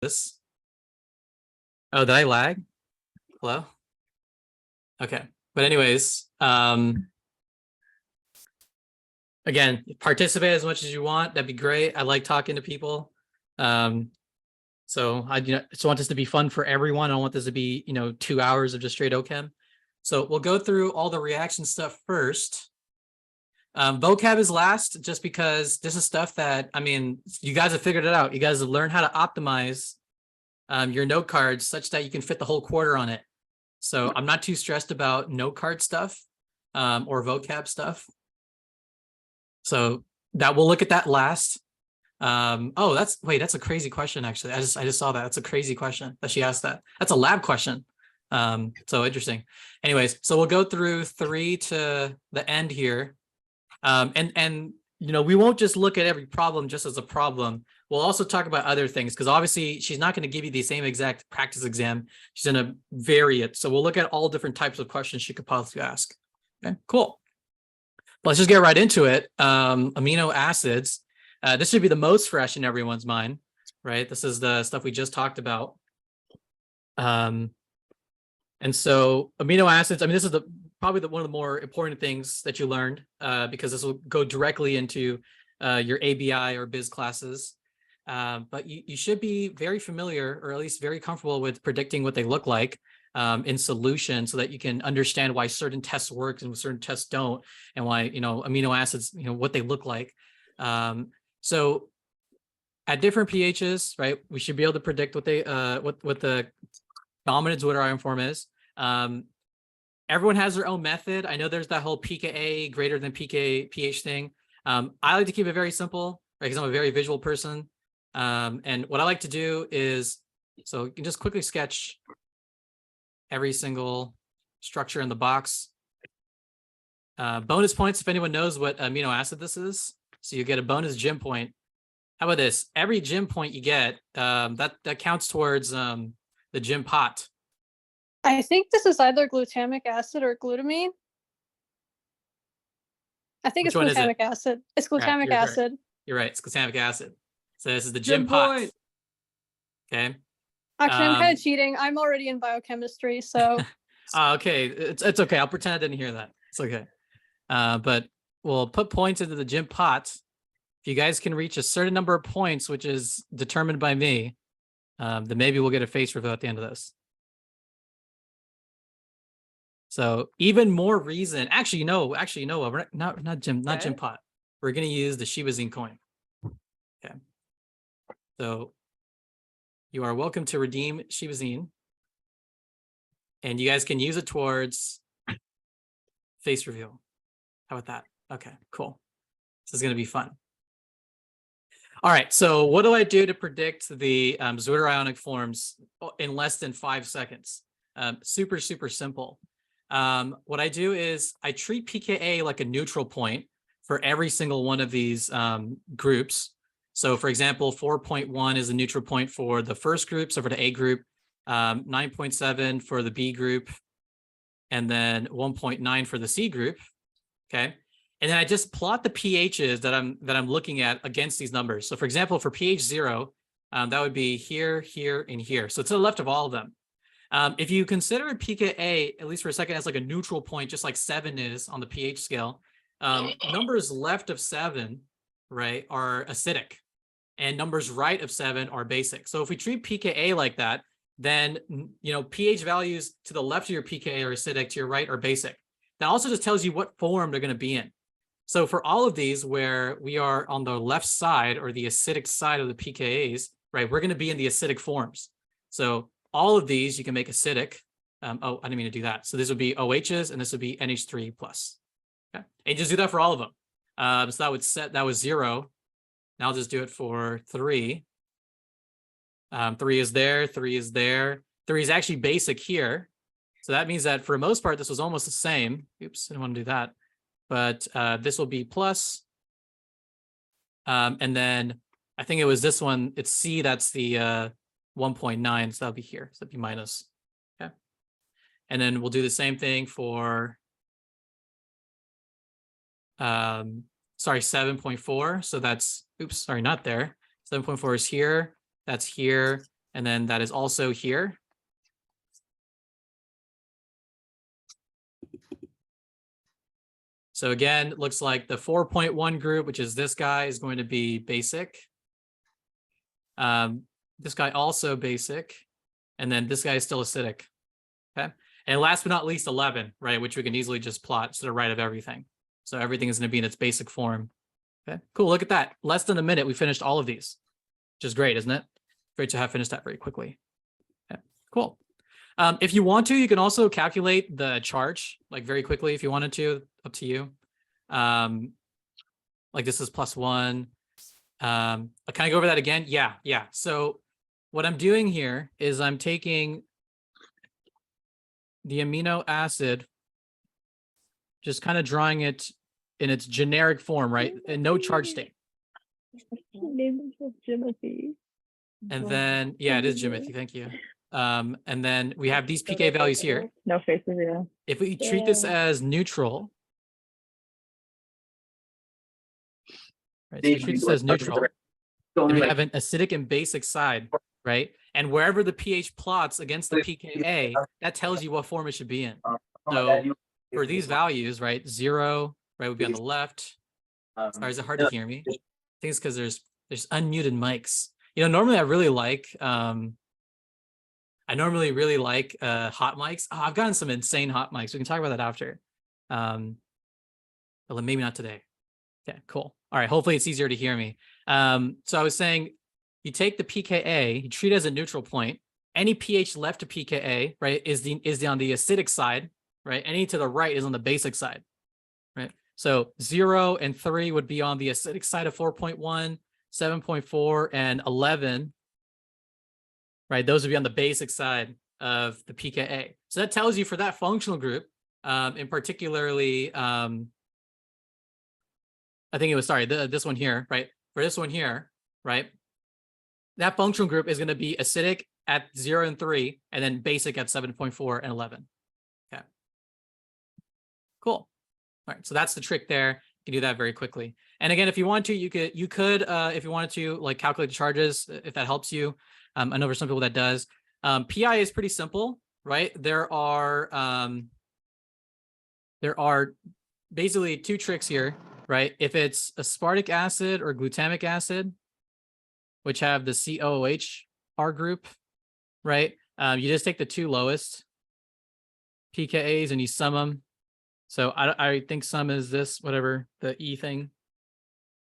this. Oh, did I lag? Hello? Okay. But anyways, again, participate as much as you want. That'd be great. I like talking to people. So I just want this to be fun for everyone. I don't want this to be, 2 hours of just straight OChem. So we'll go through all the reaction stuff first. Vocab is last, just because this is stuff that, you guys have figured it out. You guys have learned how to optimize your note cards such that you can fit the whole quarter on it. So I'm not too stressed about note card stuff or vocab stuff. So that we'll look at that last. Oh, that's a crazy question, actually. I just saw that. That's a crazy question that she asked that. That's a lab question. So interesting. Anyways, so we'll go through 3 to the end here. And we won't just look at every problem just as a problem. We'll also talk about other things, because obviously she's not going to give you the same exact practice exam. She's going to vary it. So we'll look at all different types of questions she could possibly ask. Okay, cool. Let's just get right into it. Amino acids. This should be the most fresh in everyone's mind, right? This is the stuff we just talked about. And so amino acids, this is probably one of the more important things that you learned, because this will go directly into your ABI or biz classes. But you should be very familiar, or at least very comfortable with predicting what they look like in solution, so that you can understand why certain tests work and certain tests don't, and why, amino acids, what they look like. So at different pHs, right, we should be able to predict what they what the dominant zwitterion form is. Everyone has their own method. I know there's that whole pKa greater than pH thing. I like to keep it very simple, right, because I'm a very visual person. And what I like to do is, so you can just quickly sketch every single structure in the box. Bonus points if anyone knows what amino acid this is. So you get a bonus gym point. How about this? Every gym point you get, that counts towards the gym pot. I think this is either glutamic acid or glutamine. I think Which it's glutamic acid. It's glutamic acid. Right. You're right. It's glutamic acid. So this is the gym pot. Okay. Actually, I'm kind of cheating. I'm already in biochemistry, so. Okay. It's okay. I'll pretend I didn't hear that. It's okay. But we'll put points into the gym pot. If you guys can reach a certain number of points, which is determined by me, then maybe we'll get a face reveal at the end of this. So even more reason. Actually, we're not gym pot. We're gonna use the Shibazine coin. Okay. So you are welcome to redeem Shibazine, and you guys can use it towards face reveal. How about that? Okay, cool. This is gonna be fun. All right, so what do I do to predict the zwitterionic forms in less than 5 seconds? Super simple. What I do is I treat pKa like a neutral point for every single one of these groups. So for example, 4.1 is a neutral point for the first group, so for the A group, 9.7 for the B group, and then 1.9 for the C group. Okay. And then I just plot the pHs that I'm looking at against these numbers. So for example, for pH 0, that would be here, here, and here. So to the left of all of them. If you consider pKa, at least for a second, as like a neutral point, just like 7 is on the pH scale, numbers left of 7, right, are acidic, and numbers right of 7 are basic. So if we treat pKa like that, then pH values to the left of your pKa are acidic, to your right are basic. That also just tells you what form they're going to be in. So for all of these where we are on the left side, or the acidic side of the pKa's, right, we're going to be in the acidic forms. So all of these you can make acidic. Oh, I didn't mean to do that. So this would be OHs, and this would be NH3+. Okay, and just do that for all of them. So that was 0. Now I'll just do it for 3. 3 is there. 3 is there. 3 is actually basic here. So that means that for the most part, this was almost the same. Oops, I didn't want to do that. But this will be plus. And then I think it was this one. It's C. That's the 1.9. So that'll be here. So that'll be minus. Okay. And then we'll do the same thing for, sorry, 7.4. So that's, oops, sorry, not there. 7.4 is here. That's here. And then that is also here. So again, it looks like the 4.1 group, which is this guy, is going to be basic. This guy also basic. And then this guy is still acidic. Okay. And last but not least, 11, right, which we can easily just plot to the right of everything. So everything is going to be in its basic form. Okay, cool. Look at that. Less than a minute, we finished all of these, which is great, isn't it? Great to have finished that very quickly. Okay, cool. If you want to, you can also calculate the charge like very quickly if you wanted to, up to you. Like this is +1. Can I go over that again? Yeah. So what I'm doing here is I'm taking the amino acid, just kind of drawing it in its generic form, right? In no charge state. And then, yeah, it is Jimothy. Thank you. And then we have these pK values here. No faces, yeah. If we treat this as neutral, right? So we treat this as neutral, and we have an acidic and basic side, right? And wherever the pH plots against the pKa, that tells you what form it should be in. So for these values, right, 0, right, would be on the left. Sorry, is it hard to hear me? I think it's because there's unmuted mics. You know, normally I really like hot mics. Oh, I've gotten some insane hot mics. We can talk about that after. But maybe not today. Okay, cool. All right, hopefully it's easier to hear me. So I was saying, you take the pKa, you treat it as a neutral point. Any pH left to pKa, right, is on the acidic side, right? Any to the right is on the basic side, right? So 0 and 3 would be on the acidic side of 4.1, 7.4, and 11, right? Those would be on the basic side of the pKa. So that tells you for that functional group, in particularly, I think it was, sorry, this one here, right? For this one here, right? That functional group is going to be acidic at 0 and 3, and then basic at 7.4 and 11. Okay. Cool. All right, so that's the trick there. You can do that very quickly. And again, if you want to, you could, if you wanted to, like calculate the charges, if that helps you. I know for some people that does. PI is pretty simple, right? There are basically two tricks here, right? If it's aspartic acid or glutamic acid, which have the COOH R group, right? You just take the two lowest pKa's and you sum them. So I think sum is this, whatever, the E thing.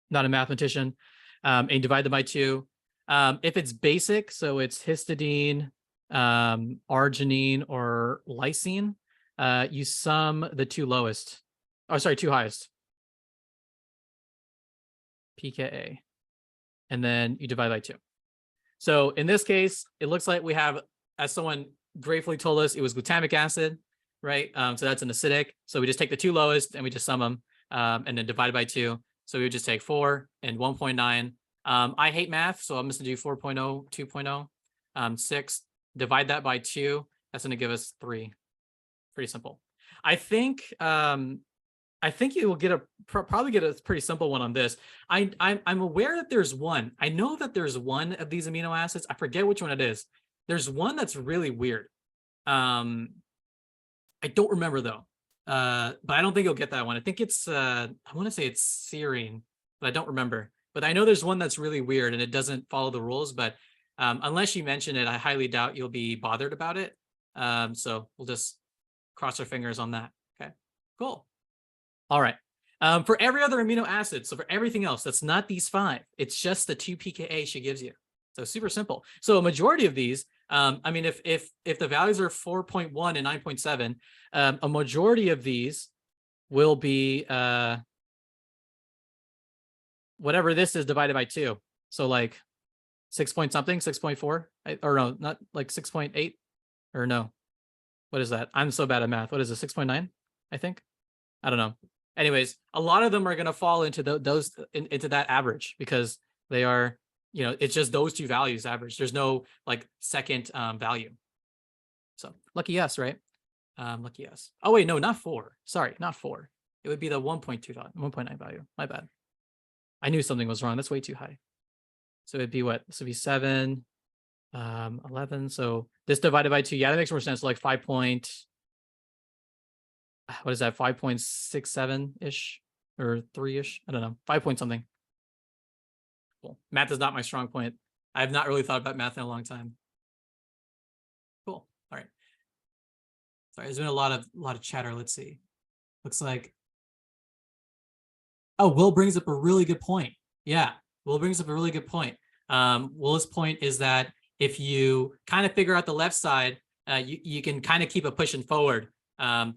Not a mathematician. And you divide them by 2. If it's basic, so it's histidine, arginine, or lysine, you sum the two lowest. Oh, sorry, two highest. pKa. And then you divide by 2. So in this case, it looks like we have, as someone gratefully told us, it was glutamic acid, right? So that's an acidic. So we just take the two lowest and we just sum them and then divide by 2. So we would just take 4 and 1.9. I hate math, so I'm just gonna do 4.0, 2.0, 6, divide that by 2. That's gonna give us 3. Pretty simple. I think you will probably get a pretty simple one on this. I'm aware that there's one. I know that there's one of these amino acids. I forget which one it is. There's one that's really weird. I don't remember though. But I don't think you'll get that one. I think it's I want to say it's serine, but I don't remember. But I know there's one that's really weird and it doesn't follow the rules. But unless you mention it, I highly doubt you'll be bothered about it. So we'll just cross our fingers on that. Okay, cool. All right. For every other amino acid, so for everything else, that's not these 5. It's just the 2 pKa she gives you. So super simple. So a majority of these, I mean, if the values are 4.1 and 9.7, a majority of these will be whatever this is divided by 2. So like 6 point something, 6.4, or no, not like 6.8, or no. What is that? I'm so bad at math. What is it? 6.9, I think. I don't know. Anyways, a lot of them are going to fall into into that average because they are, you know, it's just those two values average. There's no like second value. So lucky us, right? Lucky us. Oh wait, no, not 4. Sorry, not 4. It would be the 1.9 value. My bad. I knew something was wrong. That's way too high. So it'd be what? This would be 7, 11. So this divided by 2. Yeah, that makes more sense. So like 5 point, what is that? 5.67-ish or 3-ish? I don't know. 5 point something. Cool. Math is not my strong point. I have not really thought about math in a long time. Cool. All right. Sorry, there's been a lot of chatter. Let's see. Looks like, oh, Will brings up a really good point. Yeah, Will brings up a really good point. Will's point is that if you kind of figure out the left side, you can kind of keep it pushing forward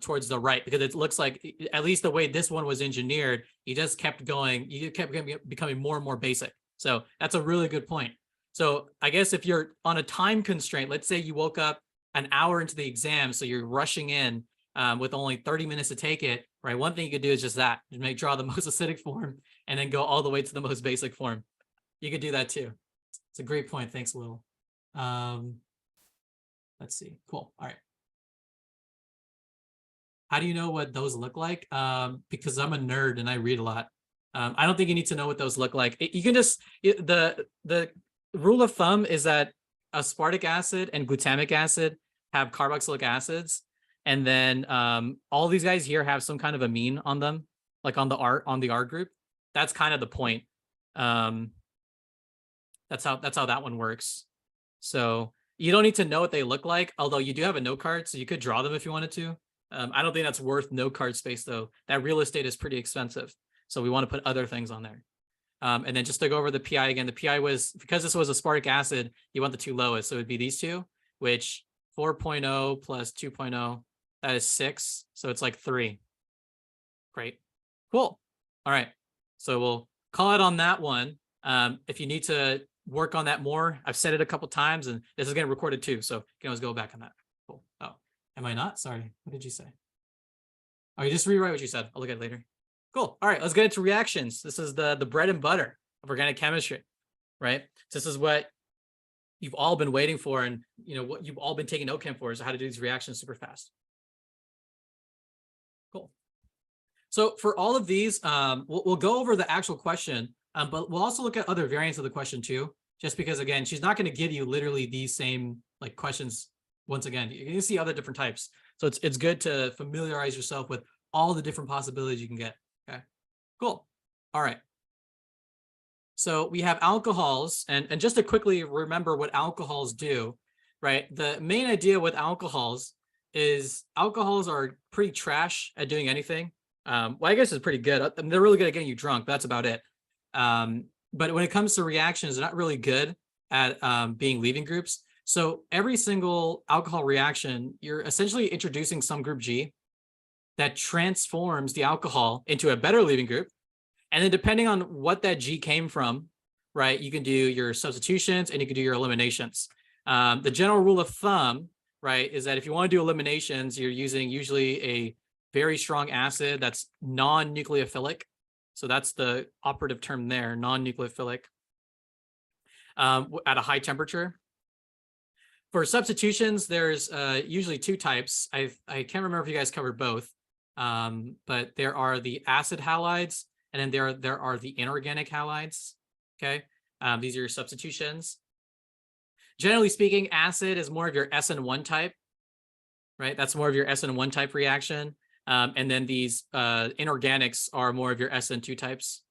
towards the right, because it looks like, at least the way this one was engineered, you just kept going, you kept becoming more and more basic. So that's a really good point. So I guess if you're on a time constraint, let's say you woke up an hour into the exam, so you're rushing in with only 30 minutes to take it, right? One thing you could do is just that, draw the most acidic form and then go all the way to the most basic form. You could do that too. It's a great point. Thanks, Will. Let's see. Cool. All right. How do you know what those look like? Because I'm a nerd and I read a lot. I don't think you need to know what those look like. You can just, the rule of thumb is that aspartic acid and glutamic acid have carboxylic acids. And then all these guys here have some kind of amine on them, like on the R group. That's kind of the point. That's how that one works. So you don't need to know what they look like, although you do have a note card, so you could draw them if you wanted to. I don't think that's worth note card space though. That real estate is pretty expensive. So we want to put other things on there. And then just to go over the PI again, the PI was, because this was aspartic acid, you want the two lowest. So it would be these two, which 4.0 plus 2.0, that is 6. So it's like 3. Great. Cool. All right. So we'll call it on that one. If you need to work on that more, I've said it a couple times and this is getting recorded too. So you can always go back on that. Cool. Oh, am I not? Sorry. What did you say? Oh, you just rewrite what you said. I'll look at it later. Cool. All right, let's get into reactions. This is the bread and butter of organic chemistry, right? So this is what you've all been waiting for, and what you've all been taking nOchem for is how to do these reactions super fast. Cool. So for all of these, we'll go over the actual question, but we'll also look at other variants of the question too, just because again, she's not going to give you literally these same like questions once again. You can see other different types. So it's good to familiarize yourself with all the different possibilities you can get. Okay, cool. All right. So we have alcohols, and just to quickly remember what alcohols do, right? The main idea with alcohols is alcohols are pretty trash at doing anything. Well, I guess it's pretty good. They're really good at getting you drunk, but that's about it. But when it comes to reactions, they're not really good at being leaving groups. So every single alcohol reaction, you're essentially introducing some group G that transforms the alcohol into a better leaving group. And then depending on what that G came from, right, you can do your substitutions and you can do your eliminations. The general rule of thumb, right, is that if you want to do eliminations, you're using usually a very strong acid that's non-nucleophilic. So that's the operative term there, non-nucleophilic, at a high temperature. For substitutions, there's usually two types. I can't remember if you guys covered both, but there are the acid halides, and then there are the inorganic halides. Okay, these are your substitutions. Generally speaking, acid is more of your SN1 type, right? That's more of your SN1 type reaction. And then these inorganics are more of your SN2 types.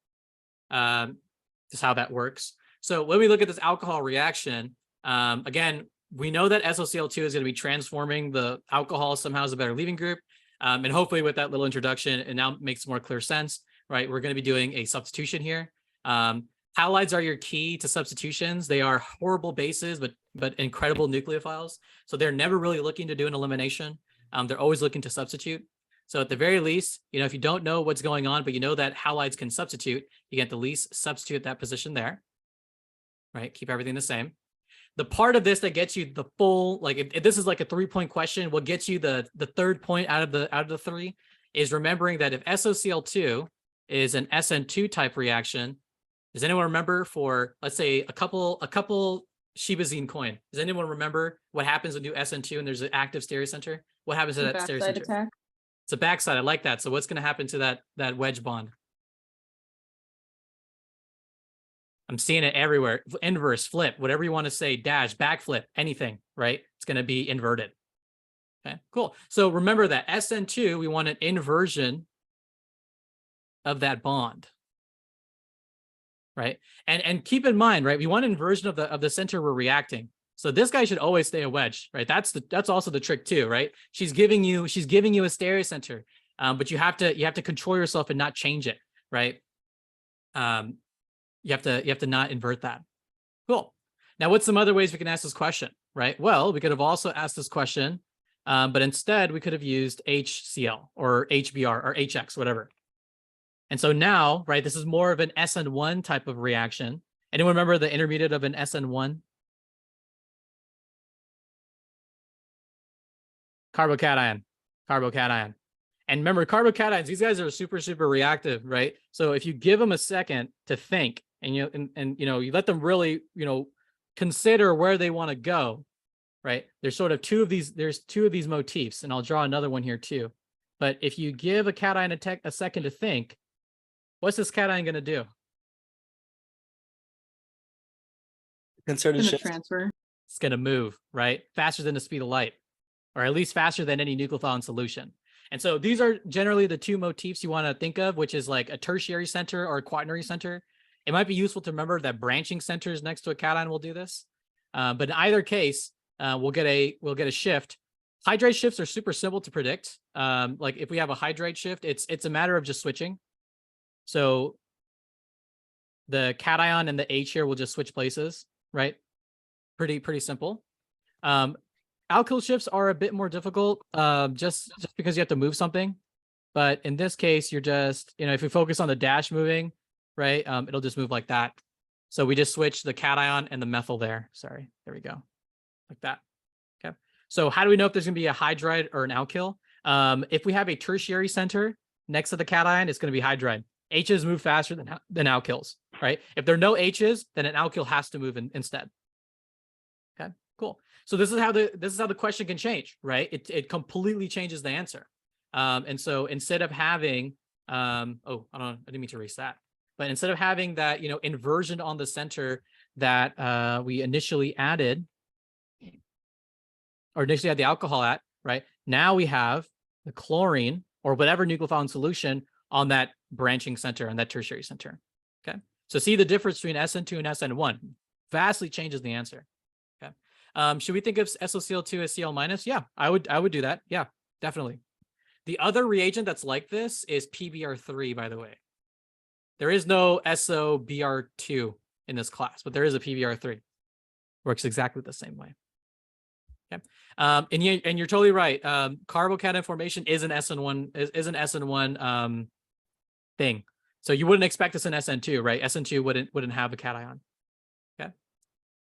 Just how that works. So when we look at this alcohol reaction, again, we know that SOCl2 is going to be transforming the alcohol somehow as a better leaving group. And hopefully with that little introduction, it now makes more clear sense, right? We're going to be doing a substitution here. Halides are your key to substitutions. They are horrible bases, but incredible nucleophiles. So they're never really looking to do an elimination. They're always looking to substitute. So at the very least, if you don't know what's going on, but you know that halides can substitute, you get the least substitute that position there, right? Keep everything the same. The part of this that gets you the full, like if this is like a 3-point question, what gets you the third point out of the 3 is remembering that if SOCl2 is an SN2 type reaction, does anyone remember for, let's say, a couple Shibazine coin? Does anyone remember what happens when you do SN2 and there's an active stereocenter? What happens to that stereocenter? Attack. It's a backside. I like that. So what's going to happen to that wedge bond? I'm seeing it everywhere. Inverse, flip, whatever you want to say, dash, backflip, anything, right? It's going to be inverted. Okay, cool. So remember that SN2, we want an inversion of that bond, right? And keep in mind, right? We want inversion of the center we're reacting. So this guy should always stay a wedge, right? That's also the trick too, right? She's giving you a stereocenter, but you have to control yourself and not change it, right? You have to not invert that. Cool. Now, what's some other ways we can ask this question, right? Well, we could have also asked this question, but instead we could have used HCl or HBr or HX, whatever. And so now, right, this is more of an SN1 type of reaction. Anyone remember the intermediate of an SN1? Carbocation. And remember, carbocations, these guys are super, super reactive, right? So if you give them a second to think and you let them really, consider where they want to go, right? There's sort of two of these motifs, and I'll draw another one here too. But if you give a cation a second to think, what's this cation going to do? Concerted shift. Transfer. It's going to move, right? Faster than the speed of light, or at least faster than any nucleophile in solution. And so these are generally the two motifs you want to think of, which is like a tertiary center or a quaternary center. It might be useful to remember that branching centers next to a cation will do this. But in either case, we'll get a shift. Hydrate shifts are super simple to predict. Like if we have a hydrate shift, it's a matter of just switching. So the cation and the H here will just switch places, right? Pretty simple. Alkyl shifts are a bit more difficult, just because you have to move something. But in this case, you're just, if we focus on the dash moving, right, it'll just move like that. So we just switch the cation and the methyl there. Sorry, there we go, like that. Okay. So how do we know if there's going to be a hydride or an alkyl? If we have a tertiary center next to the cation, it's going to be hydride. H's move faster than alkyls, right? If there are no H's, then an alkyl has to move instead. Okay, cool. So this is how the question can change, right? It completely changes the answer. And so instead of having, I didn't mean to erase that. But instead of having that, inversion on the center that we initially added, or initially had the alcohol at, right? Now we have the chlorine or whatever nucleophile in solution on that branching center and that tertiary center. Okay. So see the difference between SN2 and SN1 vastly changes the answer. Okay. Should we think of SOCl2 as Cl minus? Yeah, I would do that. Yeah, definitely. The other reagent that's like this is PBr3, by the way. There is no SOBr2 in this class, but there is a PBr3. Works exactly the same way. Okay. And you're totally right. Carbocation formation is an SN1 thing. So you wouldn't expect this in SN2, right? SN2 wouldn't have a cation. Okay.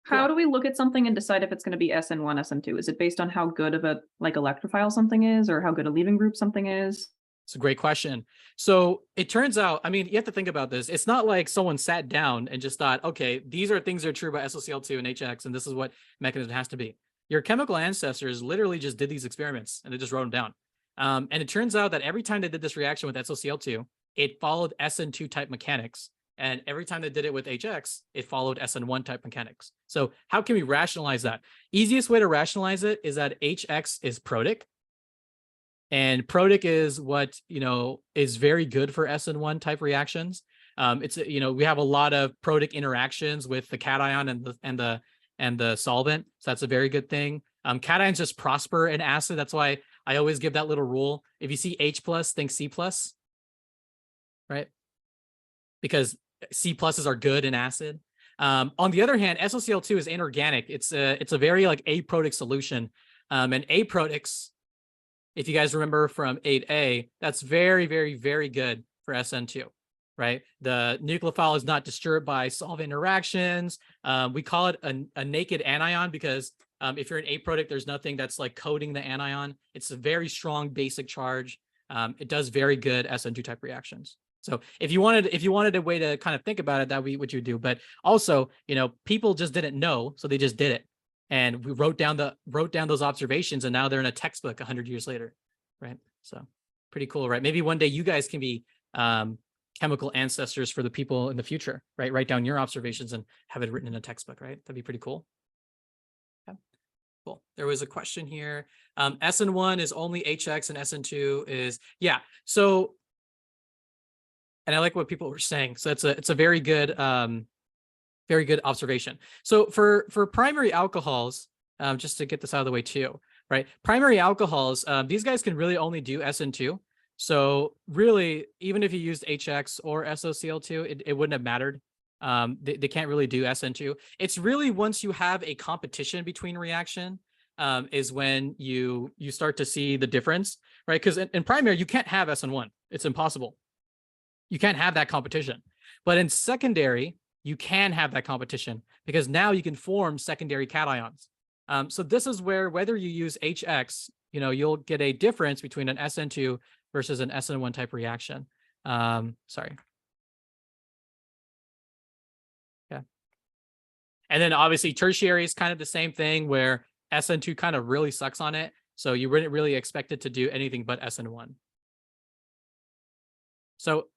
How do we look at something and decide if it's going to be SN1, SN2? Is it based on how good of a electrophile something is, or how good a leaving group something is? It's a great question. So it turns out, you have to think about this. It's not like someone sat down and just thought, okay, these are things that are true about SOCl2 and HX, and this is what mechanism it has to be. Your chemical ancestors literally just did these experiments and they just wrote them down. And it turns out that every time they did this reaction with SOCl2, it followed SN2 type mechanics. And every time they did it with HX, it followed SN1 type mechanics. So how can we rationalize that? Easiest way to rationalize it is that HX is protic. And protic is what, is very good for SN1 type reactions. It's, we have a lot of protic interactions with the cation and the solvent. So that's a very good thing. Cations just prosper in acid. That's why I always give that little rule. If you see H plus, think C plus, right? Because C pluses are good in acid. On the other hand, SOCl2 is inorganic. It's a very aprotic solution. And aprotics, if you guys remember from 8A, that's very, very, very good for SN2, right? The nucleophile is not disturbed by solvent interactions. We call it a naked anion because if you're an aprotic, there's nothing that's coating the anion. It's a very strong basic charge. It does very good SN2 type reactions. So if you wanted a way to kind of think about it, that would be what you do. But also, people just didn't know, so they just did it. And we wrote down those observations, and now they're in a textbook 100 years later, right? So pretty cool, right? Maybe one day you guys can be chemical ancestors for the people in the future, right? Write down your observations and have it written in a textbook, right? That'd be pretty cool. Okay, cool. There was a question here. SN1 is only HX and SN2 is, yeah. So, and I like what people were saying. So it's a very good observation. So for primary alcohols, just to get this out of the way too, right? Primary alcohols, these guys can really only do SN2. So really, even if you used HX or SOCl2, it wouldn't have mattered. They can't really do SN2. It's really once you have a competition between reaction is when you start to see the difference, right? Because in primary, you can't have SN1. It's impossible. You can't have that competition. But in secondary, you can have that competition because now you can form secondary cations. So this is where whether you use HX, you'll get a difference between an SN2 versus an SN1 type reaction. Sorry. Yeah. And then obviously tertiary is kind of the same thing where SN2 kind of really sucks on it. So you wouldn't really expect it to do anything but SN1. So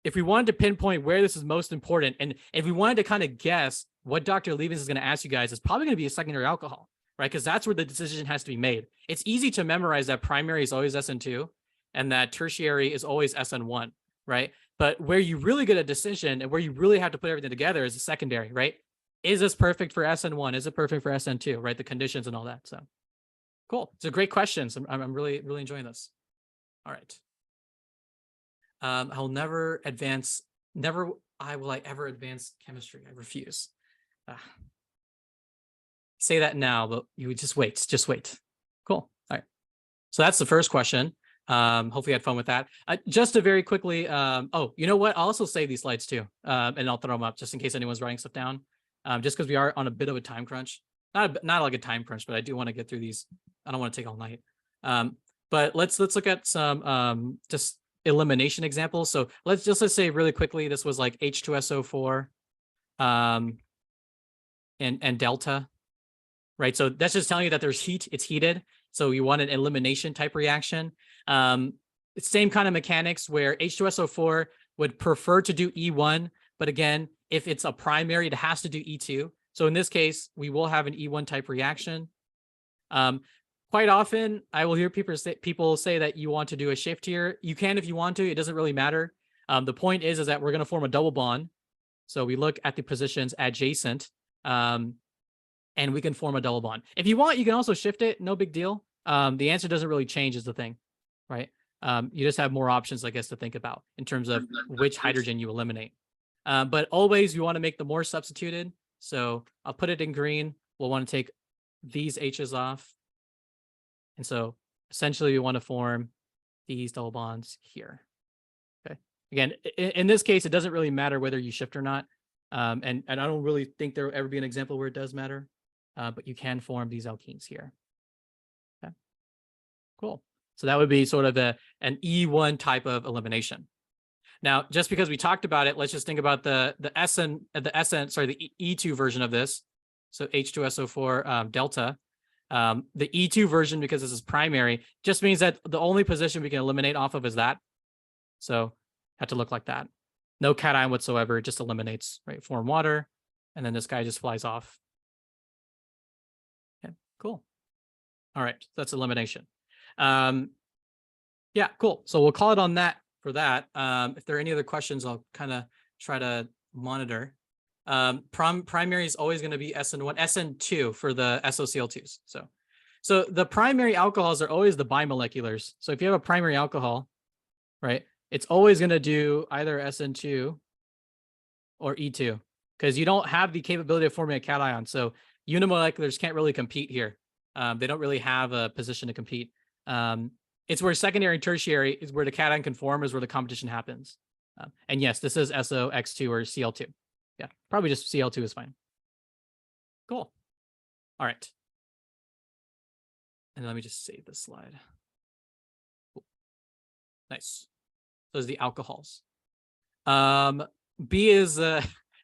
if we wanted to pinpoint where this is most important, and if we wanted to kind of guess what Dr. Levens is going to ask you guys, it's probably going to be a secondary alcohol, right? Because that's where the decision has to be made. It's easy to memorize that primary is always SN2 and that tertiary is always SN1, right? But where you really get a decision and where you really have to put everything together is the secondary, right? Is this perfect for SN1? Is it perfect for SN2, right? The conditions and all that. So cool. It's a great question. So I'm really, really enjoying this. All right. I'll never advance, will I ever advance chemistry. I refuse. Say that now, but you would just wait. Cool. All right. So that's the first question. Hopefully you had fun with that. Just to very quickly, oh, you know what? I'll also save these slides too, and I'll throw them up just in case anyone's writing stuff down. Just because we are on a bit of a time crunch. Not like a time crunch, but I do want to get through these. I don't want to take all night. But let's look at some just elimination examples. So let's say really quickly, this was like H2SO4 and delta, right? So that's just telling you that there's heat, it's heated. So you want an elimination type reaction. It's same kind of mechanics where H2SO4 would prefer to do E1, but again, if it's a primary, it has to do E2. So in this case, we will have an E1 type reaction. Quite often, I will hear people say that you want to do a shift here. You can if you want to. It doesn't really matter. The point is that we're going to form a double bond. So we look at the positions adjacent, and we can form a double bond. If you want, you can also shift it. No big deal. The answer doesn't really change is the thing, right? You just have more options, I guess, to think about in terms of which hydrogen you eliminate. But always you want to make the more substituted. So I'll put it in green. We'll want to take these H's off. And so essentially we want to form these double bonds here. Okay. Again, in this case, it doesn't really matter whether you shift or not. And I don't really think there will ever be an example where it does matter, but you can form these alkenes here. Okay. Cool. So that would be sort of an E1 type of elimination. Now, just because we talked about it, let's just think about the E2 version of this. So H2SO4 delta. The E2 version, because this is primary, just means that the only position we can eliminate off of is that. So had to look like that. No cation whatsoever. It just eliminates, right? Form water, and then this guy just flies off. Okay, cool. All right, that's elimination. Yeah, cool. So we'll call it on that for that. If there are any other questions, I'll kind of try to monitor. Primary is always going to be SN1, SN2 for the SOCl2s. So the primary alcohols are always the bimoleculars. So if you have a primary alcohol, right, it's always going to do either SN2 or E2 because you don't have the capability of forming a cation. So unimoleculars can't really compete here. They don't really have a position to compete. It's where secondary and tertiary is where the cation can form, is where the competition happens. And yes, this is SOX2 or Cl2. Yeah, probably just Cl2 is fine. Cool. All right. And let me just save this slide. Cool. Nice. Those are the alcohols. B is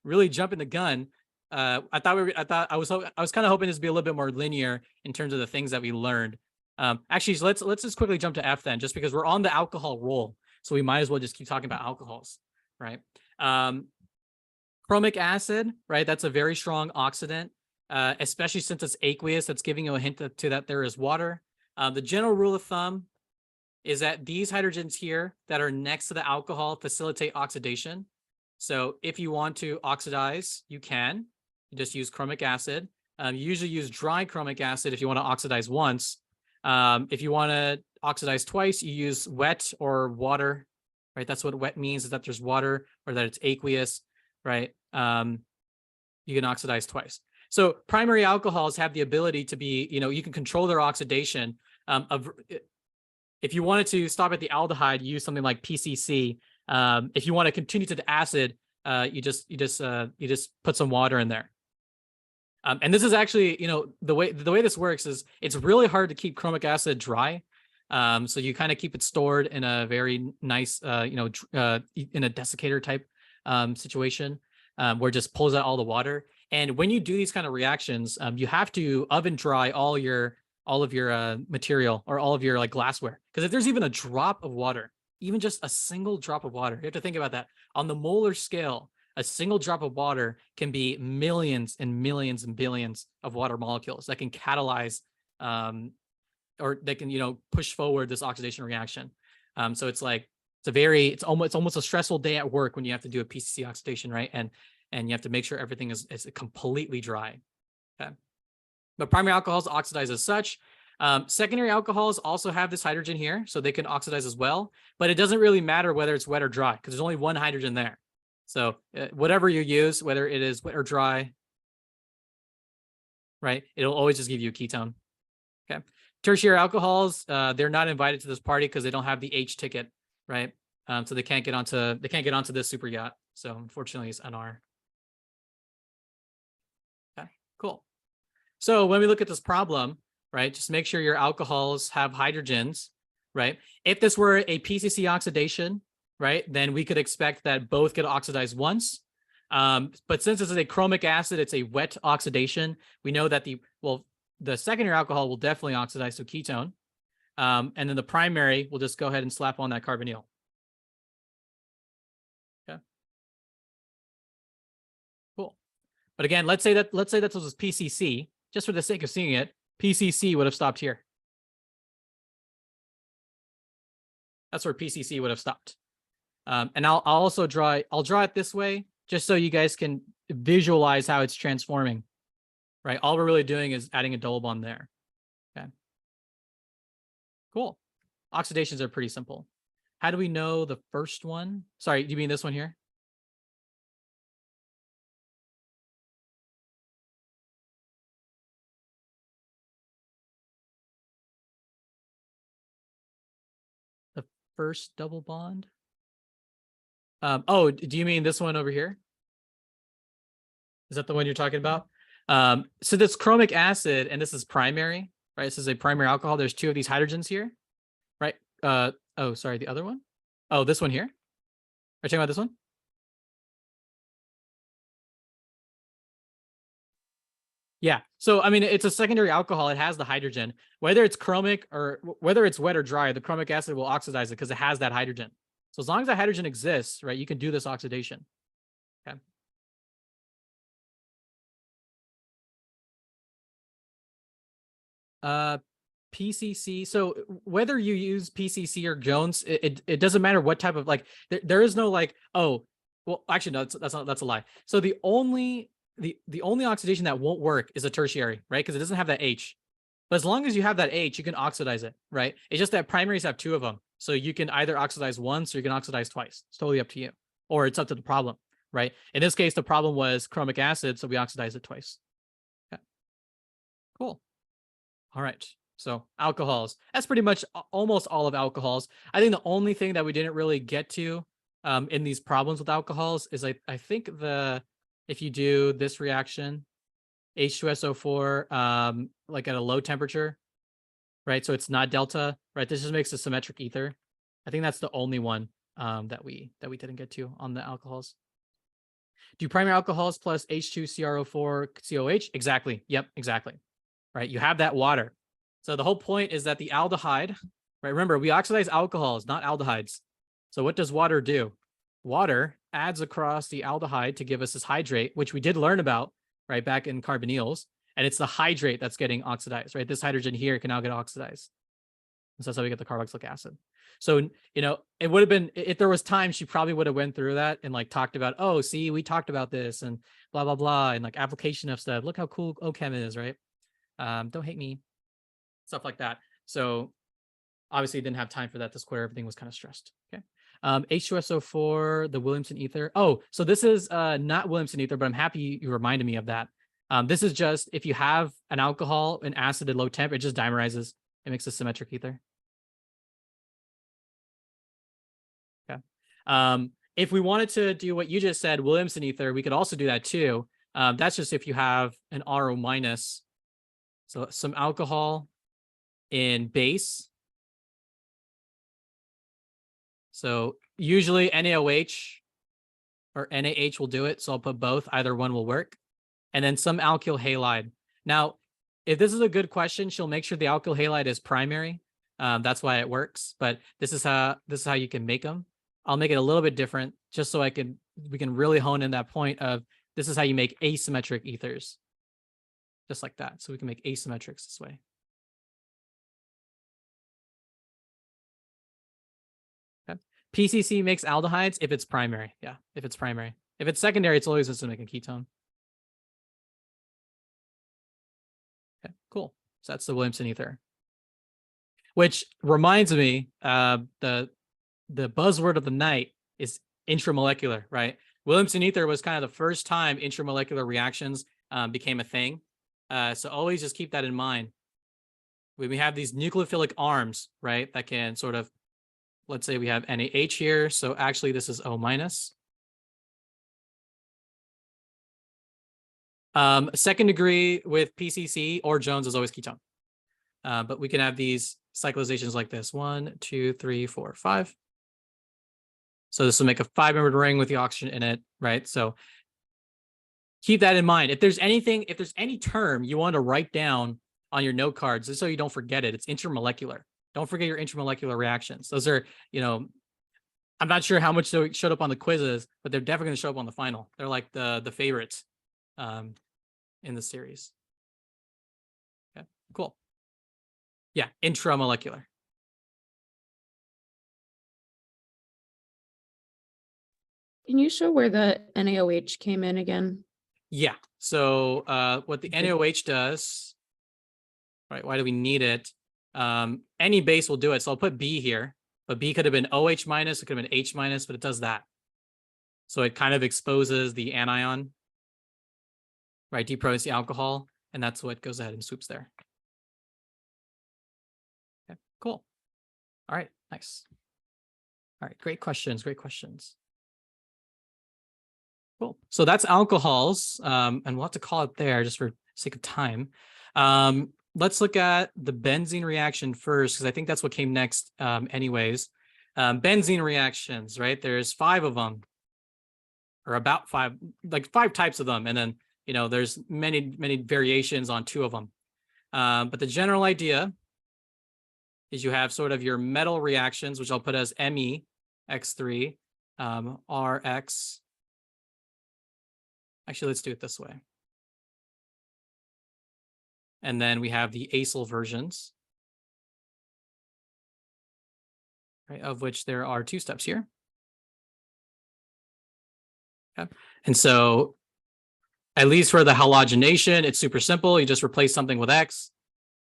really jumping the gun. I was kind of hoping this would be a little bit more linear in terms of the things that we learned. Actually, so let's just quickly jump to F then, just because we're on the alcohol roll. So we might as well just keep talking about alcohols. right? Chromic acid, right? That's a very strong oxidant, especially since it's aqueous. That's giving you a hint to that there is water. The general rule of thumb is that these hydrogens here that are next to the alcohol facilitate oxidation. So if you want to oxidize, you can. You just use chromic acid. You usually use dry chromic acid if you want to oxidize once. If you want to oxidize twice, you use wet or water, right? That's what wet means, is that there's water or that it's aqueous, right? You can oxidize twice. So primary alcohols have the ability to be, you can control their oxidation. If you wanted to stop at the aldehyde, use something like PCC. If you want to continue to the acid, you just put some water in there. And this is actually, the way this works is it's really hard to keep chromic acid dry. So you kind of keep it stored in a very nice, in a desiccator type situation where it just pulls out all the water. And when you do these kind of reactions, you have to oven dry all of your material or all of your like glassware. Because if there's even a drop of water, even just a single drop of water, you have to think about that. On the molar scale, a single drop of water can be millions and millions and billions of water molecules that can catalyze or they can, push forward this oxidation reaction. So it's like, it's almost a stressful day at work when you have to do a PCC oxidation, right? And you have to make sure everything is completely dry. Okay. But primary alcohols oxidize as such. Secondary alcohols also have this hydrogen here, so they can oxidize as well. But it doesn't really matter whether it's wet or dry because there's only one hydrogen there. So whatever you use, whether it is wet or dry, right, it'll always just give you a ketone. Okay. Tertiary alcohols, they're not invited to this party because they don't have the H ticket, right? So they can't get onto this super yacht. So unfortunately, it's NR. Okay, cool. So when we look at this problem, right, just make sure your alcohols have hydrogens, right? If this were a PCC oxidation, right, then we could expect that both get oxidized once. But since this is a chromic acid, it's a wet oxidation. We know that the secondary alcohol will definitely oxidize to ketone. And then the primary will just go ahead and slap on that carbonyl. Okay. Cool. But again, let's say that this was PCC, just for the sake of seeing it, PCC would have stopped here. That's where PCC would have stopped. And I'll draw it this way, just so you guys can visualize how it's transforming, right? All we're really doing is adding a double bond there. Okay. Cool. Oxidations are pretty simple. How do we know the first one? Sorry, do you mean this one here? The first double bond? Oh, do you mean this one over here? Is that the one you're talking about? So this chromic acid, and this is primary, right? This is a primary alcohol. There's two of these hydrogens here, right? Oh, sorry, the other one? Oh, this one here? Are you talking about this one? Yeah. So, I mean, it's a secondary alcohol. It has the hydrogen. Whether it's chromic or whether it's wet or dry, the chromic acid will oxidize it because it has that hydrogen. So as long as that hydrogen exists, right, you can do this oxidation. Okay. PCC. So whether you use PCC or Jones, it doesn't matter what type of, like, there is no like, oh, well, actually, no, that's a lie. So the only oxidation that won't work is a tertiary, right? Because it doesn't have that H. But as long as you have that H, you can oxidize it, right? It's just that primaries have two of them. So you can either oxidize once or you can oxidize twice. It's totally up to you. Or it's up to the problem, right? In this case, the problem was chromic acid, so we oxidized it twice. Okay. Cool. All right. So alcohols. That's pretty much almost all of alcohols. I think the only thing that we didn't really get to in these problems with alcohols is I think if you do this reaction, H2SO4, like at a low temperature, right? So it's not delta, right? This just makes a symmetric ether. I think that's the only one that we didn't get to on the alcohols. Do primary alcohols plus H2CrO4 COH? Exactly. Yep, exactly. Right? You have that water. So the whole point is that the aldehyde, right? Remember, we oxidize alcohols, not aldehydes. So what does water do? Water adds across the aldehyde to give us this hydrate, which we did learn about, right, back in carbonyls. And it's the hydrate that's getting oxidized, right? This hydrogen here can now get oxidized. And so that's how we get the carboxylic acid. So, you know, it would have been, if there was time, she probably would have went through that and like talked about, oh, see, we talked about this and blah, blah, blah. And like application of stuff. Look how cool OChem is, right? Don't hate me. Stuff like that. So obviously didn't have time for that this quarter. Everything was kind of stressed. Okay. H2SO4, the Williamson ether. Oh, so this is not Williamson ether, but I'm happy you reminded me of that. This is just if you have an alcohol, an acid at low temp, it just dimerizes. It makes a symmetric ether. Okay. If we wanted to do what you just said, Williamson ether, we could also do that too. That's just if you have an RO minus. So some alcohol in base. So usually NaOH or NaH will do it. So I'll put both. Either one will work. And then some alkyl halide. Now, if this is a good question, she'll make sure the alkyl halide is primary. That's why it works. But this is how you can make them. I'll make it a little bit different, just so we can really hone in that point of this is how you make asymmetric ethers, just like that. So we can make asymmetrics this way. Okay. PCC makes aldehydes if it's primary. Yeah, if it's primary. If it's secondary, it's always just to make a ketone. Okay, cool. So that's the Williamson ether. Which reminds me, the buzzword of the night is intramolecular, right? Williamson ether was kind of the first time intramolecular reactions became a thing. So always just keep that in mind. When we have these nucleophilic arms, right, that can sort of, let's say we have NaH here. So actually this is O minus. Second degree with PCC or Jones is always ketone. But we can have these cyclizations like this. 1, 2, 3, 4, 5. So this will make a 5-membered ring with the oxygen in it, right? So keep that in mind. If there's any term you want to write down on your note cards, just so you don't forget it, it's intermolecular. Don't forget your intermolecular reactions. Those are, you know, I'm not sure how much they showed up on the quizzes, but they're definitely going to show up on the final. They're like the favorites in the series. Okay, cool. Yeah, intramolecular. Can you show where the NaOH came in again? Yeah. So what the NaOH does, right? Why do we need it? Any base will do it. So I'll put B here, but B could have been OH minus, it could have been H minus, but it does that. So it kind of exposes the anion, right? Deprotonates the alcohol, and that's what goes ahead and swoops there. Okay, cool. All right, nice. All right, great questions, great questions. Cool. So that's alcohols, and we'll have to call it there just for sake of time. Let's look at the benzene reaction first, because I think that's what came next anyways. Benzene reactions, right? There's 5 of them, or about 5, like 5 types of them. And then, you know, there's many variations on 2 of them. But the general idea is you have sort of your metal reactions, which I'll put as Me, X3, RX. Actually, let's do it this way. And then we have the acyl versions, right, of which there are 2 steps here. Okay. And so at least for the halogenation, it's super simple. You just replace something with X.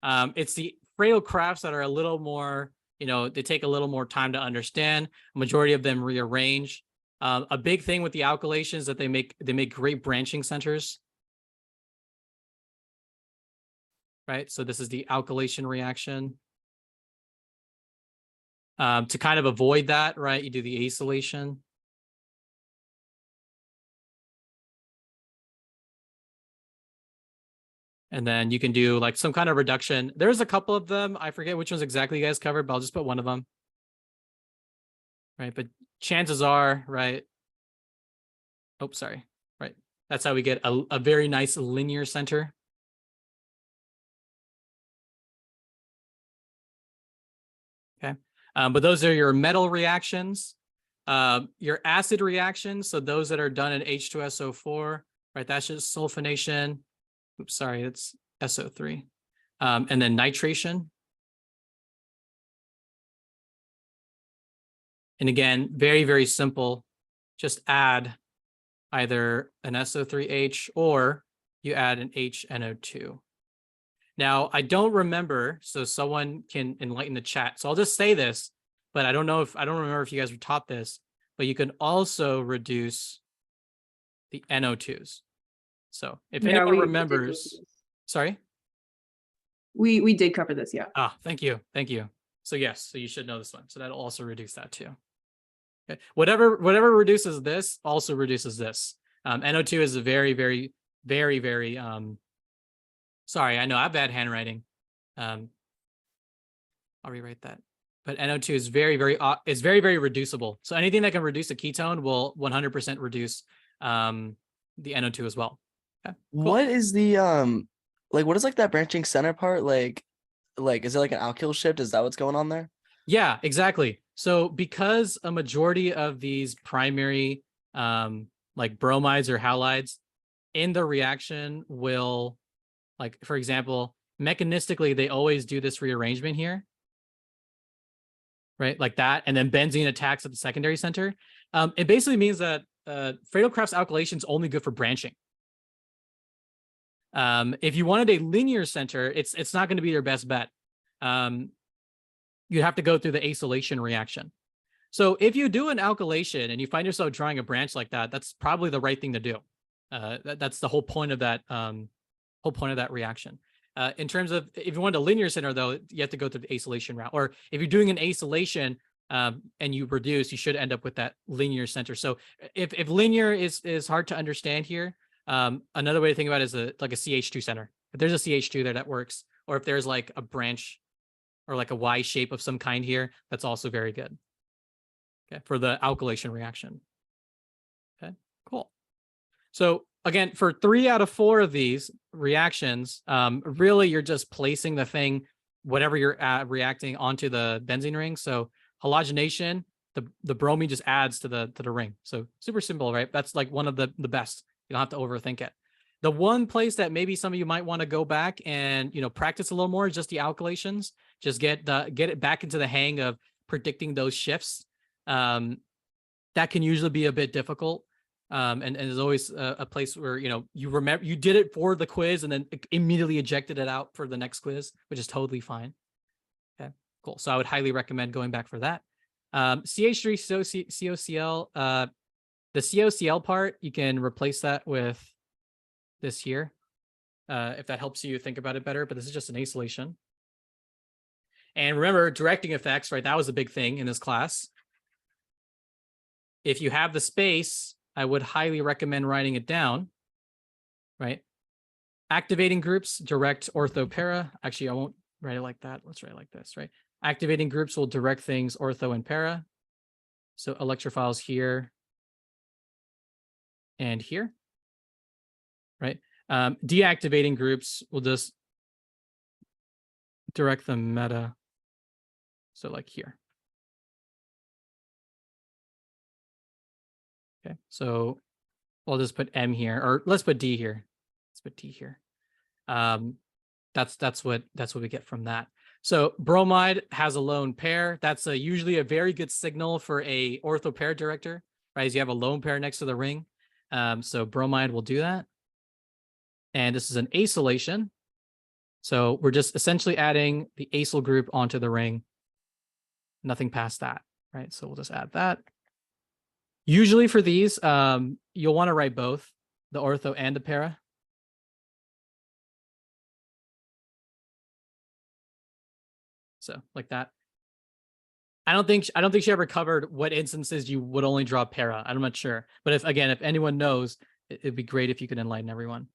It's the frail crafts that are a little more, you know, they take a little more time to understand. A majority of them rearrange. A big thing with the alkylation is that they make great branching centers. Right, so this is the alkylation reaction. To kind of avoid that, right, you do the acylation. And then you can do like some kind of reduction. There's a couple of them. I forget which ones exactly you guys covered, but I'll just put one of them. Right, but chances are, right. Oh, sorry. Right, that's how we get a very nice linear center. Okay, but those are your metal reactions. Your acid reactions, so those that are done in H2SO4, right? That's just sulfonation. Oops, sorry, it's SO3. And then nitration. And again, very, very simple. Just add either an SO3H or you add an HNO2. Now, I don't remember, so someone can enlighten the chat. So I'll just say this, but I don't remember if you guys were taught this, but you can also reduce the NO2s. So if Yeah, anyone we did remembers, cover this. sorry? We did cover this, yeah. Ah, thank you. Thank you. So yes, so you should know this one. So that'll also reduce that too. Okay. Whatever reduces this also reduces this. NO2 is a very, very, very, very, sorry, I know I have bad handwriting. I'll rewrite that. But NO2 is very, very reducible. So anything that can reduce a ketone will 100% reduce the NO2 as well. Okay, cool. What is the like what is like that branching center part? Like is it like an alkyl shift? Is that what's going on there? Yeah, exactly. So because a majority of these primary like bromides or halides in the reaction will, like, for example, mechanistically, they always do this rearrangement here, right? Like that. And then benzene attacks at the secondary center. It basically means that Friedel-Crafts alkylation is only good for branching. If you wanted a linear center, it's not going to be your best bet. You'd have to go through the acylation reaction. So if you do an alkylation and you find yourself drawing a branch like that, that's probably the right thing to do. That's the whole point of that reaction. In terms of if you want a linear center, though, you have to go through the acylation route. Or if you're doing an acylation and you reduce, you should end up with that linear center. So if linear is hard to understand here, another way to think about it is like a CH2 center. If there's a CH2 there, that works. Or if there's like a branch or like a Y shape of some kind here, that's also very good. Okay, for the alkylation reaction. Okay, cool. So again, for 3 out of 4 of these reactions, really you're just placing the thing, whatever you're reacting onto the benzene ring. So halogenation, the bromine just adds to the ring. So super simple, right? That's like one of the best. You don't have to overthink it. The one place that maybe some of you might want to go back and practice a little more is just the alkylations. Just get it back into the hang of predicting those shifts. That can usually be a bit difficult. And there's always a place where you remember you did it for the quiz and then immediately ejected it out for the next quiz, which is totally fine. Okay, cool. So I would highly recommend going back for that. CH3 COCl, the COCl part, you can replace that with this here, if that helps you think about it better. But this is just an acylation. And remember, directing effects, right? That was a big thing in this class. If you have the space, I would highly recommend writing it down, right? Activating groups, direct ortho para. Actually, I won't write it like that. Let's write it like this, right? Activating groups will direct things ortho and para. So electrophiles here and here, right? Deactivating groups will just direct the meta. So like here. Okay, so I'll just put M here, or let's put D here. Let's put D here. That's what we get from that. So bromide has a lone pair. That's usually a very good signal for a ortho pair director, right? As you have a lone pair next to the ring. So bromide will do that. And this is an acylation. So we're just essentially adding the acyl group onto the ring. Nothing past that, right? So we'll just add that. Usually for these, you'll want to write both the ortho and the para. So like that. I don't think she ever covered what instances you would only draw para. I'm not sure. But if anyone knows, it'd be great if you could enlighten everyone.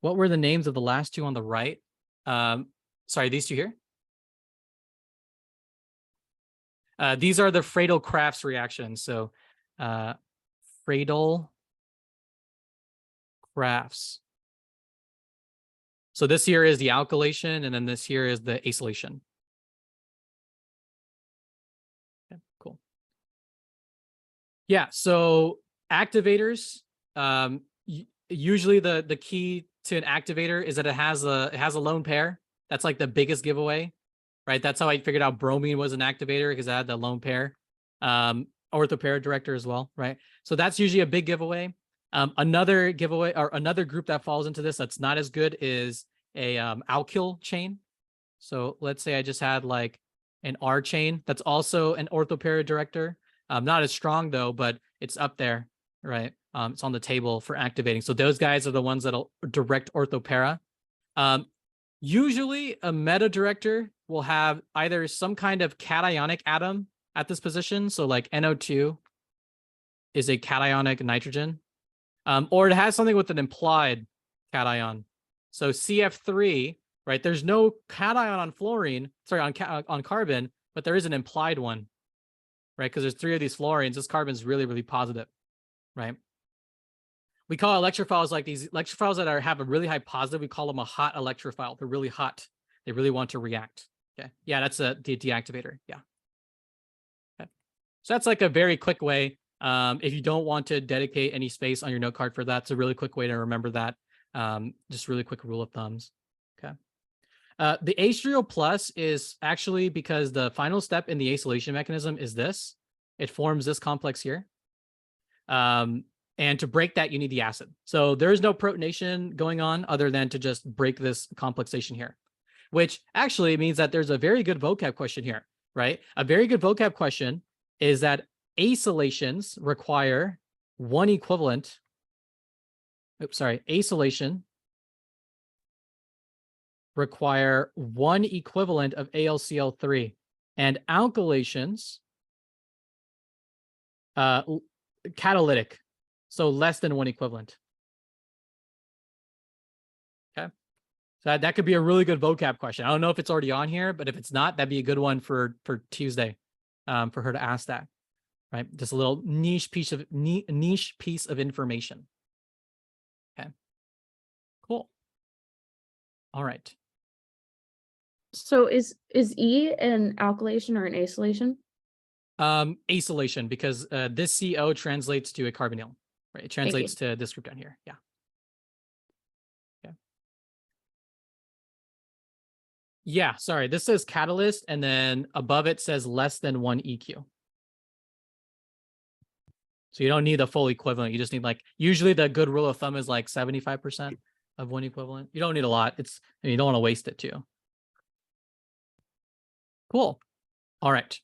What were the names of the last two on the right? Sorry, these two here. These are the Friedel-Crafts reactions. So Friedel-Crafts. So this here is the alkylation, and then this here is the acylation. Okay, cool. Yeah, so activators, usually the key to an activator is that it has a lone pair. That's like the biggest giveaway, right? That's how I figured out bromine was an activator, because I had the lone pair. Ortho-para director as well, right? So that's usually a big giveaway. Another giveaway, or another group that falls into this that's not as good, is a alkyl chain. So let's say I just had like an R chain that's also an ortho-para director. Not as strong though, but it's up there, right? It's on the table for activating. So those guys are the ones that'll direct ortho-para. Usually a meta director will have either some kind of cationic atom at this position. So like NO2 is a cationic nitrogen, or it has something with an implied cation. So CF3, right? There's no cation on fluorine, sorry, on carbon, but there is an implied one, right? Because there's 3 of these fluorines. This carbon is really, really positive, right? We call electrophiles, like these electrophiles that have a really high positive, we call them a hot electrophile. They're really hot. They really want to react. Okay. Yeah, that's a deactivator. Yeah. Okay. So that's like a very quick way. If you don't want to dedicate any space on your note card for that, it's a really quick way to remember that. Just really quick rule of thumbs. Okay. The H3O plus is actually because the final step in the acylation mechanism is this. It forms this complex here. And to break that, you need the acid. So there is no protonation going on other than to just break this complexation here, which actually means that there's a very good vocab question here, right? A very good vocab question is that acylations require one equivalent. Acylation require one equivalent of AlCl3, and alkylations, catalytic. So less than one equivalent. Okay. So that could be a really good vocab question. I don't know if it's already on here, but if it's not, that'd be a good one for Tuesday, for her to ask that, right? Just a little niche piece of information. Okay. Cool. All right. So is E an alkylation or an acylation? Acylation, because this CO translates to a carbonyl. Right, it translates to this group down here. Yeah. Okay. Yeah, sorry. This says catalyst, and then above it says less than 1 EQ. So you don't need the full equivalent. You just need, like, usually the good rule of thumb is like 75% of 1 equivalent. You don't need a lot. You don't want to waste it too. Cool. All right.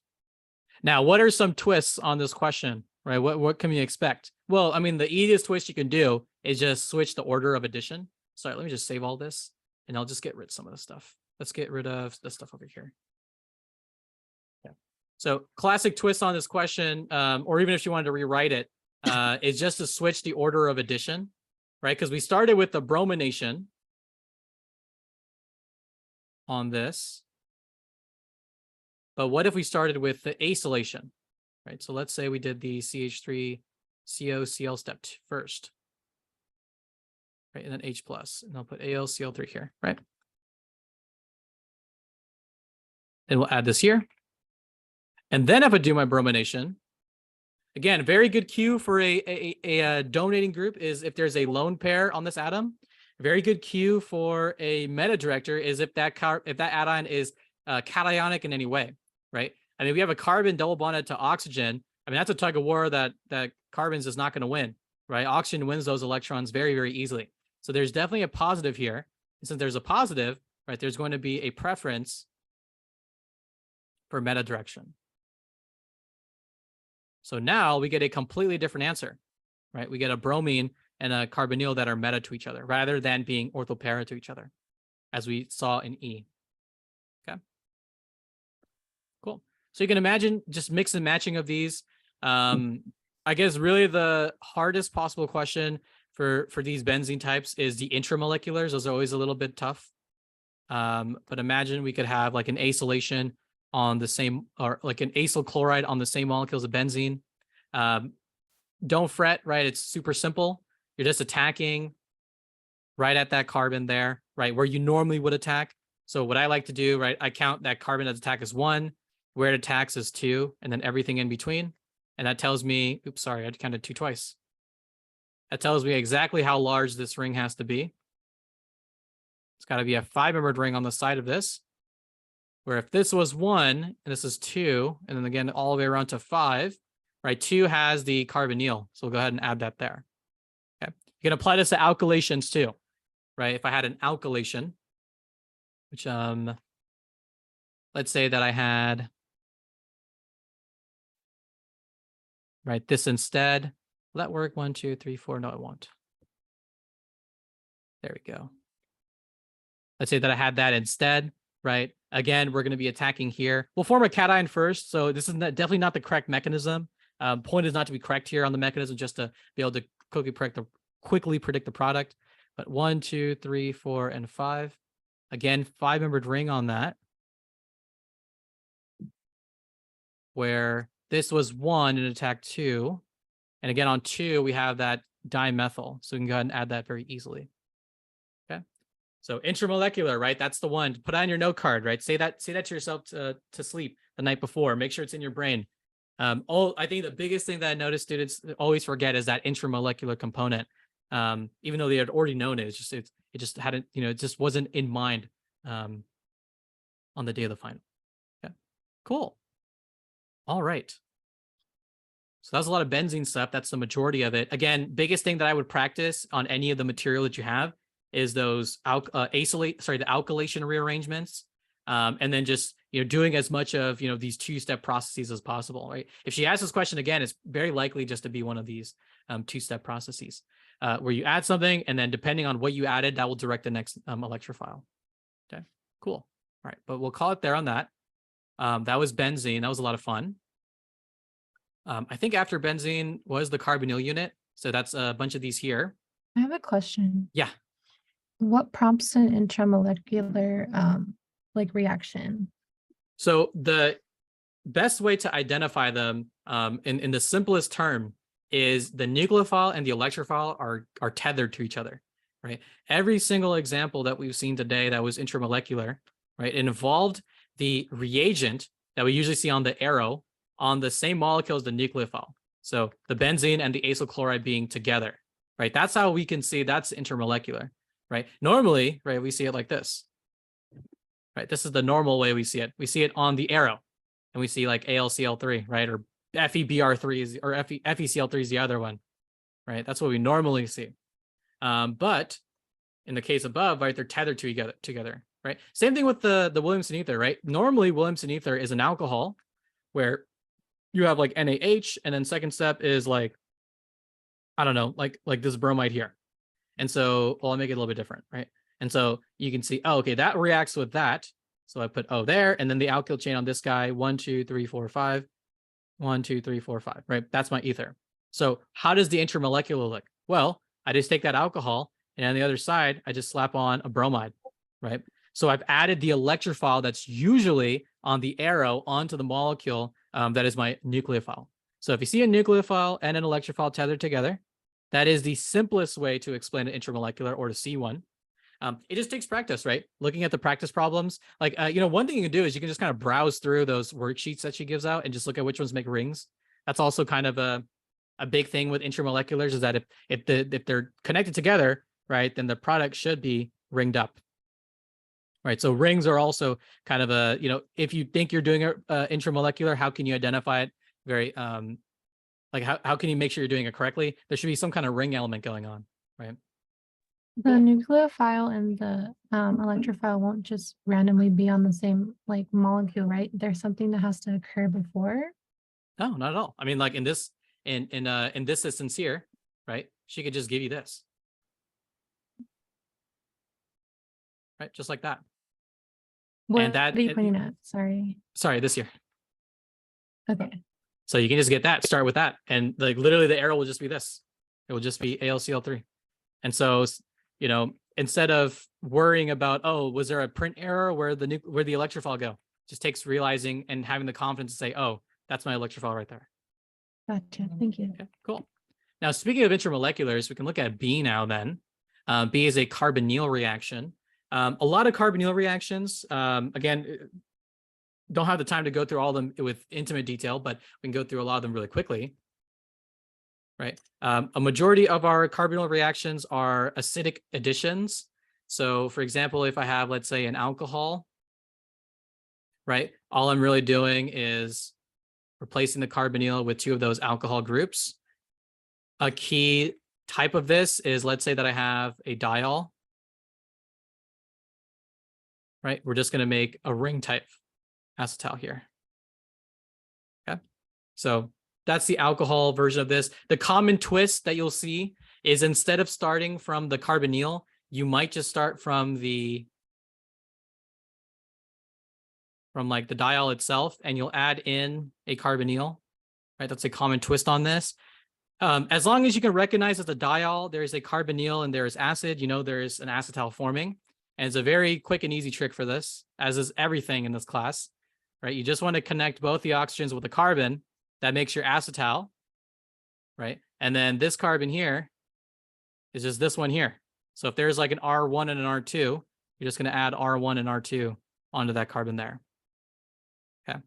Now, what are some twists on this question? Right? What can we expect? Well, I mean, the easiest twist you can do is just switch the order of addition. Sorry, let me just save all this, and I'll just get rid of some of the stuff. Let's get rid of the stuff over here. Yeah. So classic twist on this question, or even if you wanted to rewrite it, is just to switch the order of addition, right? Because we started with the bromination on this. But what if we started with the acylation? Right, so let's say we did the CH3COCl step first, right, and then H plus, and I'll put AlCl3 here, right? And we'll add this here. And then if I do my bromination, again, very good cue for a donating group is if there's a lone pair on this atom. Very good cue for a meta director is if that ation is cationic in any way, right? I mean, we have a carbon double bonded to oxygen. I mean, that's a tug of war that carbons is not going to win, right? Oxygen wins those electrons very, very easily. So there's definitely a positive here. And since there's a positive, right, there's going to be a preference for meta direction. So now we get a completely different answer, right? We get a bromine and a carbonyl that are meta to each other rather than being ortho-para to each other, as we saw in E. Okay. Cool. So you can imagine just mix and matching of these. I guess really the hardest possible question for these benzene types is the intramoleculars. Those are always a little bit tough. But imagine we could have like an acylation on the same, or like an acyl chloride on the same molecules of benzene. Don't fret, right? It's super simple. You're just attacking right at that carbon there, right? Where you normally would attack. So what I like to do, right? I count that carbon as attack as 1, where it attacks is 2, and then everything in between. And that tells me, oops, sorry, I counted 2 twice. That tells me exactly how large this ring has to be. It's got to be a 5-membered ring on the side of this, where if this was 1 and this is 2, and then again, all the way around to 5, right? 2 has the carbonyl. So we'll go ahead and add that there. Okay. You can apply this to alkylations too, right? If I had an alkylation, which, let's say that I had, right, this instead. Will that work? 1, 2, 3, 4. No, it won't. There we go. Let's say that I had that instead, right? Again, we're going to be attacking here. We'll form a cation first. So this is definitely not the correct mechanism. Point is not to be correct here on the mechanism, just to be able to quickly predict the product. But 1, 2, 3, 4, and 5. Again, 5-membered ring on that. Where this was 1 and attack 2. And again, on 2, we have that dimethyl. So we can go ahead and add that very easily. Okay. So intramolecular, right? That's the one. Put on your note card, right? Say that to yourself to sleep the night before. Make sure it's in your brain. I think the biggest thing that I noticed students always forget is that intramolecular component. Even though they had already known it, it just hadn't, it just wasn't in mind on the day of the final. Okay, cool. All right. So that was a lot of benzene stuff. That's the majority of it. Again, biggest thing that I would practice on any of the material that you have is those the alkylation rearrangements. And then just, doing as much of, these 2-step processes as possible, right? If she asks this question again, it's very likely just to be one of these 2-step processes where you add something, and then depending on what you added, that will direct the next electrophile. Okay, cool. All right, but we'll call it there on that. That was benzene. That was a lot of fun. I think after benzene was the carbonyl unit. So that's a bunch of these here. I have a question. Yeah. What prompts an intramolecular reaction? So the best way to identify them in the simplest term is the nucleophile and the electrophile are tethered to each other, right? Every single example that we've seen today that was intramolecular, right? It involved the reagent that we usually see on the arrow on the same molecule as the nucleophile. So the benzene and the acyl chloride being together, right? That's how we can see that's intermolecular, right? Normally, right, we see it like this, right? This is the normal way we see it. We see it on the arrow, and we see like AlCl3, right? Or FeBr3 is, or FeCl3 is the other one, right? That's what we normally see. But in the case above, right, they're tethered together, right? Same thing with the Williamson ether, right? Normally, Williamson ether is an alcohol where you have like NaH, and then second step is like, I don't know, like this bromide here. And so, well, I'll make it a little bit different, right? And so you can see, oh, okay, that reacts with that. So I put O there, and then the alkyl chain on this guy, 1, 2, 3, 4, 5. 1, 2, 3, 4, 5, right? That's my ether. So how does the intramolecular look? Well, I just take that alcohol, and on the other side, I just slap on a bromide, right? So I've added the electrophile that's usually on the arrow onto the molecule that is my nucleophile. So if you see a nucleophile and an electrophile tethered together, that is the simplest way to explain an intramolecular or to see one. It just takes practice, right? Looking at the practice problems. Like, one thing you can do is you can just kind of browse through those worksheets that she gives out and just look at which ones make rings. That's also kind of a big thing with intramoleculars, is that if they're connected together, right, then the product should be ringed up. Right. So rings are also kind of a, if you think you're doing a intramolecular, how can you identify it? Very, like how can you make sure you're doing it correctly? There should be some kind of ring element going on, right? The nucleophile and the electrophile won't just randomly be on the same molecule, right? There's something that has to occur before. No, not at all. I mean, like in this instance here, right? She could just give you this, right? Just like that. What are you pointing at? Sorry, this here. Okay. So you can just get that, start with that. And like literally the arrow will just be this. It will just be AlCl3. And so, instead of worrying about, oh, was there a print error where the electrophile go? Just takes realizing and having the confidence to say, oh, that's my electrophile right there. Gotcha. Thank you. Okay, cool. Now, speaking of intramoleculars, we can look at B now then. B is a carbonyl reaction. A lot of carbonyl reactions, again, don't have the time to go through all of them with intimate detail, but we can go through a lot of them really quickly. Right. A majority of our carbonyl reactions are acidic additions. So for example, if I have, let's say, an alcohol, right, all I'm really doing is replacing the carbonyl with two of those alcohol groups. A key type of this is, let's say that I have a diol, right? We're just going to make a ring type acetal here. Okay. So that's the alcohol version of this. The common twist that you'll see is instead of starting from the carbonyl, you might just start from like the diol itself, and you'll add in a carbonyl, right? That's a common twist on this. As long as you can recognize that the diol, there is a carbonyl and there is acid, you know there is an acetal forming. And it's a very quick and easy trick for this, as is everything in this class, right? You just want to connect both the oxygens with a carbon. That makes your acetal, right? And then this carbon here is just this one here. So if there's like an R1 and an R2, you're just going to add R1 and R2 onto that carbon there. Okay.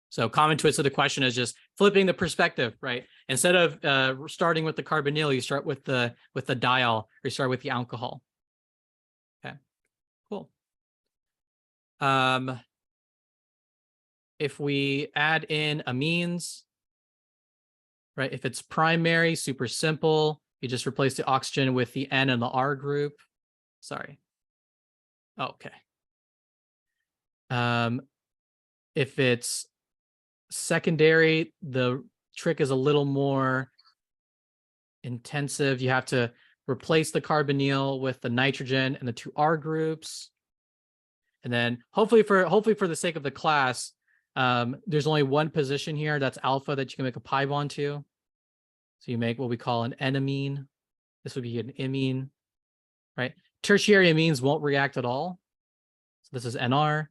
So common twist of the question is just flipping the perspective, right? Instead of starting with the carbonyl, you start with the diol, or you start with the alcohol. Okay, cool. If we add in amines, right? If it's primary, super simple. You just replace the oxygen with the N and the R group. Sorry. Okay. If it's secondary, the trick is a little more intensive. You have to replace the carbonyl with the nitrogen and the two R groups. And then hopefully for the sake of the class, there's only one position here, that's alpha, that you can make a pi bond to. So you make what we call an N-amine. This would be an imine, right? Tertiary amines won't react at all. So this is NR.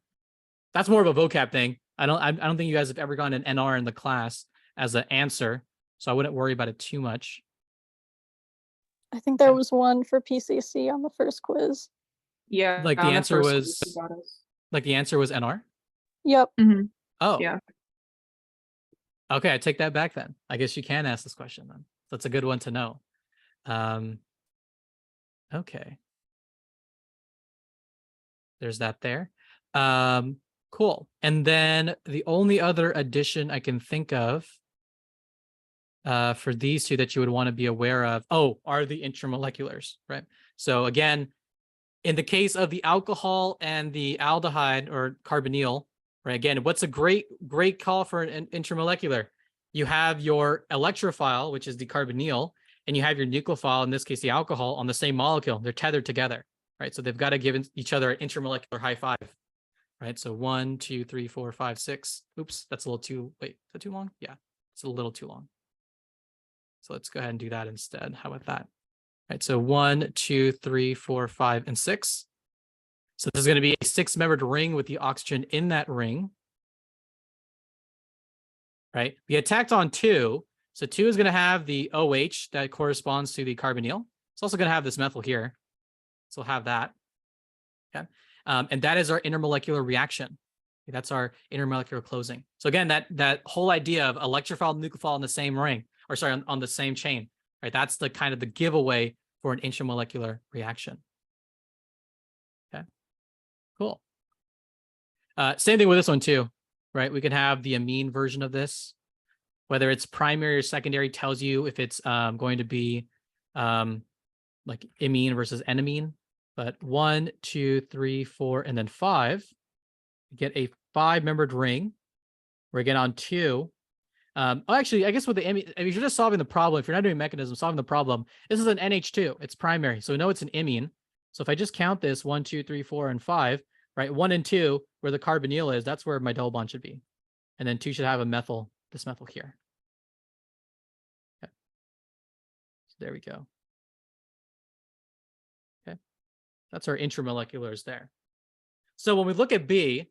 That's more of a vocab thing. I don't think you guys have ever gotten an NR in the class as an answer, so I wouldn't worry about it too much. I think there was one for PCC on the first quiz. Yeah. Like the on answer first was- quiz you got us. Like the answer was NR? Yep. Oh. Yeah. Okay, I take that back then. I guess you can ask this question then. That's a good one to know. Okay. There's that there. Cool. And then the only other addition I can think of for these two that you would want to be aware of, are the intermoleculars, right? So again, in the case of the alcohol and the aldehyde or carbonyl, right? Again, what's a great call for an intermolecular? You have your electrophile, which is the carbonyl, and you have your nucleophile, in this case, the alcohol, on the same molecule. They're tethered together, right? So they've got to give each other an intermolecular high five, right? So 1, 2, 3, 4, 5, 6. Oops, that's a little too, wait, is that too long? Yeah, it's a little too long. So let's go ahead and do that instead. How about that? All right, so 1, 2, 3, 4, 5, and 6. So this is going to be a 6-membered ring with the oxygen in that ring. Right? We had tacked on 2. So 2 is going to have the OH that corresponds to the carbonyl. It's also going to have this methyl here. So we'll have that. Okay. And that is our intermolecular reaction. Okay, that's our intermolecular closing. So again, that whole idea of electrophile and nucleophile in the same ring, or sorry, on the same chain, right? That's the kind of the giveaway for an intermolecular reaction. Okay, cool. Same thing with this one too, right? We can have the amine version of this, whether it's primary or secondary, tells you if it's going to be like imine versus N-amine. But 1, 2, 3, 4, and then 5, you get a 5-membered ring. We're again on 2. Actually, I guess with the imine, if you're just solving the problem, if you're not doing mechanism, solving the problem, this is an NH2. It's primary, so we know it's an imine. So if I just count this 1, 2, 3, 4, and 5, right? 1 and 2, where the carbonyl is, that's where my double bond should be, and then 2 should have a methyl. This methyl here. Okay. So there we go. Okay, that's our intramoleculars there. So when we look at B,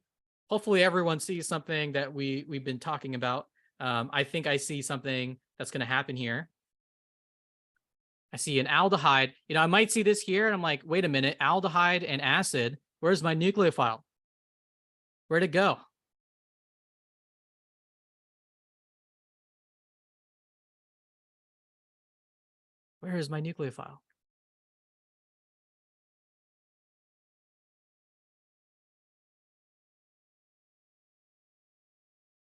hopefully everyone sees something that we've been talking about. I think I see something that's going to happen here. I see an aldehyde. You know, I might see this here, and I'm like, wait a minute, aldehyde and acid. Where's my nucleophile? Where'd it go? Where is my nucleophile?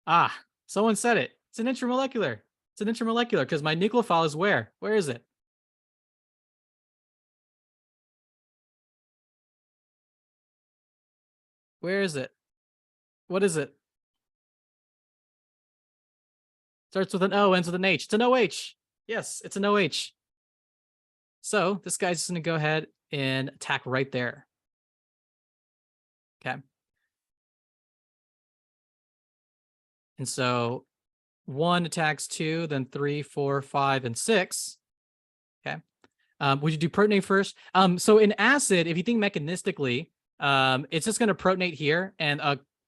Ah, someone said it. It's an intermolecular. It's an intermolecular because my nucleophile is where? Where is it? Where is it? What is it? Starts with an O, ends with an H. It's an OH. Yes, it's an OH. So this guy's just going to go ahead and attack right there. Okay. And so 1 attacks 2, then 3, 4, 5, and 6. Okay. Would you do protonate first? So in acid, if you think mechanistically, it's just going to protonate here. And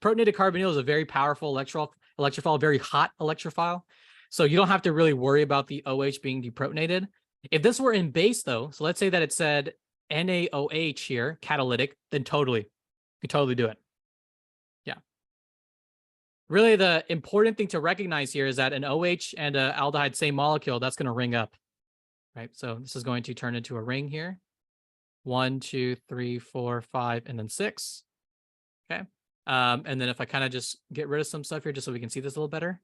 protonated carbonyl is a very powerful electrophile, very hot electrophile. So you don't have to really worry about the OH being deprotonated. If this were in base, though, so let's say that it said NaOH here, catalytic, then totally, you could totally do it. Yeah. Really, the important thing to recognize here is that an OH and an aldehyde, same molecule, that's going to ring up. Right, so this is going to turn into a ring here. 1, 2, 3, 4, 5, and then 6. Okay. And then if I kind of just get rid of some stuff here, just so we can see this a little better.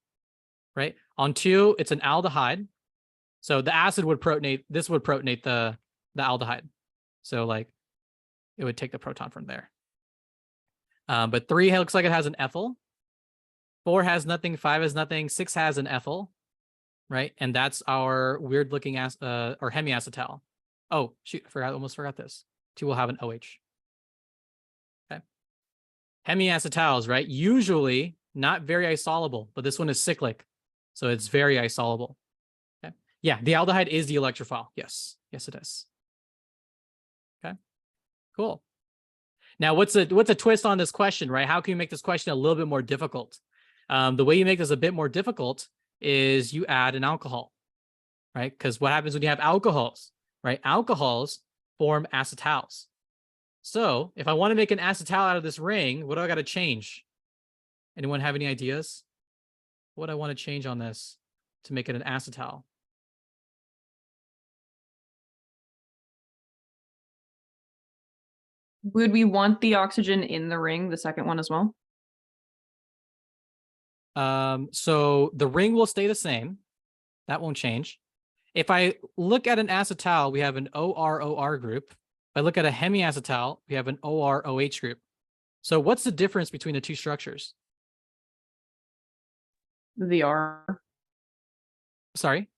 Right. On 2, it's an aldehyde. So the acid would protonate, this would protonate the aldehyde. So like it would take the proton from there. But 3 looks like it has an ethyl. 4 has nothing, 5 has nothing, 6 has an ethyl. Right, and that's our weird looking or hemiacetal. Oh shoot, almost forgot this. 2 will have an OH. Okay. Hemiacetals, right? Usually not very isoluble, but this one is cyclic, so it's very isoluble. Okay. Yeah, the aldehyde is the electrophile. Yes, yes, it is. Okay, cool. Now, what's a twist on this question, right? How can you make this question a little bit more difficult? The way you make this a bit more difficult is you add an alcohol, right? Because what happens when you have alcohols, right? Alcohols form acetals. So if I want to make an acetal out of this ring, what do I got to change? Anyone have any ideas? What do I want to change on this to make it an acetal? Would we want the oxygen in the ring, the second one as well? So the ring will stay the same. That won't change. If I look at an acetal, we have an OR-OR group. If I look at a hemiacetal, we have an OR-OH group. So what's the difference between the two structures? The R. Sorry?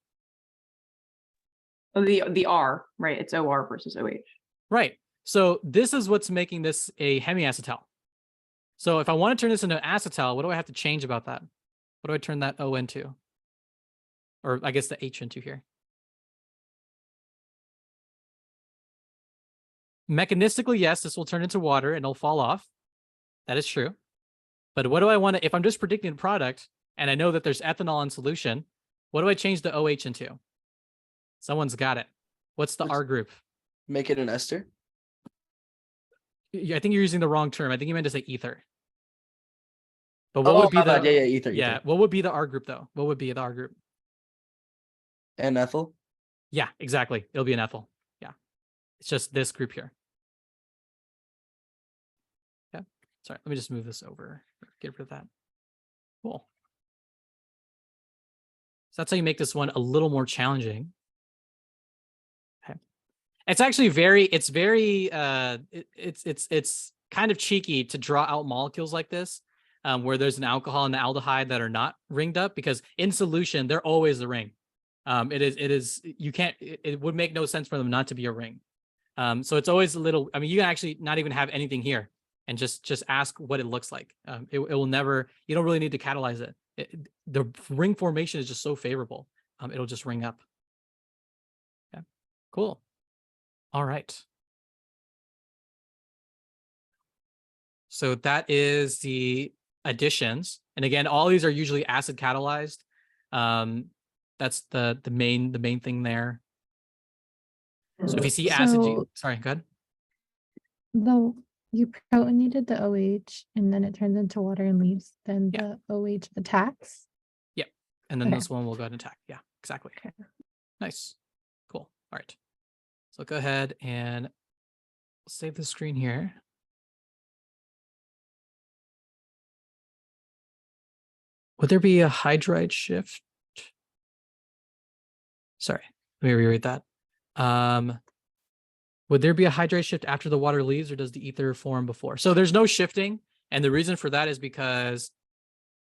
Oh, the R, right? It's OR versus OH. Right. So this is what's making this a hemiacetal. So if I want to turn this into an acetal, what do I have to change about that? What do I turn that O into? Or I guess the H into here. Mechanistically, yes, this will turn into water and it'll fall off. That is true. But what do I want to, if I'm just predicting a product and I know that there's ethanol in solution, what do I change the OH into? Someone's got it. What's the R group? Make it an ester. I think you're using the wrong term. I think you meant to say ether. But what Oh, would be my the bad. Yeah, ether. yeah? Ether. What would be the R group though? What would be the R group? And ethyl. Yeah, exactly. It'll be an ethyl. Yeah, it's just this group here. Yeah. Sorry. Let me just move this over. Get rid of that. Cool. So that's how you make this one a little more challenging. Okay. It's actually it's kind of cheeky to draw out molecules like this, where there's an alcohol and the aldehyde that are not ringed up, because in solution, they're always the ring. It would make no sense for them not to be a ring. So it's always a little, I mean, you can actually not even have anything here and just ask what it looks like. It will never, you don't really need to catalyze it. The ring formation is just so favorable. It'll just ring up. Yeah, cool. All right. So that is the additions. And again, all these are usually acid catalyzed. That's the main thing there. So if you see acid, So- sorry, go ahead. The You protonated the OH and then it turns into water and leaves. Then Yeah. the OH attacks. And then Okay. this one will go ahead and attack. Yeah, exactly. Okay. Nice. Cool. All right. So go ahead and save the screen here. Would there be a hydride shift? Sorry, let me reread that. Would there be a hydride shift after the water leaves, or does the ether form before? So there's no shifting. And the reason for that is because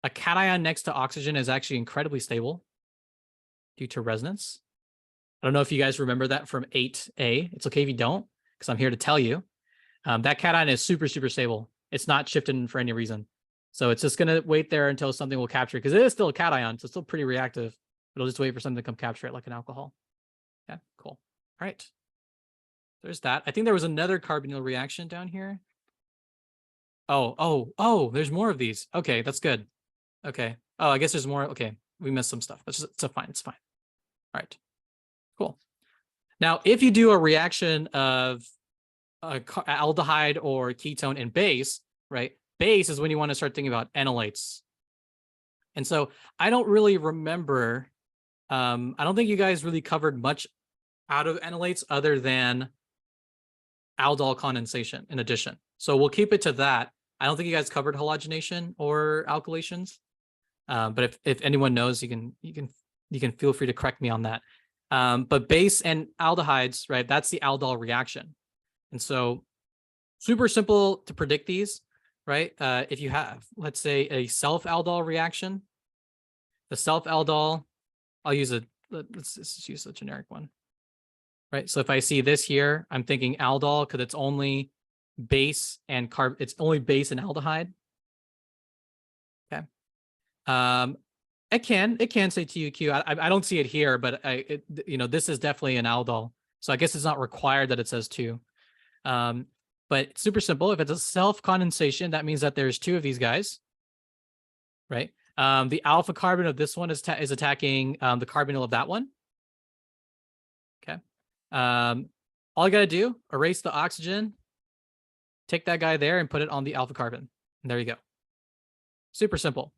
a cation next to oxygen is actually incredibly stable due to resonance. I don't know if you guys remember that from 8A. It's okay if you don't, because I'm here to tell you. That cation is super, super stable. It's not shifting for any reason. So it's just going to wait there until something will capture it, because it is still a cation, so it's still pretty reactive. It'll just wait for something to come capture it like an alcohol. Yeah, cool. All right. There's that. I think there was another carbonyl reaction down here. Oh, there's more of these. Okay, that's good. Okay. Oh, I guess there's more. Okay, we missed some stuff. It's fine. It's fine. All right. Cool. Now, if you do a reaction of a aldehyde or ketone and base, right? Base is when you want to start thinking about enolates. And so I don't really remember. I don't think you guys really covered much out of enolates other than aldol condensation in addition. So we'll keep it to that. I don't think you guys covered halogenation or alkylations. But if anyone knows, you can feel free to correct me on that. But base and aldehydes, right? That's the aldol reaction. And so super simple to predict these, right? If you have, let's say, a self-aldol reaction, the self-aldol, let's just use a generic one, right? So if I see this here, I'm thinking aldol because it's only base and it's only base and aldehyde. Okay. It can say TUQ. I don't see it here, but this is definitely an aldol. So I guess it's not required that it says 2. But it's super simple. If it's a self-condensation, that means that there's 2 of these guys, right? The alpha carbon of this one is attacking the carbonyl of that one. Okay. All I got to do, erase the oxygen, take that guy there and put it on the alpha carbon. And there you go. Super simple.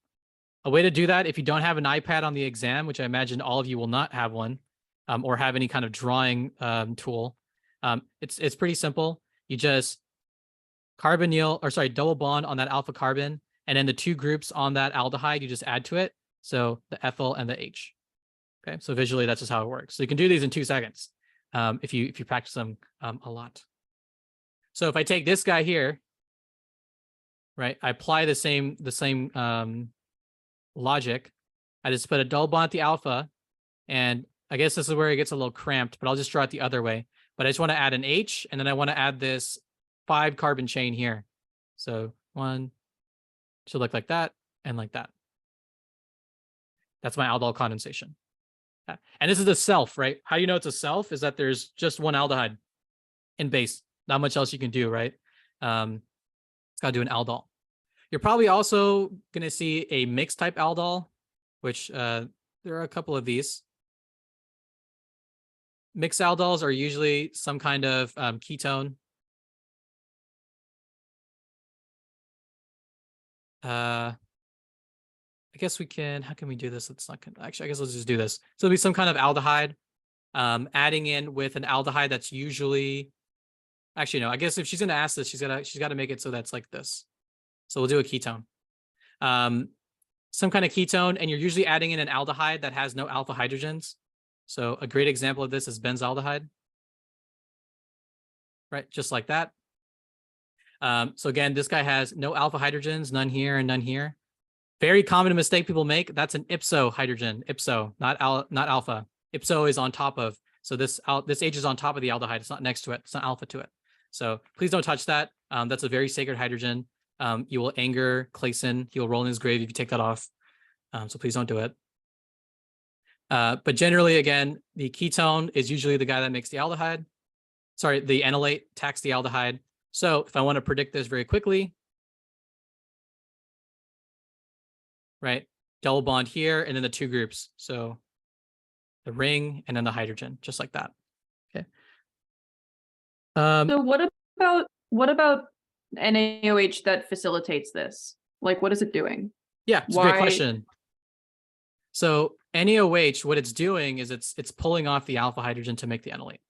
A way to do that, if you don't have an iPad on the exam, which I imagine all of you will not have one, or have any kind of drawing tool, it's pretty simple. You just double bond on that alpha carbon, and then the 2 groups on that aldehyde, you just add to it. So the ethyl and the H. Okay, so visually, that's just how it works. So you can do these in 2 seconds if you practice them a lot. So if I take this guy here, right, I apply the same logic. I just put a double bond at the alpha, and I guess this is where it gets a little cramped, but I'll just draw it the other way. But I just want to add an H, and then I want to add this 5 carbon chain here. So 1 should look like that and like that. That's my aldol condensation. Yeah. And this is a self, right? How do you know it's a self? Is that there's just one aldehyde in base. Not much else you can do, right? It's got to do an aldol. You're probably also going to see a mixed type aldol, which there are a couple of these. Mixed aldols are usually some kind of ketone. I guess we can, how can we do this? It's not gonna, actually, I guess let's just do this. So it'll be some kind of aldehyde, adding in with an aldehyde that's usually, actually, no, I guess if she's going to ask this, she's got to make it so that's like this. So we'll do a ketone. Some kind of ketone, and you're usually adding in an aldehyde that has no alpha hydrogens. So a great example of this is benzaldehyde. Right, just like that. So again, this guy has no alpha hydrogens, none here and none here. Very common mistake people make. That's an ipso hydrogen, ipso, not alpha. Ipso is on top of. So this H is on top of the aldehyde. It's not next to it. It's not alpha to it. So please don't touch that. That's a very sacred hydrogen. You will anger Clayson. He will roll in his grave if you take that off. So please don't do it. But generally, again, the ketone is usually the guy that makes the aldehyde. Sorry, the enolate attacks the aldehyde. So if I want to predict this very quickly, right, double bond here, and then the 2 groups. So the ring and then the hydrogen, just like that. Okay. So what about NaOH that facilitates this? Like, what is it doing? Yeah, it's a Why- great question. So NaOH, what it's doing is it's pulling off the alpha hydrogen to make the enolate.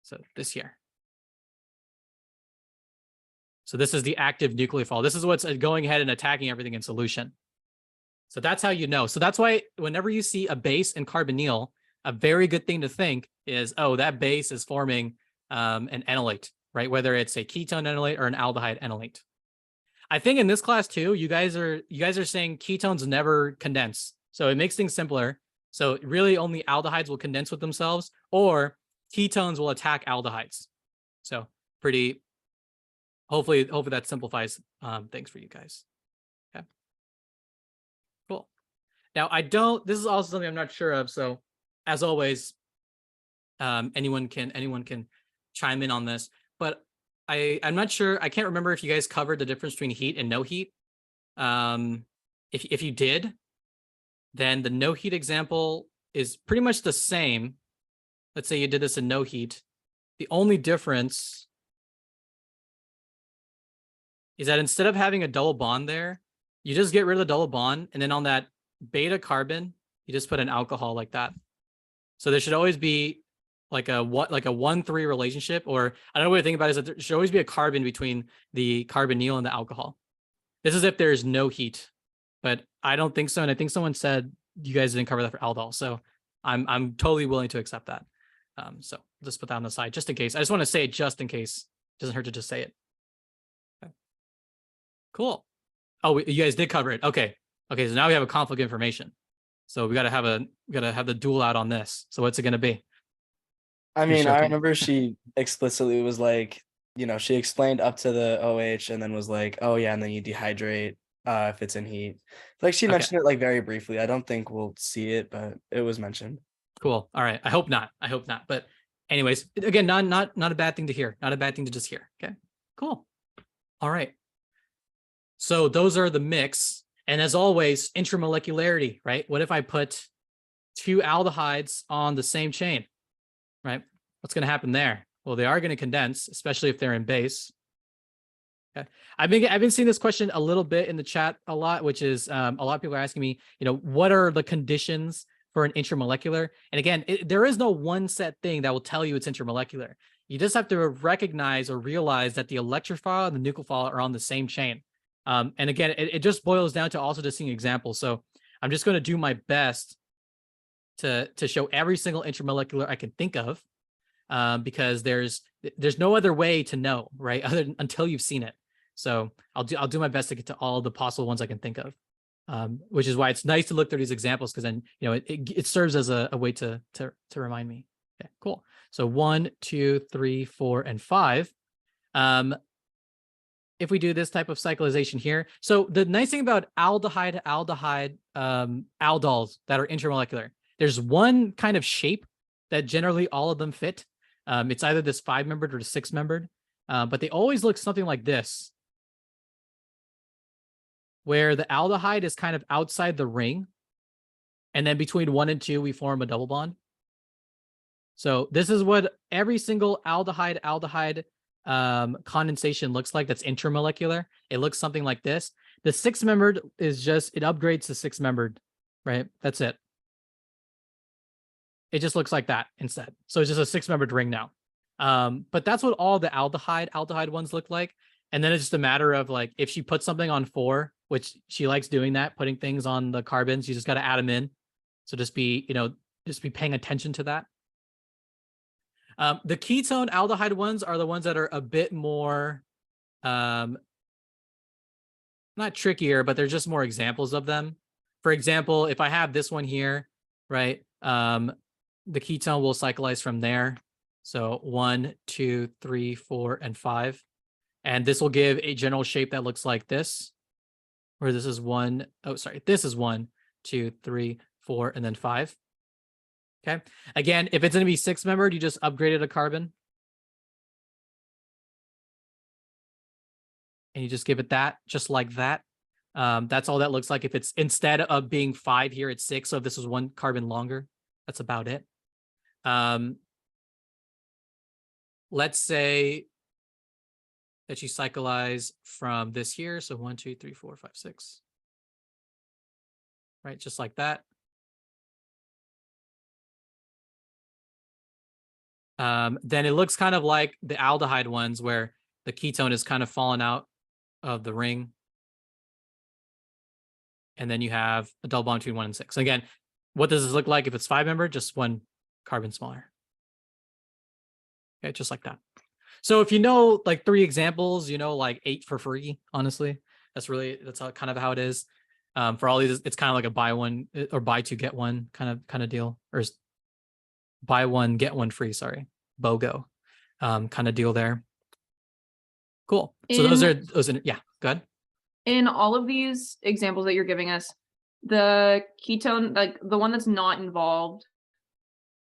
So this here. So this is the active nucleophile. This is what's going ahead and attacking everything in solution. So that's how you know. So that's why whenever you see a base in carbonyl, a very good thing to think is, oh, that base is forming an enolate, right? Whether it's a ketone enolate or an aldehyde enolate. I think in this class too, you guys are saying ketones never condense. So it makes things simpler. So really only aldehydes will condense with themselves, or ketones will attack aldehydes. So pretty, hopefully that simplifies things for you guys. Okay. Cool. Now this is also something I'm not sure of. So as always, anyone can chime in on this, but I'm not sure. I can't remember if you guys covered the difference between heat and no heat. If you did, then the no heat example is pretty much the same. Let's say you did this in no heat. The only difference is that instead of having a double bond there, you just get rid of the double bond, and then on that beta carbon, you just put an alcohol like that. So there should always be like a 1-3 relationship, or another way to think about it is that there should always be a carbon between the carbonyl and the alcohol. This is if there's no heat, but I don't think so. And I think someone said you guys didn't cover that for aldol. So I'm totally willing to accept that. So just put that on the side just in case. I just want to say it just in case. It doesn't hurt to just say it. Okay. Cool. Oh, you guys did cover it. Okay. Okay. So now we have a conflict of information. So we got to have the duel out on this. So what's it going to be? I You're mean, I shocking. remember she explicitly was like, she explained up to the OH and then was like, oh yeah, and then you dehydrate if it's in heat. Like she Okay. mentioned it like very briefly. I don't think we'll see it, but it was mentioned. Cool. All right. I hope not. But anyways, again, not a bad thing to hear. Not a bad thing to just hear. Okay. Cool. All right. So those are the mix. And as always, intramolecularity, right? What if I put 2 aldehydes on the same chain, right? What's going to happen there? Well, they are going to condense, especially if they're in base. Okay. I've been seeing this question a little bit in the chat a lot, which is a lot of people are asking me, what are the conditions for an intramolecular? And again, there is no one set thing that will tell you it's intramolecular. You just have to recognize or realize that the electrophile and the nucleophile are on the same chain. And again, it just boils down to also just seeing examples. So I'm just going to do my best to show every single intramolecular I can think of, because there's no other way to know, right? Until you've seen it. So I'll do my best to get to all the possible ones I can think of, which is why it's nice to look through these examples, because then it serves as a way to remind me. Okay, cool. So 1, 2, 3, 4, and 5. If we do this type of cyclization here, so the nice thing about aldehyde aldols that are intramolecular, there's one kind of shape that generally all of them fit. It's either this 5-membered or the 6-membered, but they always look something like this, where the aldehyde is kind of outside the ring, and then between 1 and 2, we form a double bond. So this is what every single aldehyde condensation looks like that's intramolecular. It looks something like this. The 6-membered is just, it upgrades to 6-membered, right? That's it. It just looks like that instead. So it's just a 6-membered ring now. But that's what all the aldehyde ones look like. And then it's just a matter of like, if she puts something on 4, which she likes doing that, putting things on the carbons, you just got to add them in. So just be paying attention to that. The ketone aldehyde ones are the ones that are a bit more, not trickier, but they're just more examples of them. For example, if I have this one here, right? The ketone will cyclize from there. So 1, 2, 3, 4, and 5. And this will give a general shape that looks like this, where this is 1. Oh, sorry. This is 1, 2, 3, 4, and then 5. Okay. Again, if it's going to be 6-membered, you just upgraded a carbon. And you just give it that, just like that. That's all that looks like. If it's, instead of being 5 here, it's 6. So if this is 1 carbon longer, that's about it. let's say that you cyclize from this here. So 1, 2, 3, 4, 5, 6. Right, just like that. Then it looks kind of like the aldehyde ones where the ketone is kind of fallen out of the ring. And then you have a double bond between 1 and 6. Again, what does this look like if it's 5-member? Just 1 carbon smaller. Okay, just like that. So if you know like 3 examples, you know like 8 for free, honestly. That's kind of how it is. For all these, it's kind of like a buy one or buy 2, get 1 kind of deal. Or buy 1, get 1 free, sorry. BOGO kind of deal there. Cool. So those are, yeah, go ahead. In all of these examples that you're giving us, the ketone, like the one that's not involved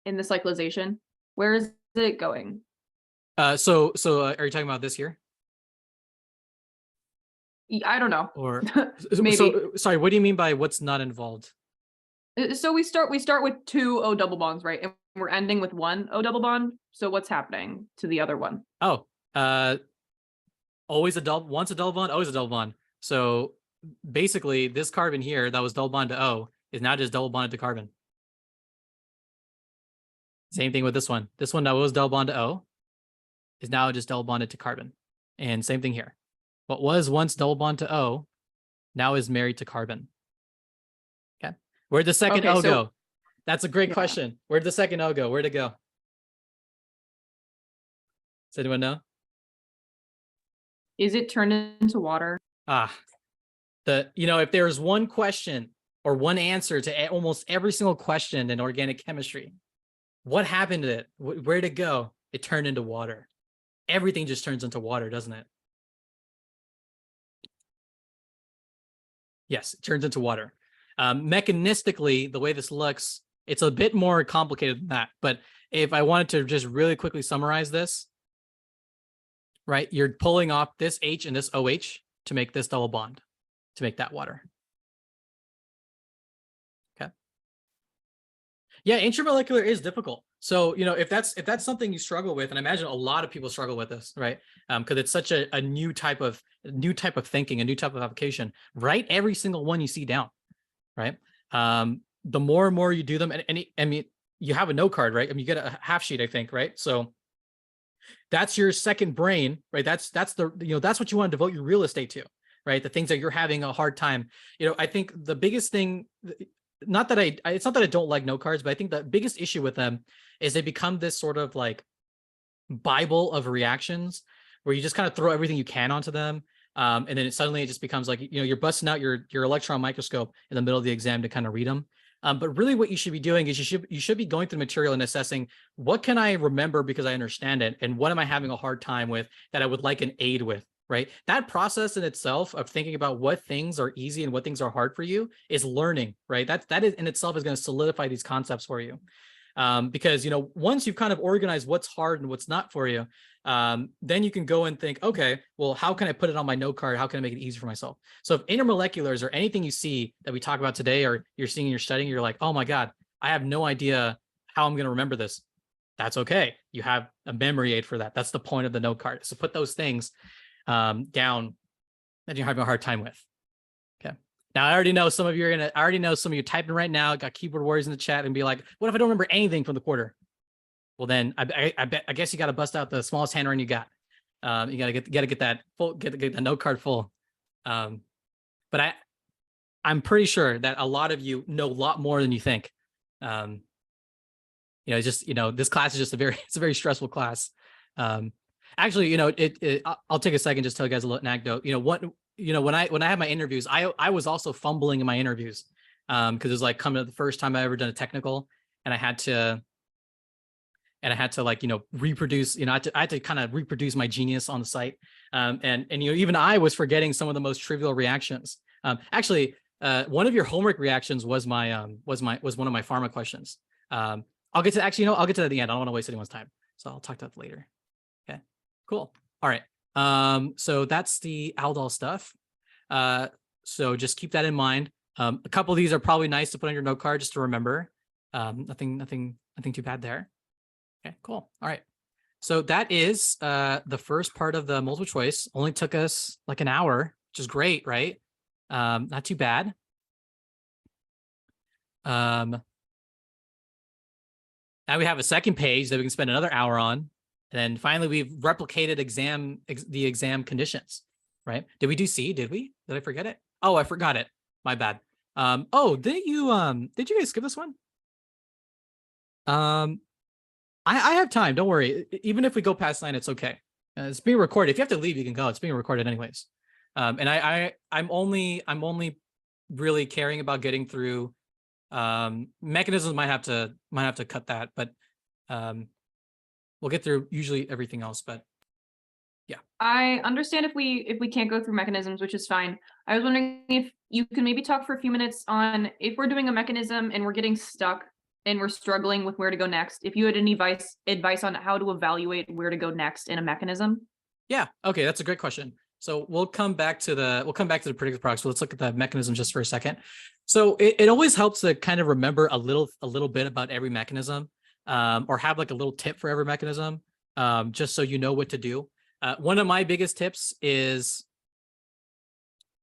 in the cyclization, where is it going? So are you talking about this here? I don't know. Or Maybe. So, sorry, what do you mean by what's not involved? So we start with 2 O double bonds, right? And we're ending with 1 O double bond. So what's happening to the other one? Oh, always a double, once a double bond, always a double bond. So basically this carbon here that was double bond to O is now just double bonded to carbon. Same thing with this one. This one that was double bond to O is now just double bonded to carbon. And same thing here. What was once double bond to O now is married to carbon. Okay. Where'd the second Okay, O so- go? That's a great Yeah. question. Where'd the second O go? Where'd it go? Does anyone know? Is it turned into water? If there's one question or one answer to almost every single question in organic chemistry, what happened to it? Where'd it go? It turned into water. Everything just turns into water, doesn't it? Yes, it turns into water. Mechanistically, the way this looks, it's a bit more complicated than that. But if I wanted to just really quickly summarize this, right, you're pulling off this H and this OH to make this double bond, to make that water. Okay. Yeah, intramolecular is difficult. So, if that's something you struggle with, and I imagine a lot of people struggle with this, right? Because it's such a new type of thinking, a new type of application. Write every single one you see down, right? The more and more you do them, and you have a note card, right? You get a half sheet, I think, right? So that's your second brain, right? That's what you want to devote your real estate to, right? The things that you're having a hard time. I think the biggest thing, it's not that I don't like note cards, but I think the biggest issue with them is they become this sort of like Bible of reactions where you just kind of throw everything you can onto them. And then suddenly it just becomes like, you're busting out your electron microscope in the middle of the exam to kind of read them. But really what you should be doing is you should be going through the material and assessing what can I remember because I understand it, and what am I having a hard time with that I would like an aid with, right? That process in itself of thinking about what things are easy and what things are hard for you is learning, right? That is in itself is going to solidify these concepts for you. Because, once you've kind of organized what's hard and what's not for you, then you can go and think, okay, well, how can I put it on my note card? How can I make it easy for myself? So if intermoleculars or anything you see that we talk about today, or you're seeing, you're studying, you're like, oh my God, I have no idea how I'm going to remember this. That's okay. You have a memory aid for that. That's the point of the note card. So put those things down that you're having a hard time with. Okay. Now I already know some of you typing right now, got keyboard warriors in the chat and be like, what if I don't remember anything from the quarter? Well, then I guess you got to bust out the smallest handwriting you got. You got to get that full, get the note card full. But I'm pretty sure that a lot of you know a lot more than you think. This class is just it's a very stressful class. Actually, I'll take a second just to tell you guys a little anecdote. When I had my interviews, I was also fumbling in my interviews because it was like coming to the first time I ever done a technical, and I had to reproduce, I had to kind of reproduce my genius on the site. And even I was forgetting some of the most trivial reactions. Actually, one of your homework reactions was one of my pharma questions. I'll get to that at the end. I don't want to waste anyone's time. So I'll talk to that later. Okay, cool. All right. So that's the Aldol stuff. So just keep that in mind. A couple of these are probably nice to put on your note card just to remember. Nothing too bad there. Okay, cool. All right. So that is the first part of the multiple choice. Only took us like an hour, which is great, right? Not too bad. Now we have a second page that we can spend another hour on. And then finally, we've replicated the exam conditions, right? Did we do C? Did we? Did I forget it? Oh, I forgot it. My bad. Oh, did you guys skip this one? I have time. Don't worry. Even if we go past 9, it's okay. It's being recorded. If you have to leave, you can go. It's being recorded anyways. And I'm only really caring about getting through mechanisms. Might have to cut that, but we'll get through usually everything else. But yeah, I understand if we can't go through mechanisms, which is fine. I was wondering if you can maybe talk for a few minutes on if we're doing a mechanism and we're getting stuck and we're struggling with where to go next. If you had any advice on how to evaluate where to go next in a mechanism. yeah, okay, that's a great question. So we'll come back to the predictive products. So let's look at the mechanism just for a second. So it always helps to kind of remember a little bit about every mechanism, or have like a little tip for every mechanism, just so you know what to do. One of my biggest tips is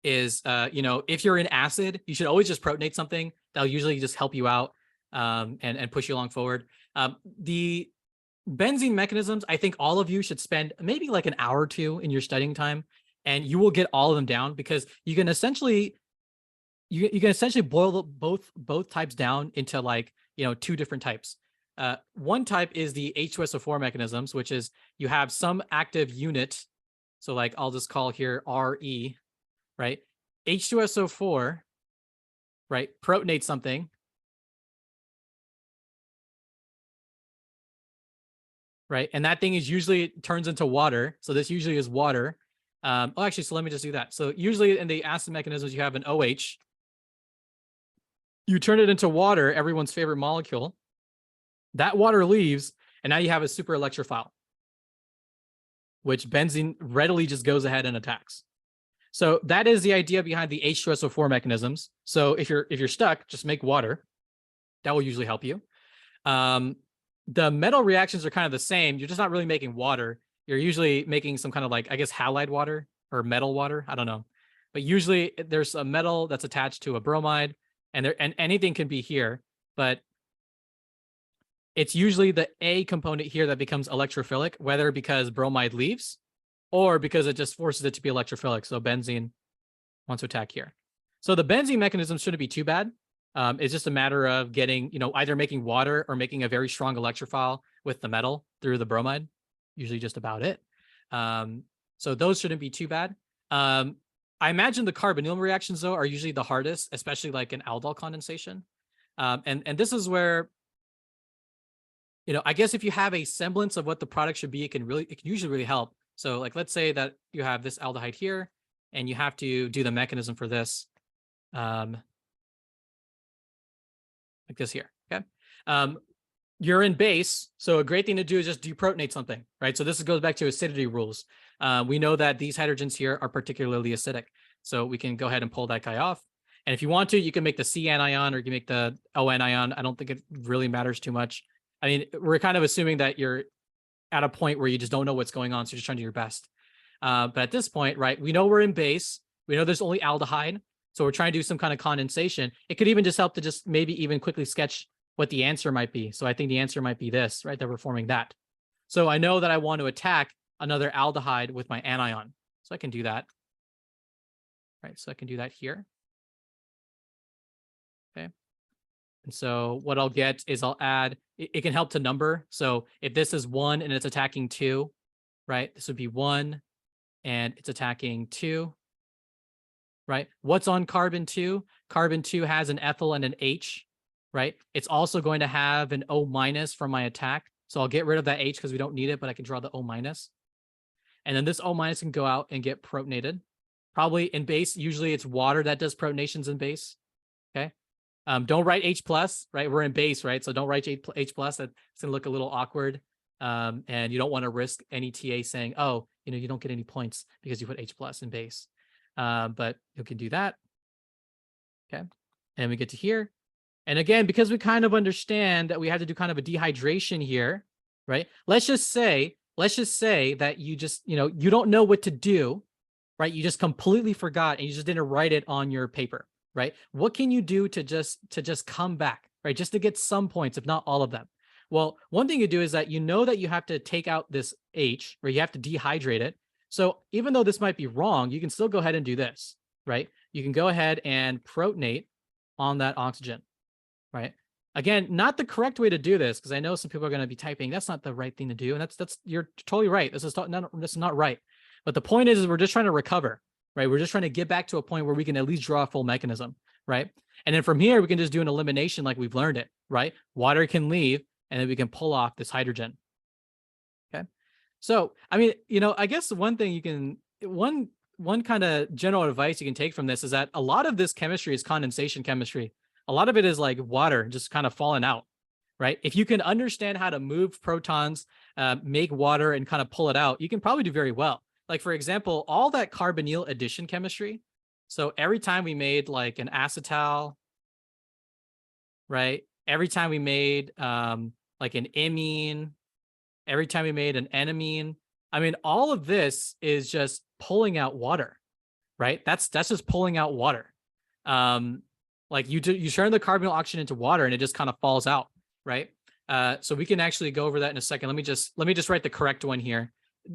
if you're in acid, you should always just protonate something. That'll usually just help you out, and push you along forward. The benzene mechanisms, I think all of you should spend maybe like an hour or two in your studying time, and you will get all of them down, because you can essentially boil both types down into like, 2 different types. One type is the H2SO4 mechanisms, which is you have some active unit. So like I'll just call here RE, right? H2SO4, right? Protonate something. Right. And that thing is usually turns into water. So this usually is water. Actually, so let me just do that. So usually in the acid mechanisms, you have an OH. You turn it into water, everyone's favorite molecule. That water leaves, and now you have a super electrophile, which benzene readily just goes ahead and attacks. So that is the idea behind the H2SO4 mechanisms. So if you're stuck, just make water. That will usually help you. The metal reactions are kind of the same. You're just not really making water. You're usually making some kind of like, I guess, halide water or metal water. I don't know. But usually there's a metal that's attached to a bromide, and anything can be here, but it's usually the A component here that becomes electrophilic, whether because bromide leaves or because it just forces it to be electrophilic. So benzene wants to attack here. So the benzene mechanism shouldn't be too bad. It's just a matter of getting, either making water or making a very strong electrophile with the metal through the bromide. Usually just about it. So those shouldn't be too bad. I imagine the carbonyl reactions, though, are usually the hardest, especially like in aldol condensation. And this is where, I guess if you have a semblance of what the product should be, it can usually really help. So like, let's say that you have this aldehyde here, and you have to do the mechanism for this. Like this here, okay? You're in base, so a great thing to do is just deprotonate something, right? So this goes back to acidity rules. We know that these hydrogens here are particularly acidic, so we can go ahead and pull that guy off. And if you want to, you can make the C anion or you can make the O anion. I don't think it really matters too much. I mean, we're kind of assuming that you're at a point where you just don't know what's going on, so you're just trying to do your best. But at this point, right, we know we're in base. We know there's only aldehyde. So we're trying to do some kind of condensation. It could even just help to just maybe even quickly sketch what the answer might be. So I think the answer might be this, right? That we're forming that. So I know that I want to attack another aldehyde with my anion. So I can do that. Right, so I can do that here. Okay. And so what I'll get is I'll add, it can help to number. So if this is 1 and it's attacking 2, right? This would be 1 and it's attacking 2. Right? What's on carbon 2? Carbon 2 has an ethyl and an H, right? It's also going to have an O- from my attack. So I'll get rid of that H because we don't need it, but I can draw the O-. And then this O- can go out and get protonated. Probably in base, usually it's water that does protonations in base. Okay. Don't write H+, right? We're in base, right? So don't write H+. That's going to look a little awkward. And you don't want to risk any TA saying, oh, you don't get any points because you put H+ in base. But you can do that. Okay. And we get to here. And again, because we kind of understand that we have to do kind of a dehydration here, right? Let's just say let's just say that you just, you don't know what to do, right? You just completely forgot and you just didn't write it on your paper, right? What can you do to just come back, right? Just to get some points, if not all of them. Well, one thing you do is that you know that you have to take out this H, or you have to dehydrate it. So even though this might be wrong, you can still go ahead and do this, right? You can go ahead and protonate on that oxygen, right? Again, not the correct way to do this, because I know some people are going to be typing, that's not the right thing to do. And that's you're totally right. This is not right. But the point is we're just trying to recover, right? We're just trying to get back to a point where we can at least draw a full mechanism, right? And then from here, we can just do an elimination like we've learned it, right? Water can leave, and then we can pull off this hydrogen. Okay. So, I mean, I guess one thing one kind of general advice you can take from this is that a lot of this chemistry is condensation chemistry. A lot of it is like water just kind of falling out, right? If you can understand how to move protons, make water and kind of pull it out, you can probably do very well. Like, for example, all that carbonyl addition chemistry. So every time we made like an acetal, right? Every time we made like an imine, every time we made an enamine, I mean, all of this is just pulling out water, right? That's just pulling out water. Like you turn the carbonyl oxygen into water and it just kind of falls out, right? So we can actually go over that in a second. Let me just write the correct one here.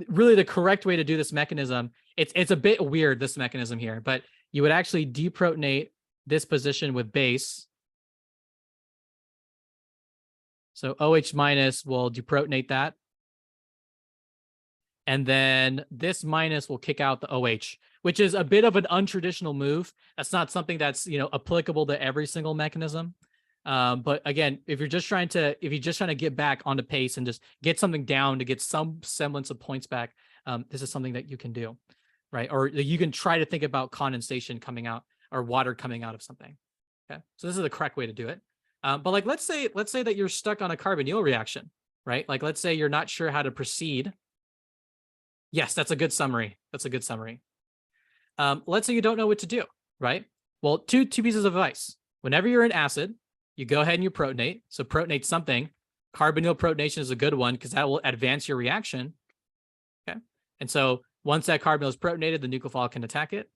Really, the correct way to do this mechanism, it's a bit weird, this mechanism here, but you would actually deprotonate this position with base. So OH minus will deprotonate that. And then this minus will kick out the OH, which is a bit of an untraditional move. That's not something that's, applicable to every single mechanism. But again, if you're just trying to get back onto pace and just get something down to get some semblance of points back, this is something that you can do, right? Or you can try to think about condensation coming out or water coming out of something. Okay, so this is the correct way to do it. But like, let's say that you're stuck on a carbonyl reaction, right? Like, let's say you're not sure how to proceed. Yes, that's a good summary. That's a good summary. Let's say you don't know what to do, right? Well, two pieces of advice. Whenever you're in acid, you go ahead and you protonate. So protonate something. Carbonyl protonation is a good one because that will advance your reaction. Okay. And so once that carbonyl is protonated, the nucleophile can attack it.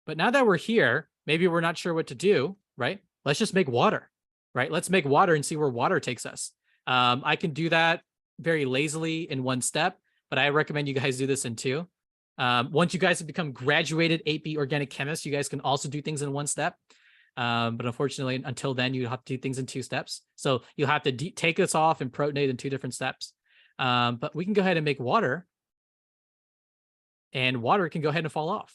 But now that we're here, maybe we're not sure what to do, right? Let's just make water, right? Let's make water and see where water takes us. I can do that very lazily in one step, but I recommend you guys do this in two. Once you guys have become graduated 8B organic chemists, you guys can also do things in one step. But unfortunately, until then, you have to do things in two steps. So you'll have to take this off and protonate in two different steps. But we can go ahead and make water, and water can go ahead and fall off,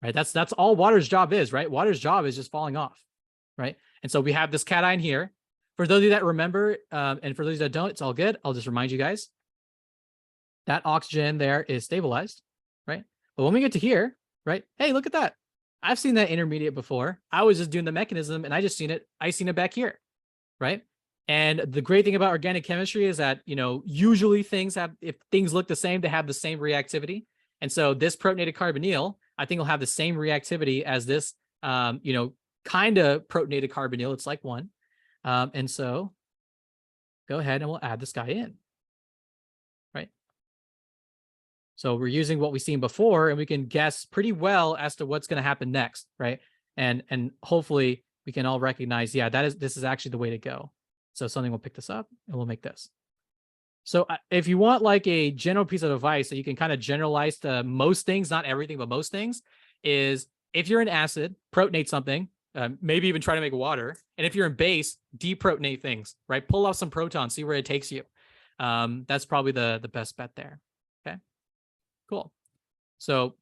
right? That's all water's job is, right? Water's job is just falling off, right? And so we have this cation here. For those of you that remember, and for those that don't, it's all good. I'll just remind you guys. That oxygen there is stabilized, right? But when we get to here, right? Hey, look at that. I've seen that intermediate before. I was just doing the mechanism and I seen it back here, right? And the great thing about organic chemistry is that, usually if things look the same, they have the same reactivity. And so this protonated carbonyl, I think will have the same reactivity as this, kind of protonated carbonyl. It's like one. And so go ahead and we'll add this guy in, right? So we're using what we've seen before and we can guess pretty well as to what's going to happen next, right? And hopefully we can all recognize, yeah, this is actually the way to go. So something will pick this up and we'll make this. So if you want like a general piece of advice that you can kind of generalize to most things, not everything, but most things, is if you're in acid, protonate something, maybe even try to make water. And if you're in base, deprotonate things, right? Pull off some protons, see where it takes you. That's probably the best bet there. Okay, cool. So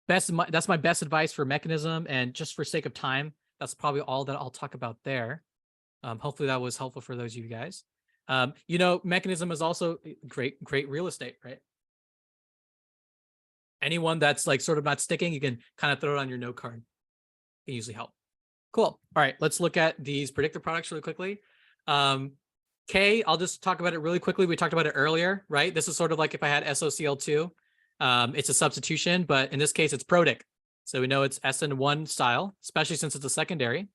that's my best advice for mechanism. And just for sake of time, that's probably all that I'll talk about there. Hopefully that was helpful for those of you guys. Mechanism is also great real estate, right? Anyone that's like sort of not sticking, you can kind of throw it on your note card. Can usually help. Cool. All right, let's look at these predictor products really quickly. K, I'll just talk about it really quickly. We talked about it earlier, right? This is sort of like if I had SOCl2. It's a substitution, but in this case, it's protic. So we know it's SN1 style, especially since it's a secondary.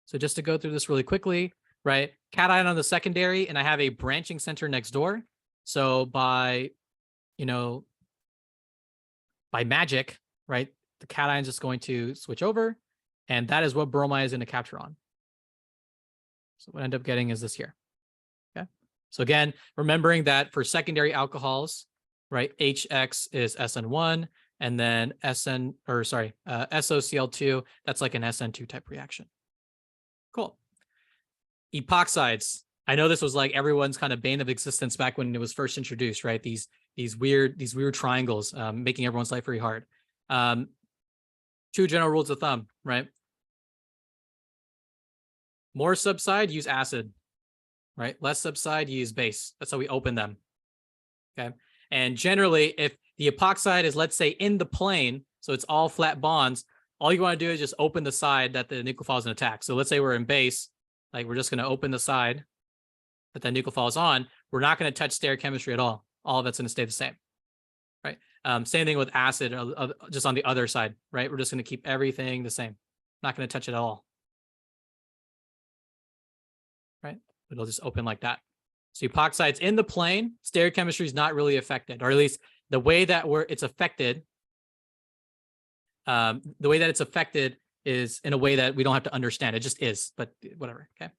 So just to go through this really quickly, right? Cation on the secondary, and I have a branching center next door. So by, you know, by magic, right, the cation is just going to switch over, and that is what bromide is going to capture on. So what I end up getting is this here. Okay. So again, remembering that for secondary alcohols, right, HX is SN1, and then SOCl2, that's like an SN2 type reaction. Cool. Epoxides. I know this was like everyone's kind of bane of existence back when it was first introduced, right? These weird triangles, making everyone's life very hard. 2 general rules of thumb, right? More subside, use acid, right? Less subside, use base. That's how we open them. Okay. And generally, if the epoxide is, let's say, in the plane, so it's all flat bonds, all you want to do is just open the side that the nucleophile is going to attack. So let's say we're in base, like we're just going to open the side that the nucleophile is on. We're not going to touch stereochemistry at all. All of it's going to stay the same, right? Same thing with acid, just on the other side, right? We're just going to keep everything the same. Not going to touch it at all, right? It'll just open like that. So epoxide's in the plane, stereochemistry is not really affected, or at least the way that it's affected. The way that it's affected is in a way that we don't have to understand. It just is, but whatever. Okay.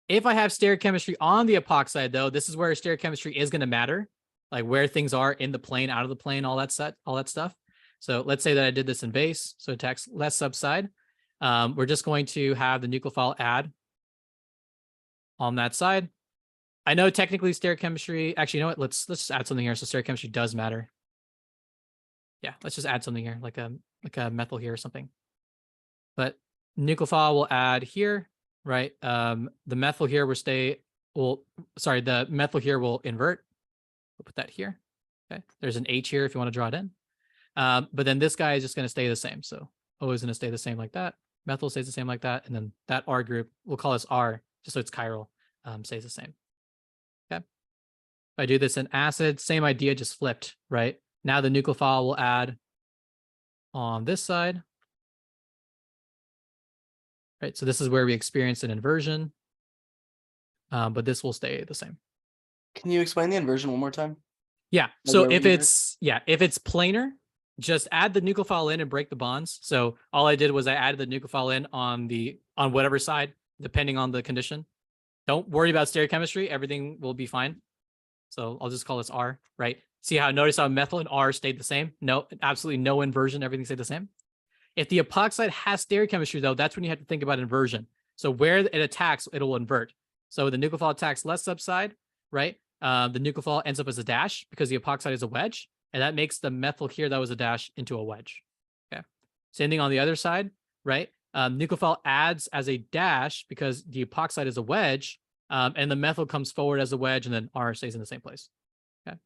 If I have stereochemistry on the epoxide, though, this is where stereochemistry is going to matter, like where things are in the plane, out of the plane, all that stuff. So let's say that I did this in base, so it attacks less subside. We're just going to have the nucleophile add on that side. I know technically stereochemistry, actually, you know what? Let's just add something here. So stereochemistry does matter. Yeah, let's just add something here, like a methyl here or something. But nucleophile will add here, right? The methyl here the methyl here will invert. We'll put that here. Okay, there's an H here if you want to draw it in. But then this guy is just going to stay the same. So O is going to stay the same like that. Methyl stays the same like that. And then that R group, we'll call this R, just so it's chiral, stays the same. Okay. If I do this in acid, same idea, just flipped, right? Now the nucleophile will add on this side. Right, so this is where we experience an inversion, but this will stay the same. Can you explain the inversion one more time? Yeah, Like so where if we it's planar, just add the nucleophile in and break the bonds. So all I did was I added the nucleophile in on whatever side, depending on the condition. Don't worry about stereochemistry, everything will be fine. So I'll just call this R, right? See how, notice how methyl and R stayed the same? No, absolutely no inversion, everything stayed the same. If the epoxide has stereochemistry, though, that's when you have to think about inversion. So where it attacks, it will invert. So the nucleophile attacks less subside, right? The nucleophile ends up as a dash because the epoxide is a wedge, and that makes the methyl here that was a dash into a wedge. Okay. Same thing on the other side, right? Nucleophile adds as a dash because the epoxide is a wedge, and the methyl comes forward as a wedge, and then R stays in the same place. Okay.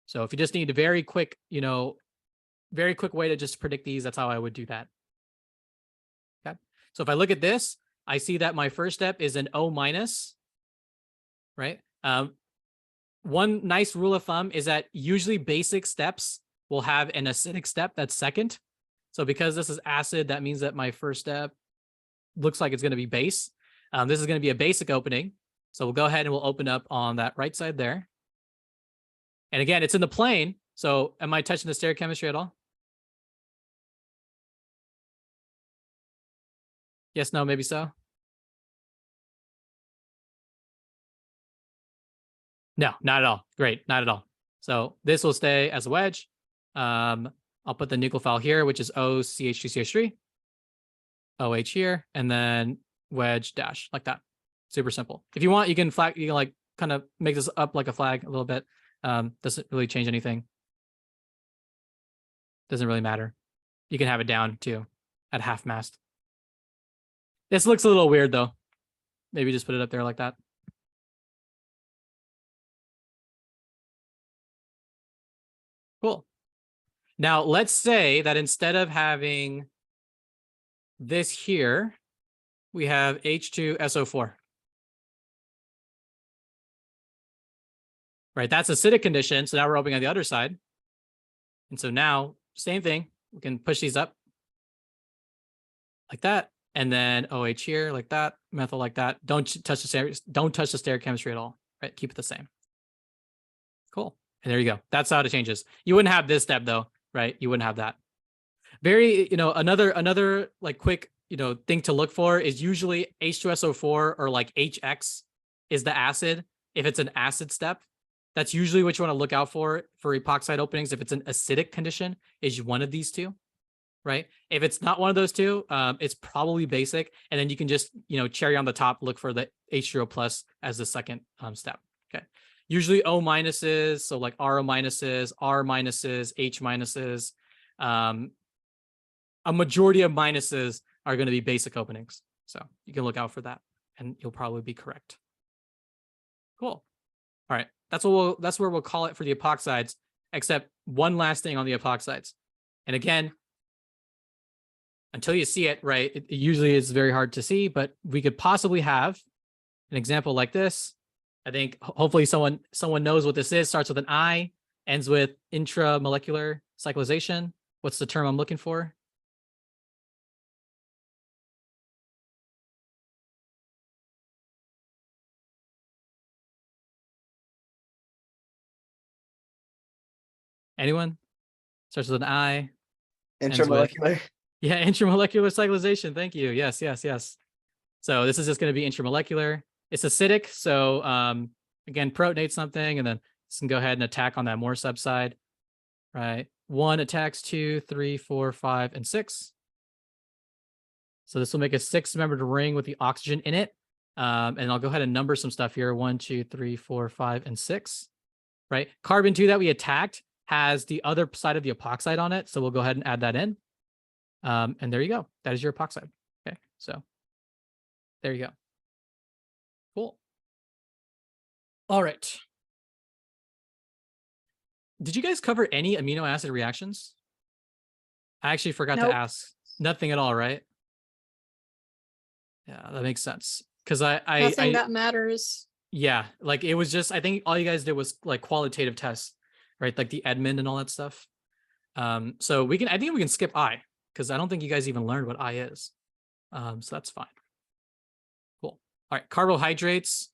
So if you just need a very quick, very quick way to just predict these, that's how I would do that. Okay. So if I look at this, I see that my first step is an O minus, right? One nice rule of thumb is that usually basic steps will have an acidic step that's second. So because this is acid, that means that my first step looks like it's going to be base. This is going to be a basic opening. So we'll go ahead and we'll open up on that right side there. And again, it's in the plane. So am I touching the stereochemistry at all? Yes, no, maybe so. No, not at all. Great, not at all. So this will stay as a wedge. I'll put the nucleophile here, which is OCH2CH3, OH here, and then wedge dash like that. Super simple. If you want, you can like kind of make this up like a flag a little bit. Doesn't really change anything. Doesn't really matter. You can have it down too at half mast. This looks a little weird though. Maybe just put it up there like that. Cool. Now let's say that instead of having this here, we have H2SO4. Right, that's acidic condition. So now we're opening on the other side. And so now, same thing. We can push these up like that. and then OH here like that, methyl like that. Don't touch the stereochemistry at all, right? Keep it the same. Cool. And there you go. That's how it changes. You wouldn't have this step though, right? You wouldn't have that. Very, another like quick, thing to look for is usually H2SO4 or like HX is the acid. If it's an acid step, that's usually what you want to look out for epoxide openings. If it's an acidic condition, is one of these two, right? If it's not one of those two, it's probably basic. And then you can just, cherry on the top, look for the H2O plus as the second step. Okay. Usually O minuses, so like RO minuses, R minuses, H minuses. A majority of minuses are going to be basic openings. So you can look out for that and you'll probably be correct. Cool. All right. That's where we'll call it for the epoxides, except one last thing on the epoxides. And again, until you see it, right, it usually is very hard to see, but we could possibly have an example like this. I think hopefully someone knows what this is. Starts with an I, ends with intramolecular cyclization. What's the term I'm looking for? Anyone? Starts with an I. ends with- Intramolecular. Yeah, intramolecular cyclization. Thank you. Yes. So this is just going to be intramolecular. It's acidic. So again, protonate something, and then this can go ahead and attack on that more subside. Right. 1 attacks 2, 3, 4, 5, and 6. So this will make a 6-membered ring with the oxygen in it. And I'll go ahead and number some stuff here. 1, 2, 3, 4, 5, and 6. Right. Carbon 2 that we attacked has the other side of the epoxide on it. So we'll go ahead and add that in. And there you go. That is your epoxide. Okay. So there you go. Cool. All right. Did you guys cover any amino acid reactions? I actually forgot Nope. to ask. Nothing at all, right? Yeah, that makes sense. Because Nothing that matters. yeah, like it was just, I think all you guys did was like qualitative tests, right? Like the Edmond and all that stuff. So I think we can skip I, because I don't think you guys even learned what I is. So that's fine. Cool. All right, carbohydrates.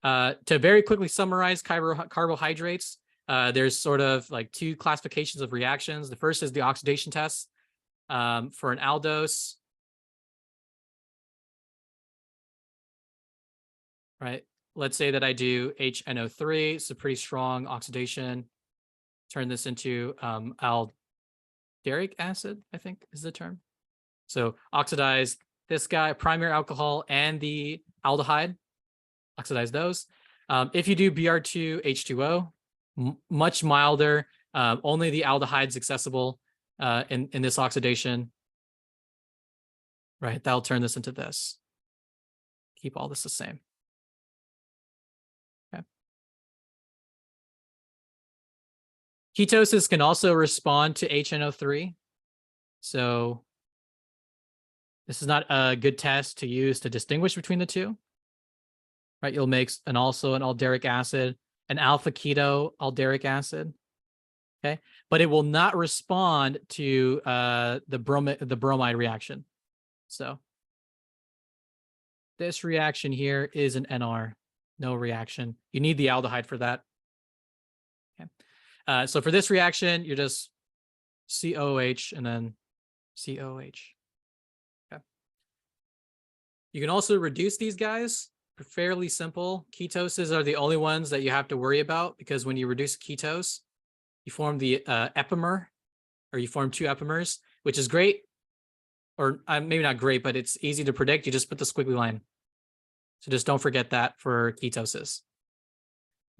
To very quickly summarize carbohydrates, there's sort of like 2 classifications of reactions. The first is the oxidation test for an aldose. Right. Let's say that I do HNO3. It's a pretty strong oxidation. Turn this into alderic acid, I think is the term. So oxidize this guy, primary alcohol, and the aldehyde. Oxidize those. If you do Br2H2O, much milder. Only the aldehyde's accessible in this oxidation. Right. That'll turn this into this. Keep all this the same. Ketosis can also respond to HNO3. So this is not a good test to use to distinguish between the two. Right, you'll make also an alderic acid, an alpha keto alderic acid. Okay, but it will not respond to the bromide reaction. So this reaction here is an NR, no reaction. You need the aldehyde for that. Okay. So for this reaction, you're just COH and then COH. Okay. You can also reduce these guys. Fairly simple. Ketoses are the only ones that you have to worry about, because when you reduce ketose, you form the epimer, or you form 2 epimers, which is great, or maybe not great, but it's easy to predict. You just put the squiggly line. So just don't forget that for ketosis.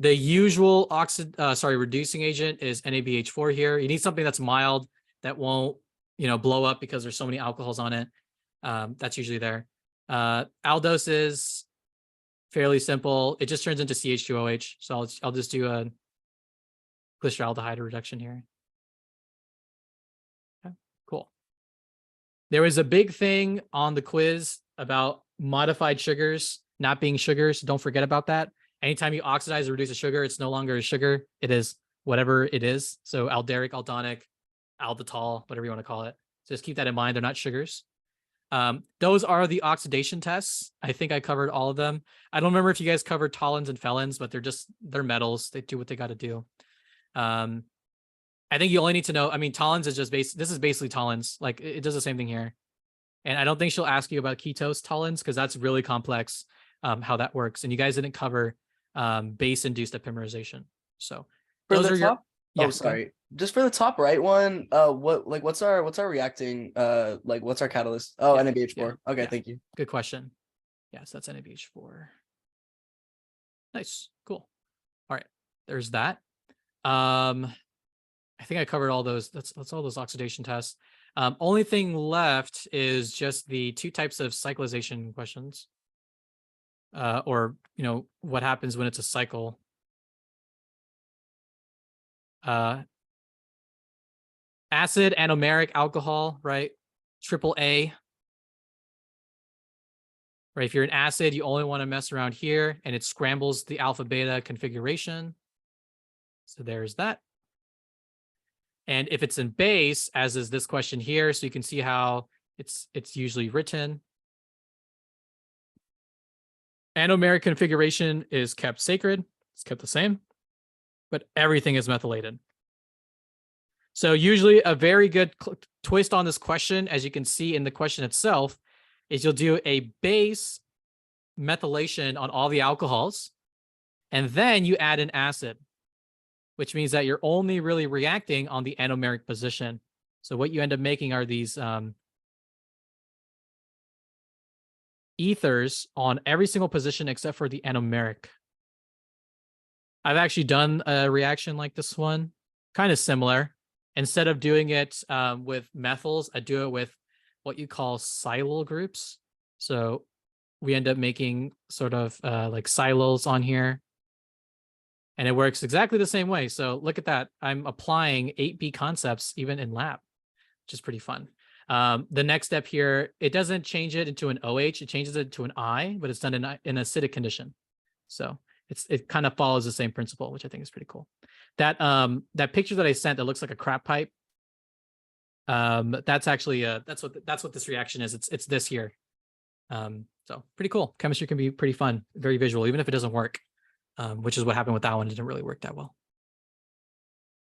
The usual reducing agent is NABH4 here. You need something that's mild, that won't, blow up because there's so many alcohols on it. That's usually there. Aldose is fairly simple. It just turns into CH2OH. So I'll just do a glyceraldehyde reduction here. Okay, cool. There was a big thing on the quiz about modified sugars not being sugars. Don't forget about that. Anytime you oxidize or reduce a sugar, it's no longer a sugar. It is whatever it is. So alderic, aldonic, alditol, whatever you want to call it. So just keep that in mind. They're not sugars. Those are the oxidation tests. I think I covered all of them. I don't remember if you guys covered toluenes and phthalate, but they're metals. They do what they got to do. I think you only need to know, I mean, toluenes is just this is basically toluenes. Like it does the same thing here. And I don't think she'll ask you about ketose toluenes because that's really complex, how that works. And you guys didn't cover base-induced epimerization. So For those the are your, top, yeah, oh go ahead. sorry, just for the top right one, what's our reacting, like what's our catalyst? Oh, Yeah, NaBH4. Okay, yeah. thank you. Good question. Yes, that's NaBH4. Nice, cool. All right, there's that. I think I covered all those. That's all those oxidation tests. Only thing left is just the 2 types of cyclization questions. Or, you know, what happens when it's a cycle. Acid, anomeric, alcohol, right? AAA. Right, if you're an acid, you only want to mess around here, and it scrambles the alpha beta configuration. So there's that. And if it's in base, as is this question here, so you can see how it's usually written. Anomeric configuration is kept sacred. It's kept the same, but everything is methylated. So usually a very good twist on this question, as you can see in the question itself, is you'll do a base methylation on all the alcohols, and then you add an acid, which means that you're only really reacting on the anomeric position. So what you end up making are these ethers on every single position except for the anomeric. I've actually done a reaction like this one, kind of similar. Instead of doing it with methyls, I do it with what you call silyl groups. So we end up making sort of like silyls on here. And it works exactly the same way. So look at that. I'm applying 8B concepts even in lab, which is pretty fun. The next step here, it doesn't change it into an OH. It changes it to an I, but it's done in an acidic condition. So it kind of follows the same principle, which I think is pretty cool. That picture that I sent that looks like a crap pipe, that's actually that's what this reaction is. It's this here. So pretty cool. Chemistry can be pretty fun, very visual, even if it doesn't work, which is what happened with that one. It didn't really work that well.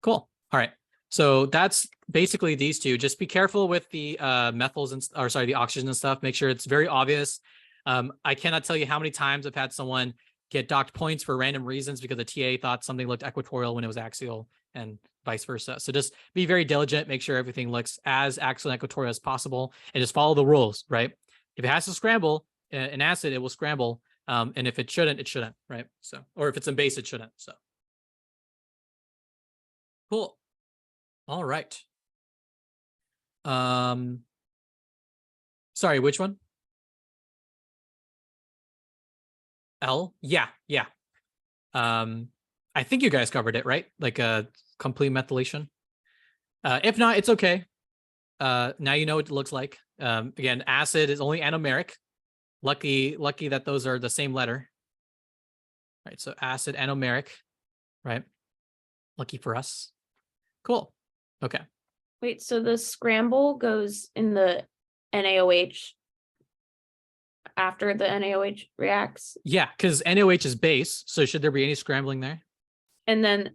Cool. All right. So that's basically these two. Just be careful with the methyls and the oxygen and stuff. Make sure it's very obvious. I cannot tell you how many times I've had someone get docked points for random reasons because the TA thought something looked equatorial when it was axial and vice versa. So just be very diligent, make sure everything looks as axial and equatorial as possible, and just follow the rules, right? If it has to scramble an acid, it will scramble. And if it shouldn't, it shouldn't, right? So, or if it's in base, it shouldn't. So cool. All right. Sorry, which one? L? Yeah. I think you guys covered it, right? Like a complete methylation. If not, it's okay. Now you know what it looks like. Again, acid is only anomeric. Lucky that those are the same letter. Right, so acid, anomeric, right? Lucky for us. Cool. Okay. Wait, so the scramble goes in the NaOH after the NaOH reacts? Yeah, because NaOH is base, so should there be any scrambling there? And then,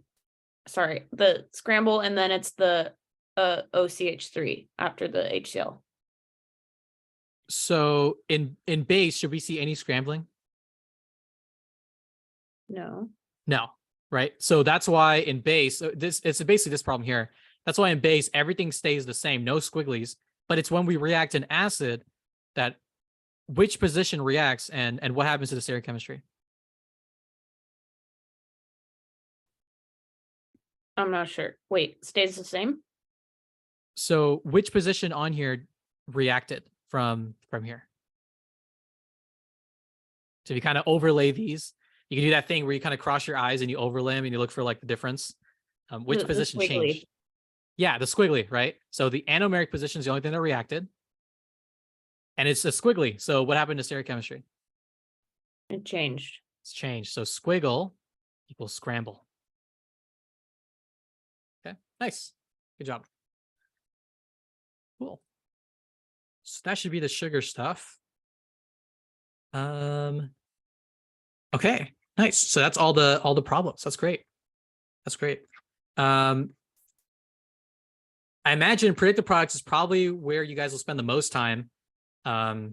sorry, the scramble, and then it's the OCH3 after the HCl. So in base, should we see any scrambling? No. No, right? So that's why in base, it's basically this problem here. That's why in base, everything stays the same, no squigglies, but it's when we react in acid that which position reacts and what happens to the stereochemistry. I'm not sure. Wait, stays the same? So which position on here reacted from here? So if you kind of overlay these, you can do that thing where you kind of cross your eyes and you overlay them and you look for like the difference. Which The position squiggly. changed? Yeah, the squiggly, right? So the anomeric position is the only thing that reacted. And it's a squiggly. So what happened to stereochemistry? It changed. It's changed. So squiggle equals scramble. Okay, nice. Good job. Cool. So that should be the sugar stuff. Okay, nice. So that's all the problems. That's great. That's great. I imagine predictive products is probably where you guys will spend the most time. That's,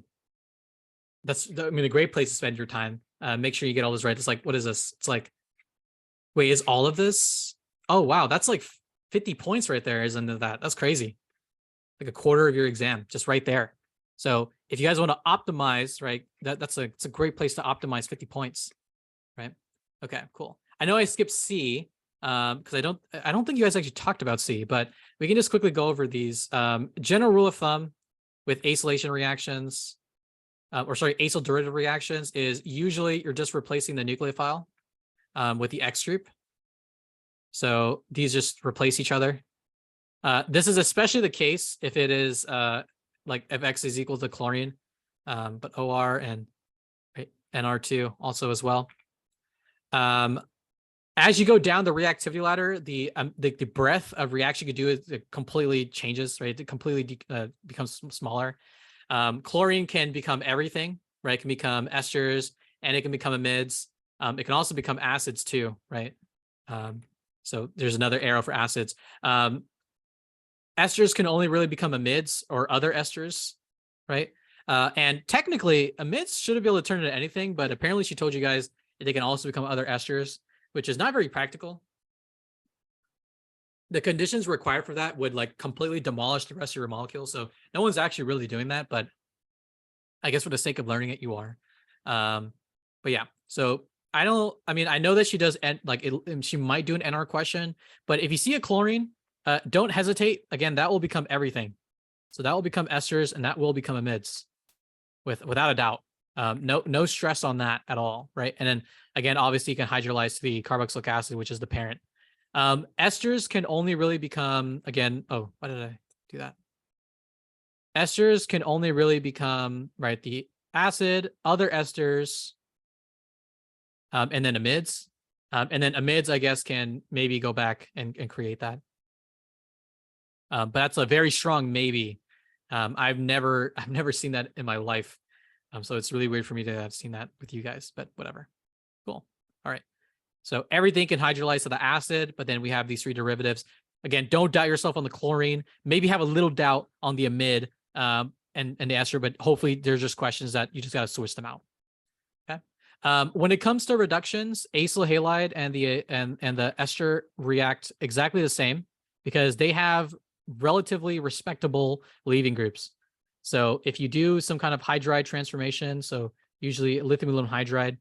I mean, a great place to spend your time. Make sure you get all this right. It's like, what is this? It's like, wait, is all of this? Oh, wow. That's like 50 points right there, isn't it? That's crazy. Like a quarter of your exam, just right there. So if you guys want to optimize, right, it's a great place to optimize 50 points, right? Okay, cool. I know I skipped C because I don't think you guys actually talked about C, but we can just quickly go over these. General rule of thumb with acylation reactions, acyl derivative reactions is usually you're just replacing the nucleophile with the X group. So these just replace each other. This is especially the case if it is like if X is equal to chlorine, but OR and NR2 also as well. As you go down the reactivity ladder, the breadth of reaction you could do it completely changes, right? It completely becomes smaller. Chlorine can become everything, right? It can become esters and it can become amides. It can also become acids too, right? So there's another arrow for acids. Esters can only really become amides or other esters, right? And technically, amides shouldn't be able to turn into anything, but apparently she told you guys that they can also become other esters, which is not very practical. The conditions required for that would like completely demolish the rest of your molecule. So no one's actually really doing that, but I guess for the sake of learning it, you are. But yeah, so I know that she does, she might do an NR question, but if you see a chlorine, don't hesitate. Again, that will become everything. So that will become esters and that will become amides without a doubt. No stress on that at all, right? And then again, obviously you can hydrolyze to the carboxylic acid, which is the parent. Esters can only really become, again, oh, why did I do that? Esters can only really become, right, the acid, other esters, and then amides. And then amides, I guess, can maybe go back and create that. But that's a very strong maybe. I've never seen that in my life. So it's really weird for me to have seen that with you guys, but whatever. Cool. All right. So everything can hydrolyze to the acid, but then we have these three derivatives. Again, don't doubt yourself on the chlorine. Maybe have a little doubt on the amide and the ester, but hopefully there's just questions that you just got to switch them out. Okay. When it comes to reductions, acyl halide and the ester react exactly the same because they have relatively respectable leaving groups. So if you do some kind of hydride transformation, so usually lithium aluminum hydride,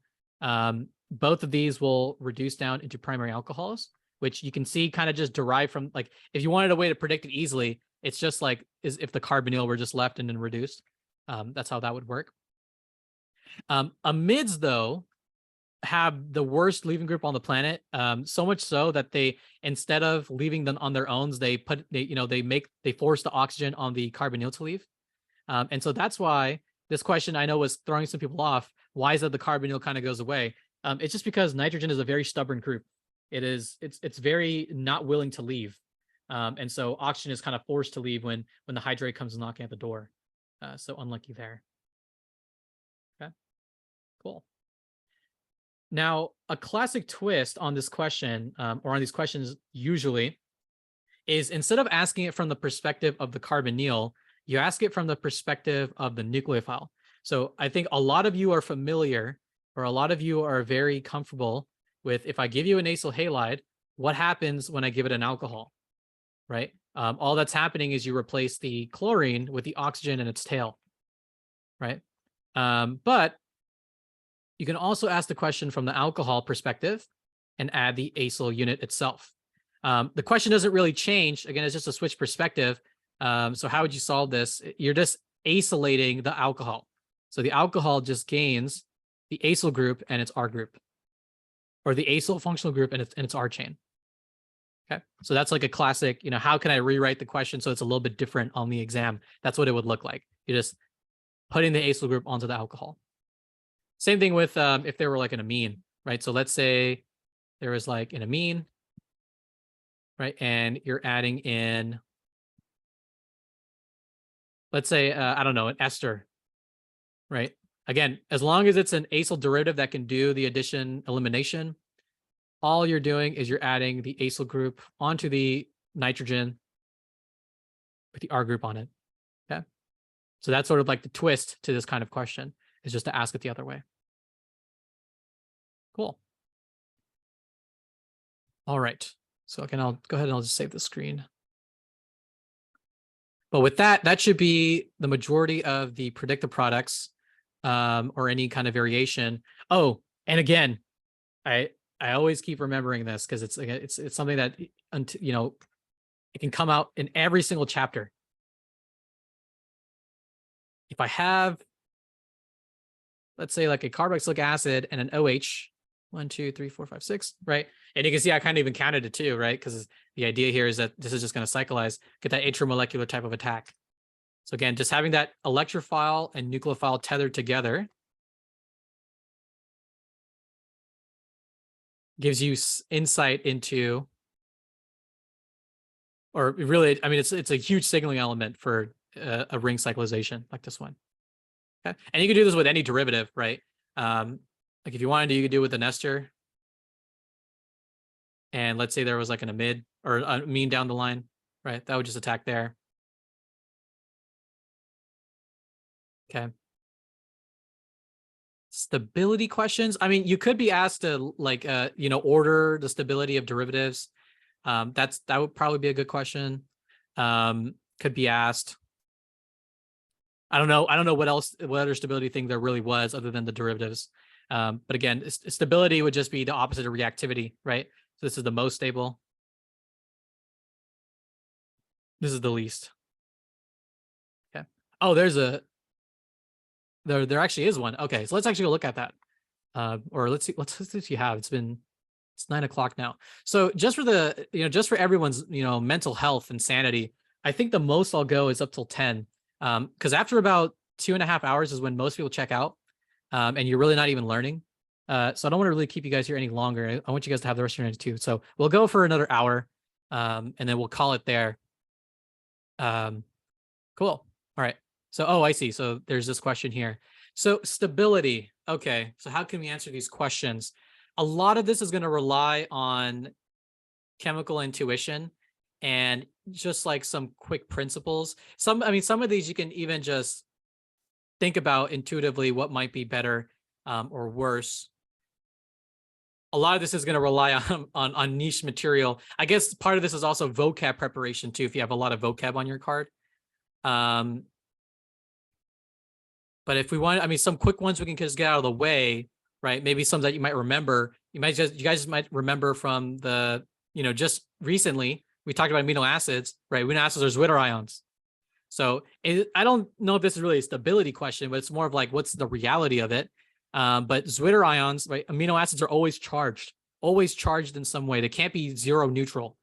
both of these will reduce down into primary alcohols, which you can see kind of just derived from, like, if you wanted a way to predict it easily, it's just like is if the carbonyl were just left and then reduced. That's how that would work. Amides, though, have the worst leaving group on the planet, so much so that they, instead of leaving them on their own, they force the oxygen on the carbonyl to leave. And so that's why this question I know was throwing some people off. Why is it the carbonyl kind of goes away? It's just because nitrogen is a very stubborn group. It's very not willing to leave. And so oxygen is kind of forced to leave when the hydrate comes knocking at the door. So unlucky there. Okay, cool. Now, a classic twist on this question, or on these questions usually, is instead of asking it from the perspective of the carbonyl, you ask it from the perspective of the nucleophile. So I think a lot of you are familiar, or a lot of you are very comfortable with, if I give you an acyl halide, what happens when I give it an alcohol, right? All that's happening is you replace the chlorine with the oxygen in its tail, right? But you can also ask the question from the alcohol perspective and add the acyl unit itself. The question doesn't really change. Again, it's just a switch perspective. So how would you solve this? You're just acylating the alcohol. So the alcohol just gains the acyl group and its R group, or the acyl functional group and its R chain. Okay, so that's like a classic, how can I rewrite the question so it's a little bit different on the exam? That's what it would look like. You're just putting the acyl group onto the alcohol. Same thing with if there were like an amine, right? So let's say there was like an amine, right? And you're adding in, let's say, I don't know, an ester, right? Again, as long as it's an acyl derivative that can do the addition elimination, all you're doing is you're adding the acyl group onto the nitrogen with the R group on it. Okay. So that's sort of like the twist to this kind of question, is just to ask it the other way. Cool. All right. So again, I'll go ahead and I'll just save the screen. But with that, that should be the majority of the predictive products, or any kind of variation. Oh, and again, I always keep remembering this because it's something that, you know, it can come out in every single chapter. If I have, let's say, like a carboxylic acid and an OH, 1, 2, 3, 4, 5, 6, right? And you can see I kind of even counted it too, right? Because the idea here is that this is just going to cyclize, get that intramolecular type of attack. So again, just having that electrophile and nucleophile tethered together gives you insight into, or really, I mean, it's a huge signaling element for a ring cyclization like this one. Okay, and you can do this with any derivative, right? Like if you wanted to, you could do it with an ester. And let's say there was like an amide or a amine down the line, right? That would just attack there. Okay. Stability questions. I mean, you could be asked to like, you know, order the stability of derivatives. That would probably be a good question. Could be asked. I don't know what other stability thing there really was other than the derivatives. But again, stability would just be the opposite of reactivity, right? So this is the most stable. This is the least. Okay. Oh, there actually is one. Okay, so let's actually go look at that. Or let's see if you have. It's 9 o'clock now. So just for the, you know, just for everyone's, you know, mental health and sanity, I think the most I'll go is up till 10. Because after about 2.5 hours is when most people check out. And you're really not even learning. So I don't want to really keep you guys here any longer. I want you guys to have the rest of your night too. So we'll go for another hour, and then we'll call it there. Cool. All right. So, oh, I see. So there's this question here. So stability. Okay. So how can we answer these questions? A lot of this is going to rely on chemical intuition and just like some quick principles. Some of these you can even just think about intuitively what might be better or worse. A lot of this is going to rely on niche material. I guess part of this is also vocab preparation too, if you have a lot of vocab on your card. But if we want, I mean, some quick ones we can just get out of the way, right? Maybe some that you might remember. You guys might remember from the, you know, just recently we talked about amino acids, right? Amino acids are Zwitter ions. So I don't know if this is really a stability question, but it's more of like, what's the reality of it? But Zwitter ions, right? Amino acids are always charged in some way. They can't be zero neutral.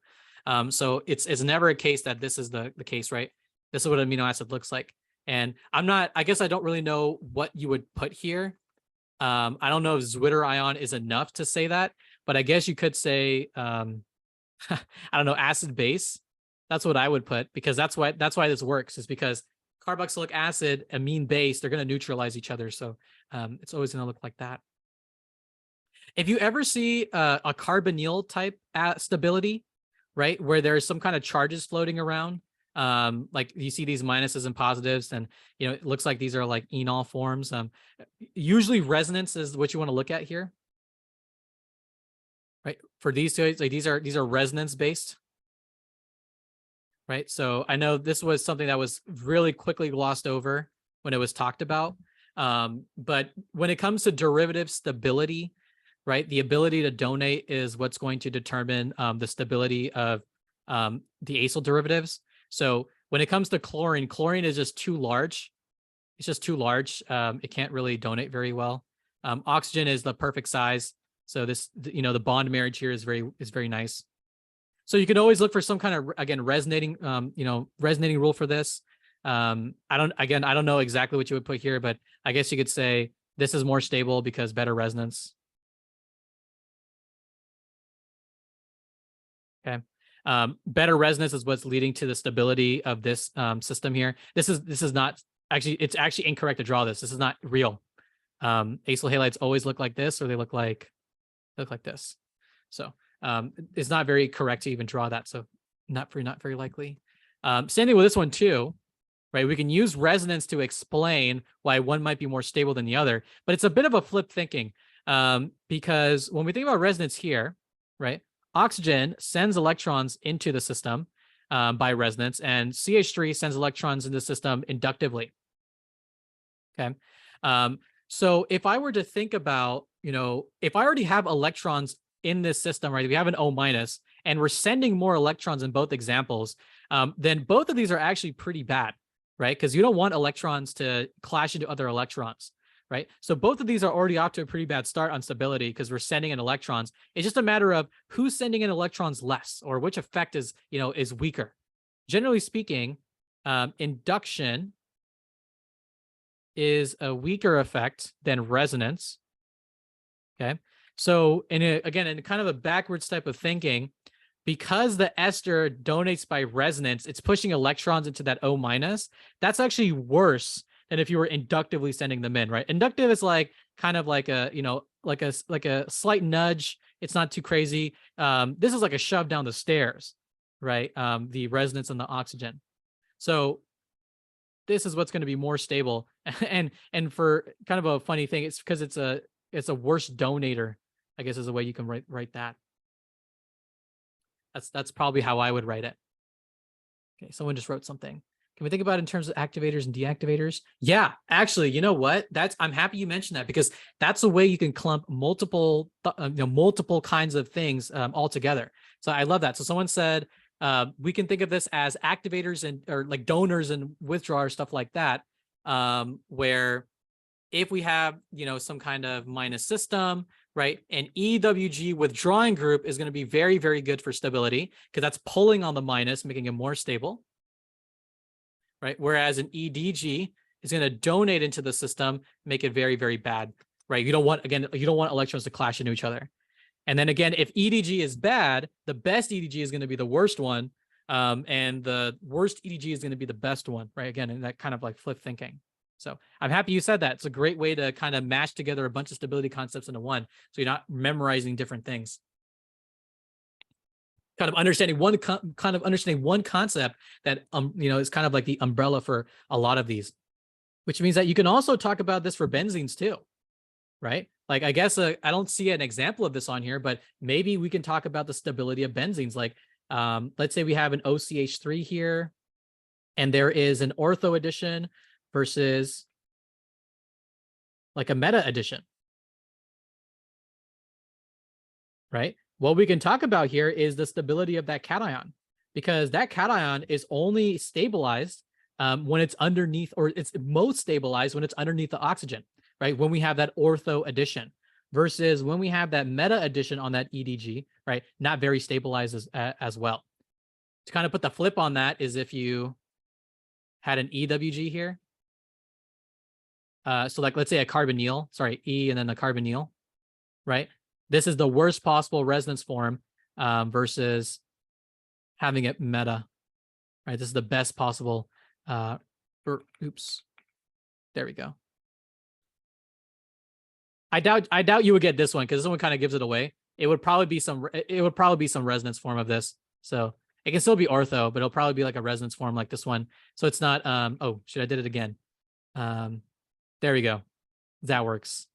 So it's never a case that this is the case, right? This is what an amino acid looks like. And I guess I don't really know what you would put here. I don't know if Zwitter ion is enough to say that, but I guess you could say, I don't know, acid base. That's what I would put, because that's why this works, is because carboxylic acid, amine base, they're going to neutralize each other. So it's always going to look like that. If you ever see a carbonyl type stability, right, where there's some kind of charges floating around, like you see these minuses and positives, and you know, it looks like these are like enol forms. Usually resonance is what you want to look at here, right? For these two, like these are resonance based. Right. So I know this was something that was really quickly glossed over when it was talked about. But when it comes to derivative stability, right, the ability to donate is what's going to determine the stability of the acyl derivatives. So when it comes to chlorine, chlorine is just too large. It's just too large. It can't really donate very well. Oxygen is the perfect size. So this, you know, the bond marriage here is very nice. So you can always look for some kind of, again, resonating, you know, resonating rule for this. I don't know exactly what you would put here, but I guess you could say this is more stable because better resonance. Okay. Better resonance is what's leading to the stability of this system here. This is not actually, it's actually incorrect to draw this. This is not real. Acyl halides always look like this, or they look like this. So it's not very correct to even draw that. So not very likely. Same thing with this one too, right? We can use resonance to explain why one might be more stable than the other, but it's a bit of a flip thinking because when we think about resonance here, right? Oxygen sends electrons into the system by resonance, and CH3 sends electrons into the system inductively. Okay. So if I were to think about, if I already have electrons in this system, right, we have an O minus, and we're sending more electrons in both examples, then both of these are actually pretty bad, right? Because you don't want electrons to clash into other electrons, right? So both of these are already off to a pretty bad start on stability because we're sending in electrons. It's just a matter of who's sending in electrons less, or which effect is, is weaker. Generally speaking, induction is a weaker effect than resonance. Okay. So again, in kind of a backwards type of thinking, because the ester donates by resonance, it's pushing electrons into that O minus. That's actually worse than if you were inductively sending them in, right? Inductive is like kind of like a, like a slight nudge. It's not too crazy. This is like a shove down the stairs, right? The resonance and the oxygen. So this is what's going to be more stable. And for kind of a funny thing, it's because it's a worse donator, I guess is a way you can write that. That's probably how I would write it. Okay, someone just wrote something. Can we think about it in terms of activators and deactivators? Yeah, actually, you know what? I'm happy you mentioned that, because that's a way you can clump multiple kinds of things all together. So I love that. So someone said we can think of this as activators or like donors and withdrawers, stuff like that, where if we have, some kind of minus system, right, an EWG withdrawing group is going to be very, very good for stability because that's pulling on the minus, making it more stable, right? Whereas an EDG is going to donate into the system, make it very, very bad, right? You don't want electrons to clash into each other. And then again, if EDG is bad, the best EDG is going to be the worst one, and the worst EDG is going to be the best one, right? Again, in that kind of like flip thinking. So I'm happy you said that. It's a great way to kind of mash together a bunch of stability concepts into one, so you're not memorizing different things. Kind of understanding one concept that is kind of like the umbrella for a lot of these, which means that you can also talk about this for benzenes too, right? Like I guess I don't see an example of this on here, but maybe we can talk about the stability of benzenes. Like let's say we have an OCH3 here, and there is an ortho addition versus like a meta addition, right? What we can talk about here is the stability of that cation, because that cation is only stabilized when it's underneath, or it's most stabilized when it's underneath the oxygen, right? When we have that ortho addition versus when we have that meta addition on that EDG, right? Not very stabilized as well. To kind of put the flip on that is if you had an EWG here. So like, let's say a carbonyl, sorry, E and then the carbonyl, right? This is the worst possible resonance form versus having it meta, right? This is the best possible, oops, there we go. I doubt you would get this one, because this one kind of gives it away. It would probably be some resonance form of this. So it can still be ortho, but it'll probably be like a resonance form like this one. So it's not, oh, I did it again. There we go. That works.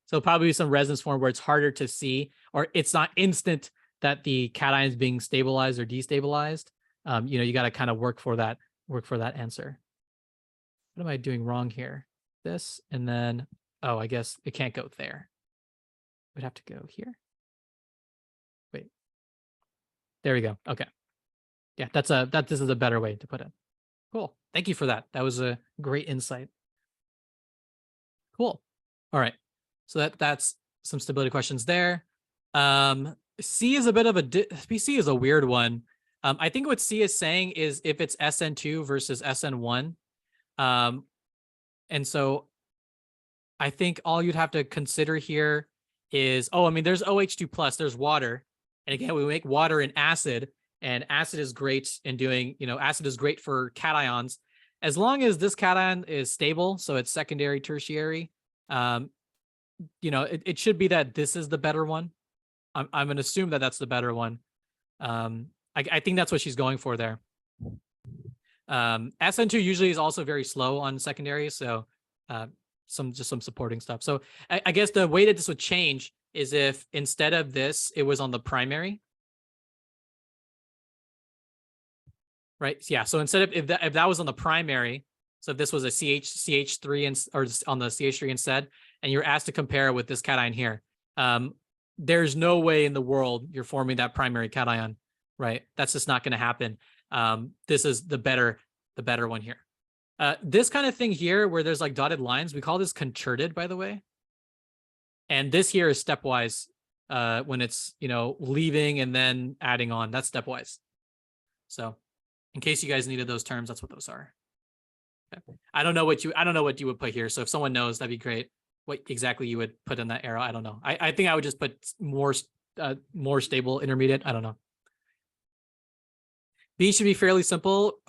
So it'll probably be some resonance form where it's harder to see, or it's not instant that the cation is being stabilized or destabilized. You got to kind of work for that answer. What am I doing wrong here? This, and then, oh, I guess it can't go there. We'd have to go here. Wait. There we go. Okay. Yeah, this is a better way to put it. Cool. Thank you for that. That was a great insight. Cool. All right. So that's some stability questions there. C is a bit of C is a weird one. I think what C is saying is if it's SN2 versus SN1. And so I think all you'd have to consider here is, there's OH2+, there's water. And again, we make water an acid. And acid is great in doing, acid is great for cations. As long as this cation is stable, so it's secondary, tertiary, it should be that this is the better one. I'm going to assume that that's the better one. I think that's what she's going for there. SN2 usually is also very slow on secondary, so some supporting stuff. So I guess the way that this would change is if instead of this, it was on the primary. Right. Yeah. So instead of if that was on the primary, so if this was a CH3 or on the CH3 instead, and you're asked to compare it with this cation here, there's no way in the world you're forming that primary cation, right? That's just not going to happen. This is the better one here. This kind of thing here where there's like dotted lines, we call this concerted, by the way. And this here is stepwise when it's, leaving and then adding on. That's stepwise. So in case you guys needed those terms, that's what those are. Okay. I don't know what you would put here. So if someone knows, that'd be great. What exactly you would put in that arrow, I don't know. I think I would just put more stable intermediate. I don't know. B should be fairly simple.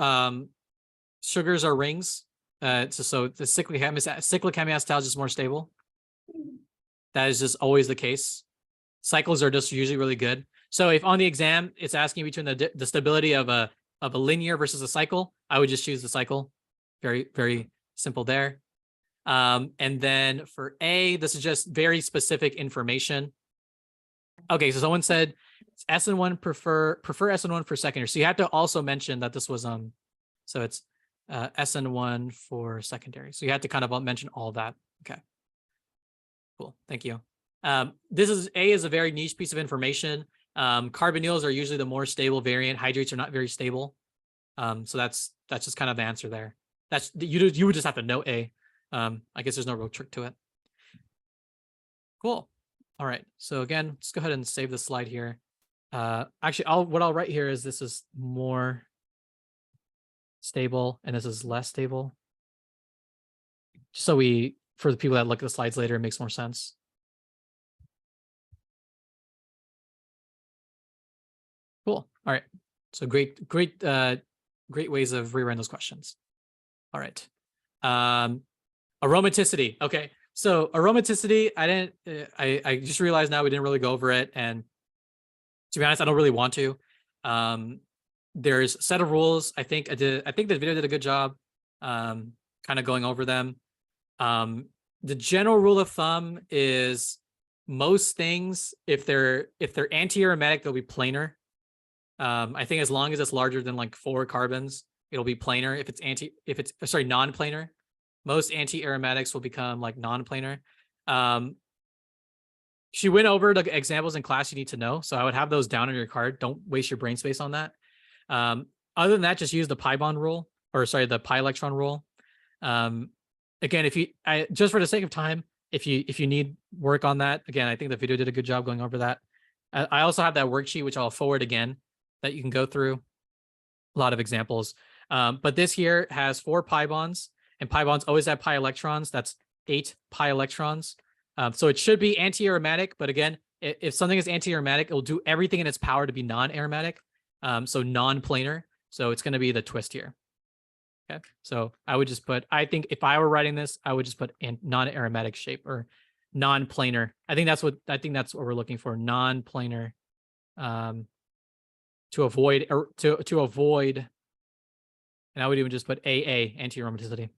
Sugars are rings. So the cyclic hemiacetal is just more stable. That is just always the case. Cycles are just usually really good. So if on the exam it's asking between the stability of a linear versus a cycle, I would just choose the cycle. Very, very simple there. And then for A, this is just very specific information. Okay, so someone said SN1 prefer SN1 for secondary. So you have to also mention that this was so it's SN1 for secondary. So you have to kind of mention all that. Okay. Cool. Thank you. This is A is a very niche piece of information. Carbonyls are usually the more stable variant. Hydrates are not very stable. So that's just kind of the answer there. That's you would just have to know A. I guess there's no real trick to it. Cool. All right. So again, let's go ahead and save the slide here. Actually, what I'll write here is this is more stable and this is less stable. Just so for the people that look at the slides later, it makes more sense. Cool. All right. So great ways of rewriting those questions. All right. Aromaticity. Okay. So aromaticity, I just realized now we didn't really go over it. And to be honest, I don't really want to. There's a set of rules. I think the video did a good job kind of going over them. The general rule of thumb is most things, if they're anti-aromatic, they'll be planar. I think as long as it's larger than like 4 carbons, it'll be planar. If it's non-planar, most anti-aromatics will become like non-planar. She went over the examples in class you need to know. So I would have those down on your card. Don't waste your brain space on that. Other than that, just use the pi bond rule, the pi electron rule. Again, just for the sake of time, if you need work on that, again, I think the video did a good job going over that. I also have that worksheet, which I'll forward again, that you can go through. A lot of examples. But this here has 4 pi bonds, and pi bonds always have pi electrons. That's 8 pi electrons. So it should be anti-aromatic, but again, if something is anti-aromatic, it will do everything in its power to be non-aromatic. So non-planar. So it's going to be the twist here. Okay. So I would just I think if I were writing this, I would just put non-aromatic shape or non-planar. I think that's what we're looking for. Non-planar. To avoid, and I would even just put AA, anti-aromaticity.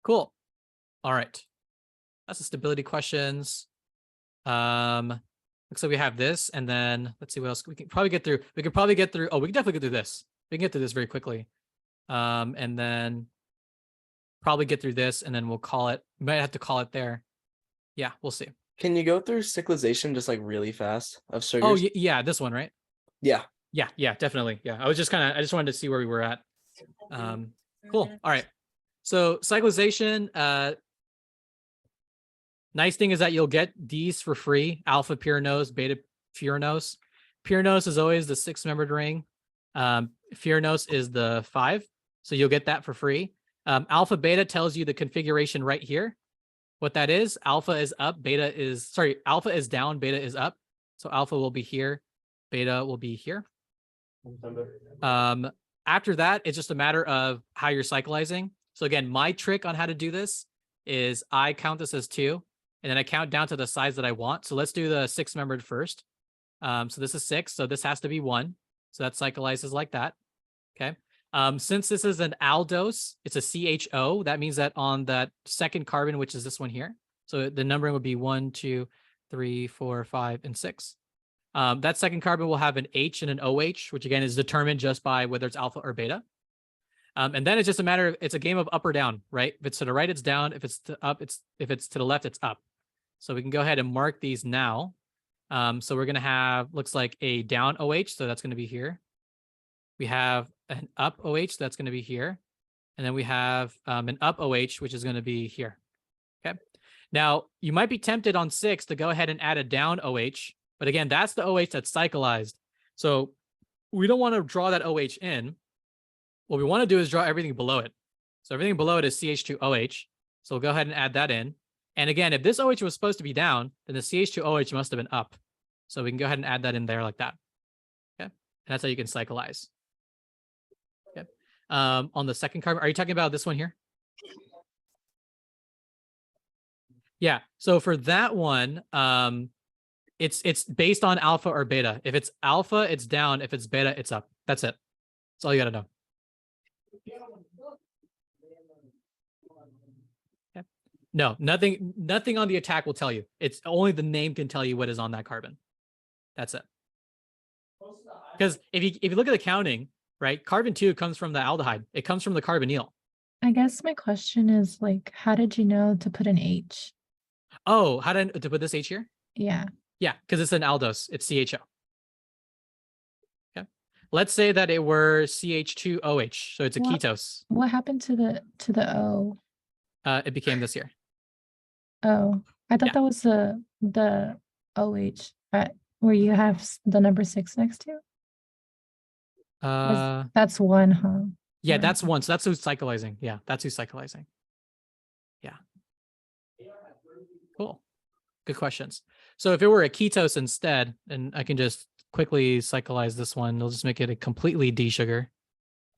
Cool. All right. That's the stability questions. Looks like we have this, and then let's see what else we can probably get through. We can definitely get through this. We can get through this very quickly. And then probably get through this, and then we'll call it. We might have to call it there. Yeah, we'll see. Can you go through cyclization just like really fast of sugars? Oh yeah, this one, right? Yeah. Yeah, definitely. Yeah, I just wanted to see where we were at. Cool. All right. So cyclization, nice thing is that you'll get these for free: alpha pyranose, beta furanose. Pyranose is always the 6-membered ring. Furanose is the 5, so you'll get that for free. Alpha beta tells you the configuration right here. What that is: alpha is up, alpha is down, beta is up. So alpha will be here, beta will be here. After that, it's just a matter of how you're cyclizing. So again, my trick on how to do this is I count this as 2, and then I count down to the size that I want. So let's do the 6-membered first. So this is 6, so this has to be 1. So that cyclizes like that. Okay. Since this is an aldose, it's a CHO. That means that on that second carbon, which is this one here, so the numbering would be 1, 2, 3, 4, 5, and 6. That second carbon will have an H and an OH, which again is determined just by whether it's alpha or beta. And then it's just a matter of, it's a game of up or down, right? If it's to the right, it's down. If it's to up, if it's to the left, it's up. So we can go ahead and mark these now. So we're going to have, looks like a down OH. So that's going to be here. We have an up OH. So that's going to be here. And then we have an up OH, which is going to be here. Okay. Now you might be tempted on 6 to go ahead and add a down OH. But again, that's the OH that's cyclized. So we don't want to draw that OH in. What we want to do is draw everything below it. So everything below it is CH2OH. So we'll go ahead and add that in. And again, if this OH was supposed to be down, then the CH2OH must have been up. So we can go ahead and add that in there like that. Okay. And that's how you can cyclize. Okay. On the second carbon, are you talking about this one here? Yeah. So for that one, it's based on alpha or beta. If it's alpha, it's down. If it's beta, it's up. That's it. That's all you got to know. Okay. No, nothing on the attack will tell you. It's only the name can tell you what is on that carbon. That's it. Because if you look at the counting, right, carbon 2 comes from the aldehyde. It comes from the carbonyl. I guess my question is like, how did you know to put an H? Oh, how to put this H here? Yeah. Yeah, because it's an aldose. It's CHO. Okay. Let's say that it were CH2OH, so it's a What? ketose. What happened to the O? It became this here. Oh, I thought Yeah. that was the OH, where you have the number 6 next to? That's 1, huh? Yeah, Right. that's 1. So that's who's cyclizing. Yeah, that's who's cyclizing. Yeah. Cool. Good questions. So if it were a ketose instead, and I can just quickly cyclize this one, it'll just make it a completely D sugar,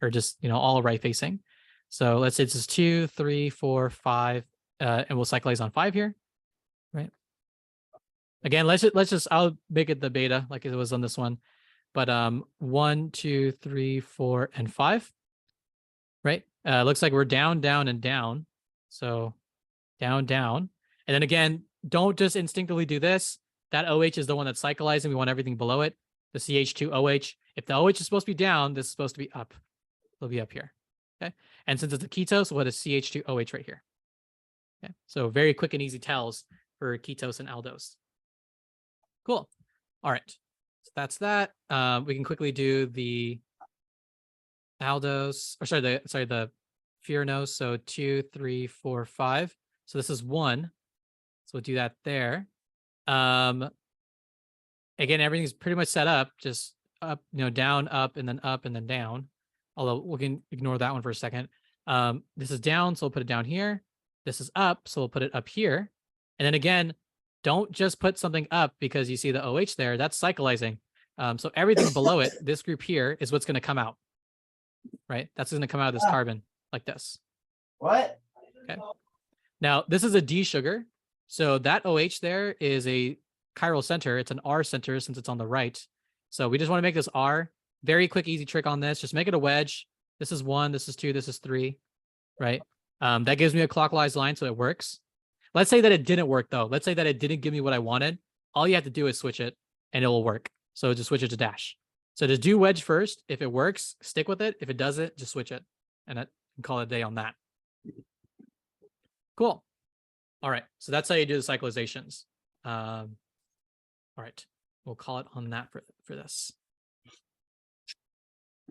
or just, all right facing. So let's say this is 2, 3, 4, 5, and we'll cyclize on 5 here, right? Again, let's just I'll make it the beta like it was on this one, but 1, 2, 3, 4, and 5, right? Looks like we're down, down, and down. So down, down, and then again, don't just instinctively do this. That OH is the one that's cyclizing. We want everything below it. The CH2OH. If the OH is supposed to be down, this is supposed to be up. It'll be up here. Okay. And since it's a ketose, we'll have a CH2OH right here. Okay. So very quick and easy tells for ketose and aldose. Cool. All right. So that's that. We can quickly do the aldose, or the furanose. So 2, 3, 4, 5. So this is 1. So we'll do that there. Again, everything's pretty much set up, just up, down, up, and then down. Although we can ignore that one for a second. This is down, so we'll put it down here. This is up, so we'll put it up here. And then again, don't just put something up because you see the OH there. That's cyclizing. So everything below it, this group here, is what's going to come out. Right? That's going to come out of this carbon like this. What? Okay. Now, this is a D sugar. So that OH there is a chiral center. It's an R center since it's on the right. So we just want to make this R. Very quick, easy trick on this. Just make it a wedge. This is 1, this is 2, this is 3, right? That gives me a clockwise line, so it works. Let's say that it didn't work, though. Let's say that it didn't give me what I wanted. All you have to do is switch it, and it will work. So just switch it to dash. So just do wedge first. If it works, stick with it. If it doesn't, just switch it, and call it a day on that. Cool. All right, so that's how you do the cyclizations. All right, we'll call it on that for this.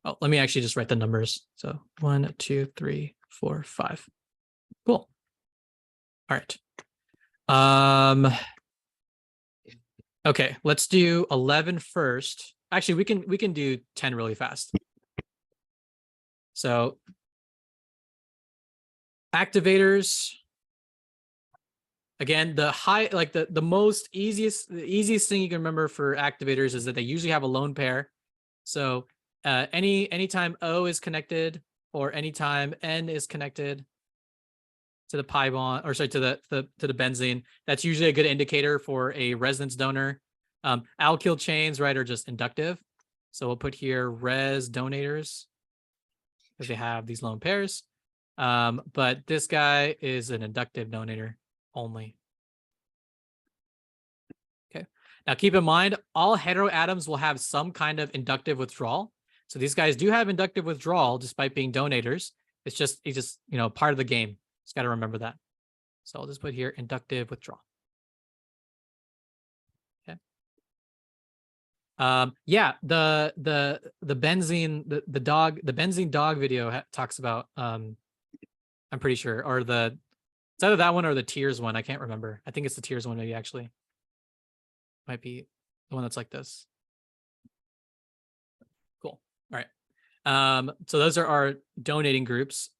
Oh, let me actually just write the numbers. So 1, 2, 3, 4, 5. Cool. All right. Okay, let's do 11 first. Actually, we can do 10 really fast. So activators. Again, the most easiest thing you can remember for activators is that they usually have a lone pair. So anytime O is connected or anytime N is connected to the pi bond, or sorry, to the benzene, that's usually a good indicator for a resonance donor. Alkyl chains, right, are just inductive. So we'll put here res donators because they have these lone pairs. But this guy is an inductive donator only. Okay. Now keep in mind, all heteroatoms will have some kind of inductive withdrawal. So these guys do have inductive withdrawal despite being donators. It's just part of the game. Just got to remember that. So I'll just put here inductive withdrawal. Okay. Yeah, the benzene, the benzene dog video talks about I'm pretty sure, or it's either that one or the tears one. I can't remember. I think it's the tears one, maybe, actually. Might be the one that's like this. Cool. All right. So those are our donating groups.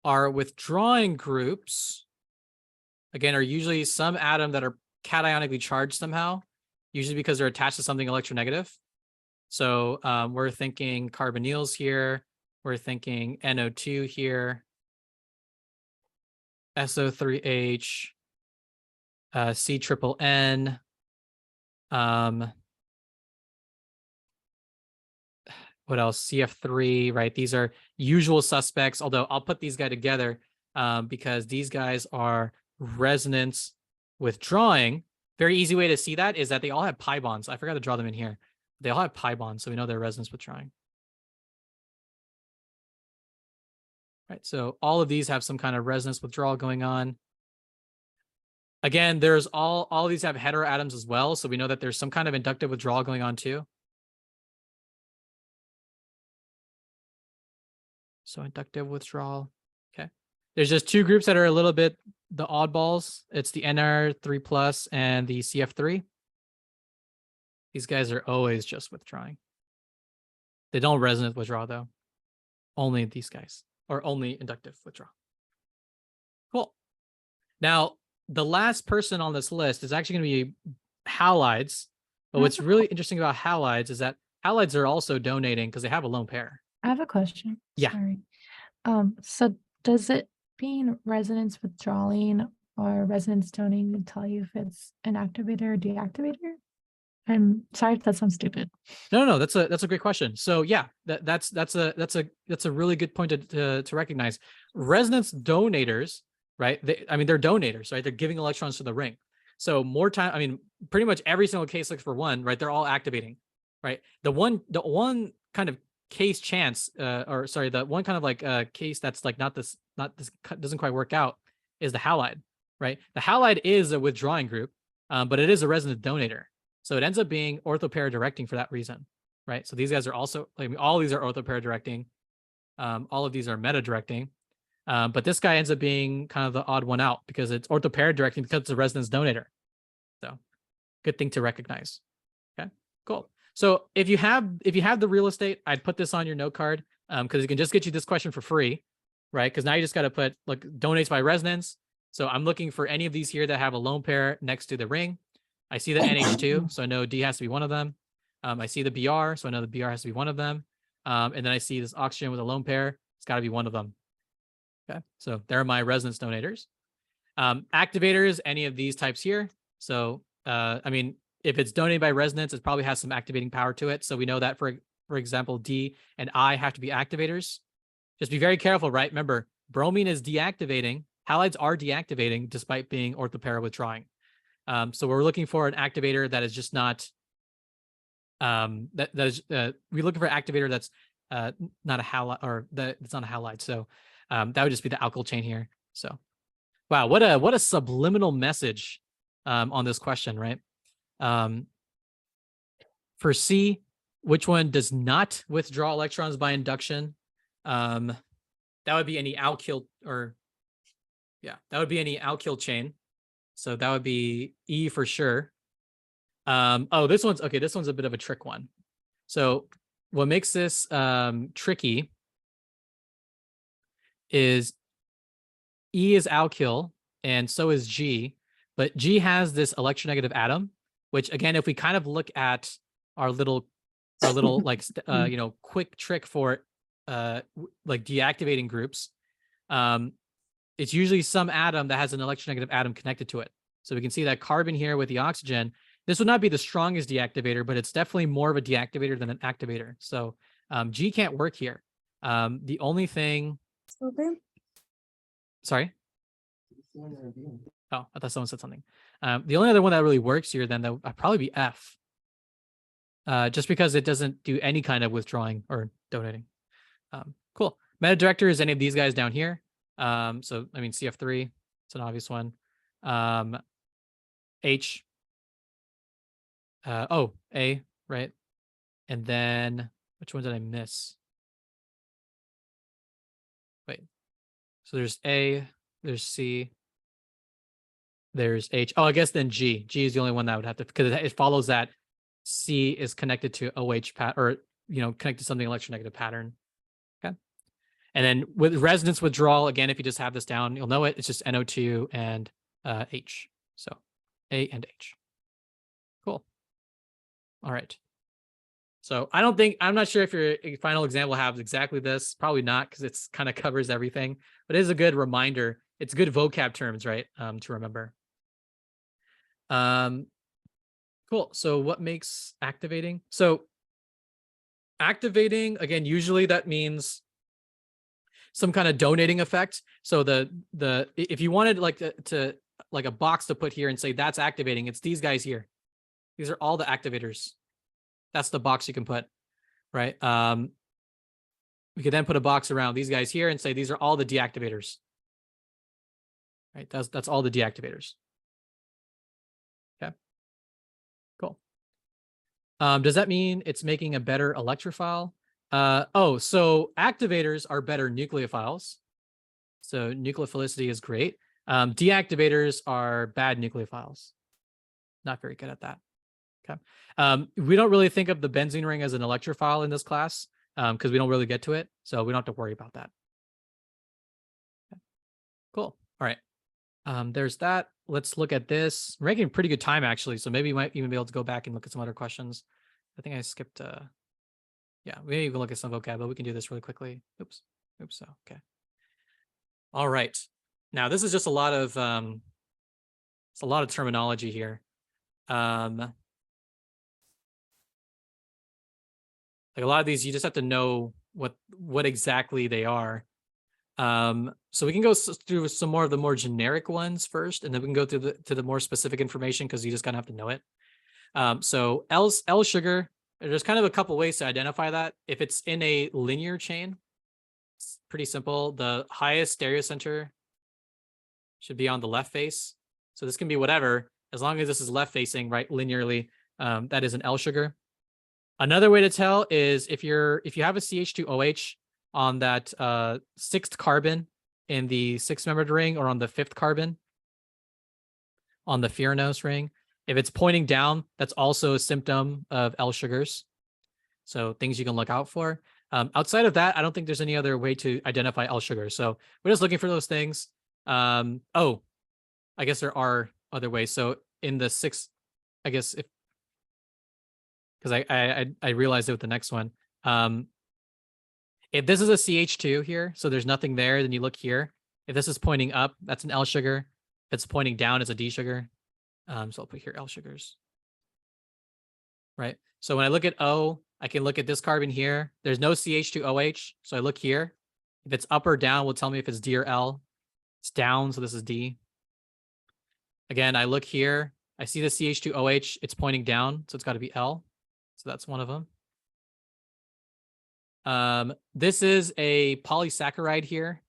Our withdrawing groups, again, are usually some atom that are cationically charged somehow, usually because they're attached to something electronegative. So we're thinking carbonyls here. We're thinking NO2 here. SO3H. C triple N. What else? CF3, right? These are usual suspects, although I'll put these guys together because these guys are resonance withdrawing. Very easy way to see that is that they all have pi bonds. I forgot to draw them in here. They all have pi bonds, so we know they're resonance withdrawing. Right, so all of these have some kind of resonance withdrawal going on. Again, there's all of these have heteroatoms as well, so we know that there's some kind of inductive withdrawal going on too. So inductive withdrawal. Okay. There's just two groups that are a little bit the oddballs. It's the NR3+ and the CF3. These guys are always just withdrawing. They don't resonance withdraw though. Only these guys, or only inductive withdrawal. Cool. Now, the last person on this list is actually going to be halides. But what's really interesting about halides is that halides are also donating because they have a lone pair. I have a question. Yeah. Sorry. So does it being resonance withdrawing or resonance donating tell you if it's an activator or deactivator? I'm sorry if that sounds stupid. No, that's a great question. So yeah, that's a really good point to recognize. Resonance donators, right? They're donators, right? They're giving electrons to the ring. So more time, pretty much every single case looks for one, right? They're all activating, right? The one kind of case chance, the one kind of like case that's like not this doesn't quite work out is the halide, right? The halide is a withdrawing group, but it is a resonance donator. So it ends up being orthopara directing for that reason, right? So these guys are also, all these are orthopara directing. All of these are meta directing. But this guy ends up being kind of the odd one out because it's orthopara directing because it's a resonance donator. So good thing to recognize. Okay, cool. So if you have the real estate, I'd put this on your note card because it can just get you this question for free, right? Because now you just got to put like donates by resonance. So I'm looking for any of these here that have a lone pair next to the ring. I see the NH2, so I know D has to be one of them. I see the Br, so I know the Br has to be one of them. And then I see this oxygen with a lone pair. It's got to be one of them. Okay, so there are my resonance donators. Activators, any of these types here. So, if it's donated by resonance, it probably has some activating power to it. So we know that, for example, D and I have to be activators. Just be very careful, right? Remember, bromine is deactivating. Halides are deactivating despite being orthopara withdrawing. So we're looking for an activator that is just not, we're looking for an activator that's not a halide, or that's not a halide. So that would just be the alkyl chain here. So, wow, what a subliminal message on this question, right? For C, which one does not withdraw electrons by induction? That would be any alkyl, that would be any alkyl chain. So that would be E for sure. This one's a bit of a trick one. So what makes this tricky is E is alkyl, and so is G. But G has this electronegative atom, which again, if we kind of look at our little like quick trick for like deactivating groups, it's usually some atom that has an electronegative atom connected to it. So we can see that carbon here with the oxygen, this would not be the strongest deactivator, but it's definitely more of a deactivator than an activator. So G can't work here. The only thing, sorry. Oh, I thought someone said something. The only other one that really works here then that would probably be F. Just because it doesn't do any kind of withdrawing or donating. Cool. Meta director is any of these guys down here. So I mean CF3, it's an obvious one. H. A, right? And then which one did I miss? Wait. So there's A, there's C, there's H. Oh, I guess then G. G is the only one that would have to, because it follows that C is connected to OH or connected to something electronegative pattern. Okay. And then with resonance withdrawal, again, if you just have this down, you'll know it. It's just NO2 and H. So A and H. Cool. All right. So I'm not sure if your final exam will have exactly this. Probably not, because it's kind of covers everything, but it is a good reminder. It's good vocab terms, right? To remember. Cool. So what makes activating? So activating, again, usually that means some kind of donating effect. So if you wanted like to like a box to put here and say that's activating, it's these guys here. These are all the activators. That's the box you can put, right? We could then put a box around these guys here and say these are all the deactivators. Right? That's all the deactivators. Okay. Cool. Does that mean it's making a better electrophile? So activators are better nucleophiles. So nucleophilicity is great. Deactivators are bad nucleophiles. Not very good at that. Okay. We don't really think of the benzene ring as an electrophile in this class because we don't really get to it. So we don't have to worry about that. Okay. Cool. All right. There's that. Let's look at this. We're making pretty good time, actually. So maybe we might even be able to go back and look at some other questions. I think I skipped. Yeah, maybe we can look at some vocab, but we can do this really quickly. Oops. Okay. All right. Now this is just a lot of it's a lot of terminology here. Like a lot of these, you just have to know what exactly they are. So we can go through some more of the more generic ones first, and then we can go through to the more specific information because you just kind of have to know it. So L sugar, there's kind of a couple ways to identify that. If it's in a linear chain, it's pretty simple. The highest stereocenter should be on the left face. So this can be whatever, as long as this is left facing, right, linearly, that is an L sugar. Another way to tell is if you have a CH2OH on that 6th carbon in the 6-membered ring or on the 5th carbon on the furanose ring, if it's pointing down, that's also a symptom of L sugars. So things you can look out for. Outside of that, I don't think there's any other way to identify L sugars. So we're just looking for those things. I guess there are other ways. So in the 6th, I guess because I realized it with the next one. If this is a CH2 here, so there's nothing there, then you look here. If this is pointing up, that's an L sugar. If it's pointing down, it's a D sugar. So I'll put here L sugars. Right. So when I look at O, I can look at this carbon here. There's no CH2OH. So I look here. If it's up or down, will tell me if it's D or L. It's down, so this is D. Again, I look here. I see the CH2OH. It's pointing down, so it's got to be L. So that's one of them. This is a polysaccharide here.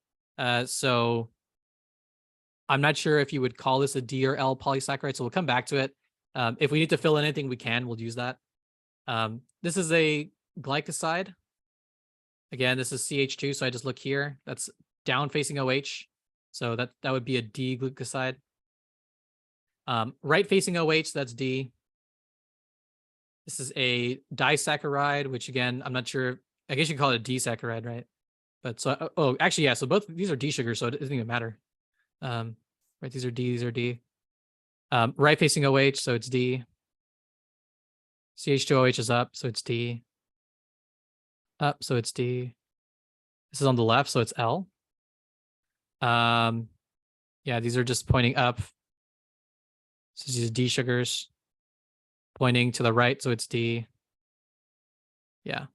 So I'm not sure if you would call this a D or L polysaccharide, so we'll come back to it. If we need to fill in anything, we can. We'll use that. This is a glycoside. Again, this is CH2, so I just look here. That's down-facing OH, so that would be a D glucoside. Right-facing OH, that's D. This is a disaccharide, which again, I'm not sure. I guess you can call it a disaccharide, right? But so, actually, yeah. So both these are D sugars, so it doesn't even matter. right? These are D, these are D. Right facing OH, so it's D. CH2OH is up, so it's D. Up, so it's D. This is on the left, so it's L. Yeah, these are just pointing up. So these are D sugars pointing to the right, so it's D. Yeah.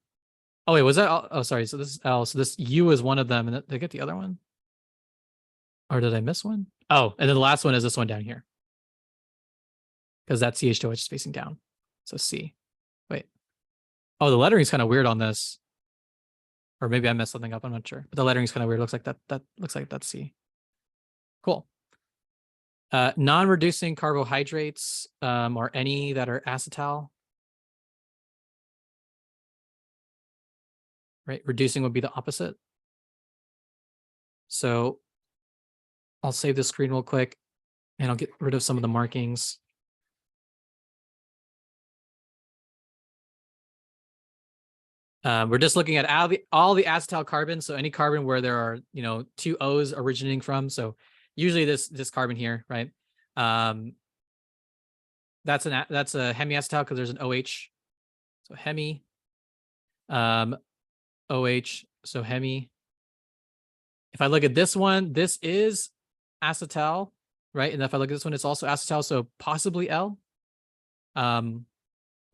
Oh wait, was that? Oh, sorry. So this is L. So this U is one of them, and did I get the other one? Or did I miss one? Oh, and then the last one is this one down here, because that CH2OH is facing down. So C. Wait. Oh, the lettering is kind of weird on this. Or maybe I messed something up. I'm not sure. But the lettering is kind of weird. Looks like that looks like that's C. Cool. Non-reducing carbohydrates are any that are acetal. Right? Reducing would be the opposite. So I'll save the screen real quick and I'll get rid of some of the markings. We're just looking at all the acetal carbons. So any carbon where there are, two O's originating from. So usually this carbon here, right? That's a hemiacetal because there's an OH. So hemi. OH. So hemi. If I look at this one, this is acetal, right? And if I look at this one, it's also acetal. So possibly L. I'm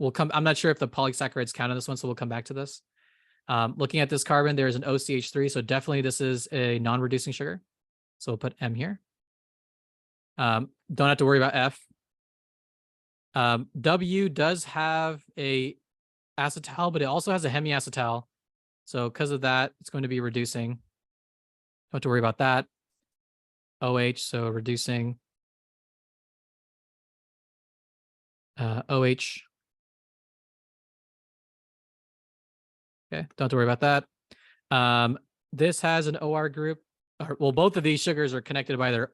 not sure if the polysaccharides count on this one, so we'll come back to this. Looking at this carbon, there's an OCH3, so definitely this is a non-reducing sugar. So we'll put M here. Don't have to worry about F. W does have a acetal, but it also has a hemiacetal. So because of that, it's going to be reducing. Don't have to worry about that. OH, so reducing. OH. Okay, don't have to worry about that. This has an OR group. Well, both of these sugars are connected by their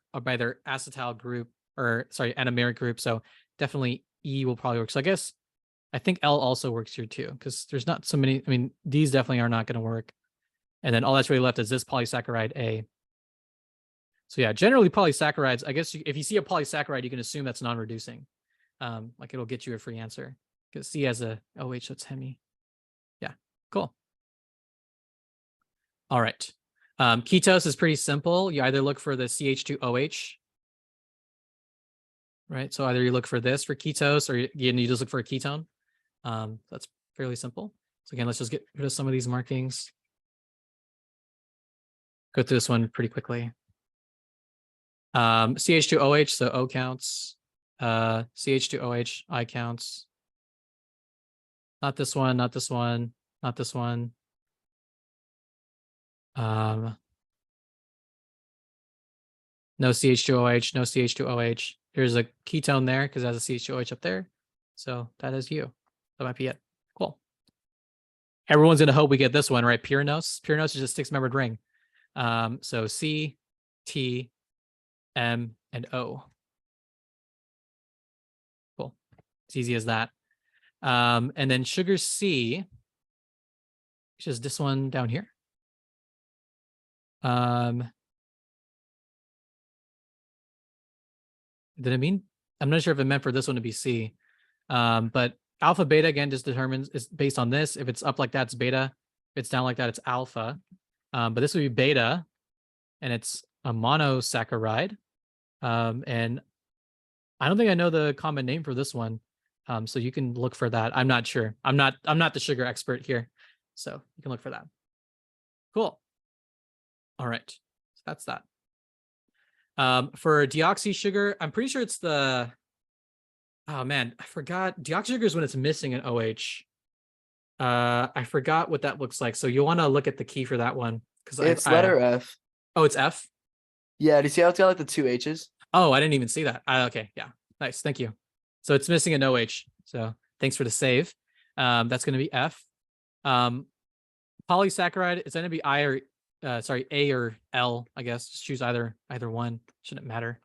acetal group, or sorry, anomeric group. So definitely E will probably work. So I think L also works here too, because there's not so many. I mean, these definitely are not going to work. And then all that's really left is this polysaccharide A. So yeah, generally polysaccharides, I guess if you see a polysaccharide, you can assume that's non-reducing. Like it'll get you a free answer because C has a OH, so it's hemi. Yeah, cool. All right. Ketose is pretty simple. You either look for the CH2OH, right? So either you look for this for ketose, or you just look for a ketone. That's fairly simple. So again, let's just get rid of some of these markings. Go through this one pretty quickly. CH2OH, so O counts. CH2OH, I counts. Not this one, not this one, not this one. No CH2OH, no CH2OH. Here's a ketone there because it has a CH2OH up there. So that is you. That might be it. Cool. Everyone's going to hope we get this one, right? Pyranose. Pyranose is just a six-membered ring. So C, T, M, and O. Cool. It's easy as that. And then sugar C, which is this one down here. Did it mean? I'm not sure if it meant for this one to be C. But alpha beta again just determines is based on this. If it's up like that, it's beta. If it's down like that, it's alpha. But this would be beta, and it's a monosaccharide. And I don't think I know the common name for this one. So you can look for that. I'm not sure. I'm not the sugar expert here. So you can look for that. Cool. All right. So that's that. For deoxy sugar, I'm pretty sure it's the, oh man, I forgot. Deoxy sugar is when it's missing an OH. I forgot what that looks like. So you want to look at the key for that one. Because It's letter F. Oh, it's F? Yeah, do you see how it's got like the two H's? Oh, I didn't even see that. Okay, yeah. Nice, thank you. So it's missing an OH. So thanks for the save. That's going to be F. Polysaccharide, it's going to be I or A or L, I guess. Just choose either one. Shouldn't matter.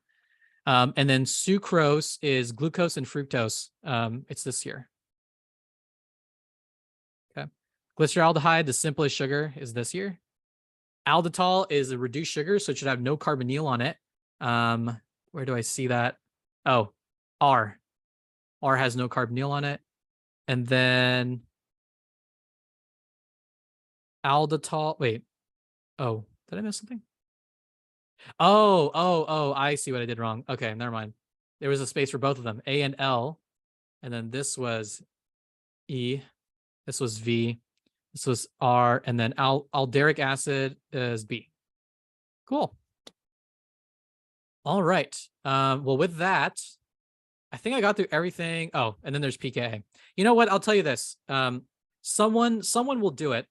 And then sucrose is glucose and fructose. It's this here. Okay. Glyceraldehyde, the simplest sugar, is this here. Alditol is a reduced sugar, so it should have no carbonyl on it. Where do I see that? Oh, R. R has no carbonyl on it. And then aldol. Wait. Oh, did I miss something? Oh, I see what I did wrong. Okay, never mind. There was a space for both of them, A and L. And then this was E. This was V. This was R. And then alderic acid is B. Cool. All right. Well, with that, I think I got through everything. Oh, and then there's pKa. You know what? I'll tell you this. Someone will do it.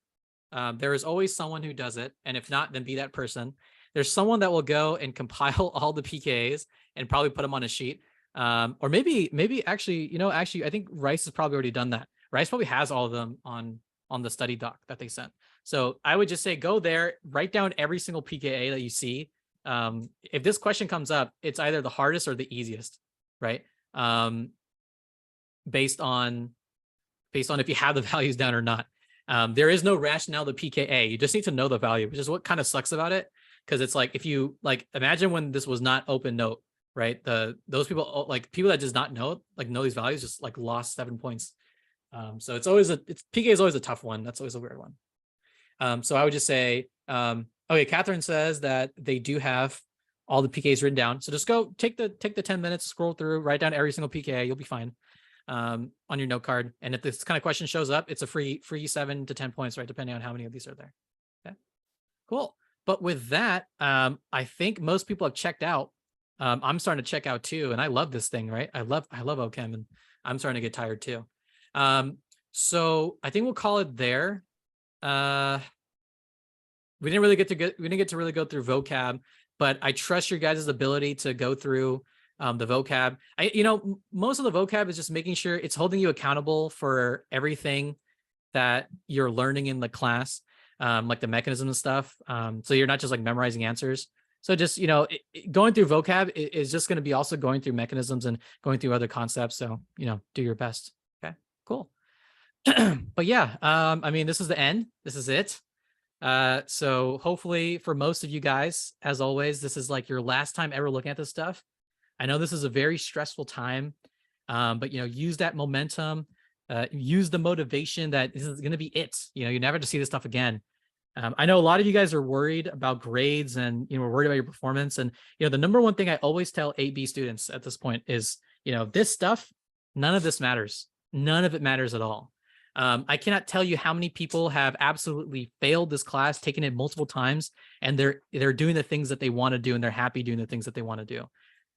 There is always someone who does it. And if not, then be that person. There's someone that will go and compile all the pKas and probably put them on a sheet. Or maybe actually, I think Rice has probably already done that. Rice probably has all of them on the study doc that they sent. So I would just say, go there, write down every single pKa that you see. If this question comes up, it's either the hardest or the easiest, right? Based on if you have the values down or not. There is no rationale to pKa. You just need to know the value, which is what kind of sucks about it. Because it's like, if you imagine when this was not open note, right? Those people, people that does not know these values, just lost 7 points. So pKa is always a tough one. That's always a weird one. So I would just say, okay, Catherine says that they do have all the pKas written down. So just go take the 10 minutes, scroll through, write down every single pKa. You'll be fine on your note card. And if this kind of question shows up, it's a free 7 to 10 points, right? Depending on how many of these are there. Okay, cool. But with that, I think most people have checked out. I'm starting to check out too, and I love this thing, right? I love OChem, and I'm starting to get tired too. So I think we'll call it there. We didn't get to really go through vocab, but I trust your guys' ability to go through the vocab. Most of the vocab is just making sure it's holding you accountable for everything that you're learning in the class, like the mechanism and stuff. So you're not just memorizing answers. So just, going through vocab is just going to be also going through mechanisms and going through other concepts. So, do your best. Okay, cool. But yeah, this is the end. This is it. So hopefully for most of you guys, as always, this is your last time ever looking at this stuff. I know this is a very stressful time, but use that momentum, use the motivation that this is going to be it. You never have to see this stuff again. I know a lot of you guys are worried about grades and, we're worried about your performance. And, the number one thing I always tell AB students at this point is, this stuff, none of this matters. None of it matters at all. I cannot tell you how many people have absolutely failed this class, taken it multiple times, and they're doing the things that they want to do, and they're happy doing the things that they want to do.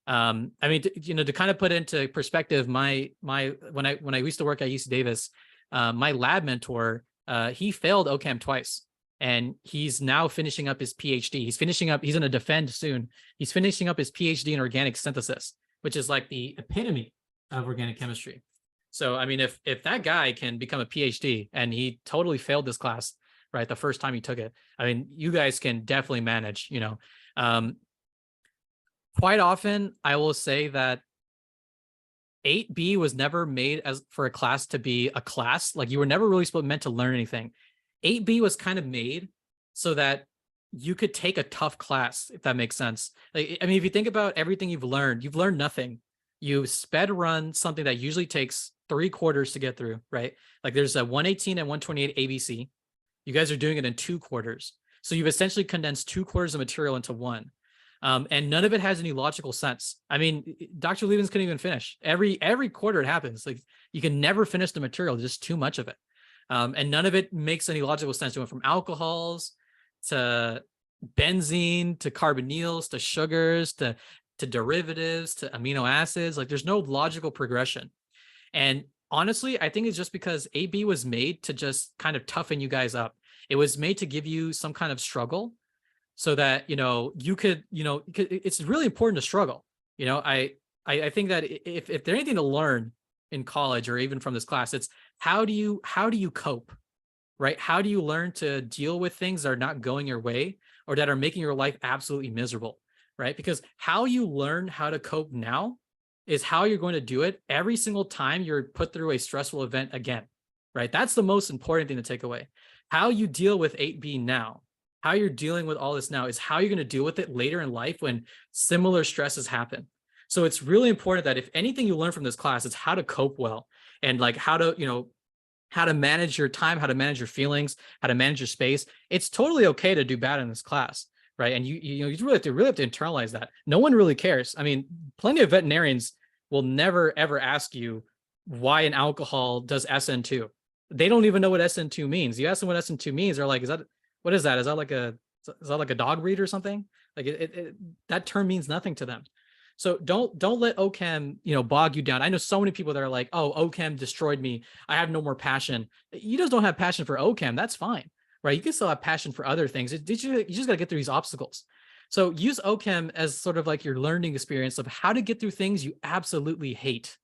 To kind of put into perspective, when I used to work at UC Davis, my lab mentor, he failed OChem twice, and he's now finishing up his PhD. He's going to defend soon. He's finishing up his PhD in organic synthesis, which is the epitome of organic chemistry. So, if that guy can become a PhD and he totally failed this class, right, the first time he took it, you guys can definitely manage, Quite often, I will say that 8B was never made as for a class to be a class. You were never really meant to learn anything. 8B was kind of made so that you could take a tough class, if that makes sense. If you think about everything you've learned nothing. You sped run something that usually takes 3 quarters to get through, right? There's a 118 and 128 ABC. You guys are doing it in 2 quarters. So you've essentially condensed 2 quarters of material into one. And none of it has any logical sense. Dr. Levens couldn't even finish. Every quarter it happens. You can never finish the material, just too much of it. And none of it makes any logical sense. It went from alcohols to benzene to carbonyls to sugars to derivatives to amino acids. There's no logical progression. And honestly, I think it's just because AB was made to just kind of toughen you guys up. It was made to give you some kind of struggle so that, you could, it's really important to struggle. I think that if there's anything to learn in college or even from this class, it's how do you cope, right? How do you learn to deal with things that are not going your way or that are making your life absolutely miserable, right? Because how you learn how to cope now is how you're going to do it every single time you're put through a stressful event again, right? That's the most important thing to take away. How you deal with 8B now, how you're dealing with all this now is how you're going to deal with it later in life when similar stresses happen. So it's really important that if anything you learn from this class, it's how to cope well and like how to, how to manage your time, how to manage your feelings, how to manage your space. It's totally okay to do bad in this class, right? And you really have to internalize that. No one really cares. I mean, plenty of veterinarians will never ever ask you why an alcohol does SN2. They don't even know what SN2 means. You ask them what SN2 means, they're like, what is that? Is that like a dog breed or something? Like that term means nothing to them. So don't let OChem, bog you down. I know so many people that are like, oh, OChem destroyed me. I have no more passion. You just don't have passion for OChem. That's fine, right? You can still have passion for other things. You just got to get through these obstacles. So use OChem as sort of like your learning experience of how to get through things you absolutely hate,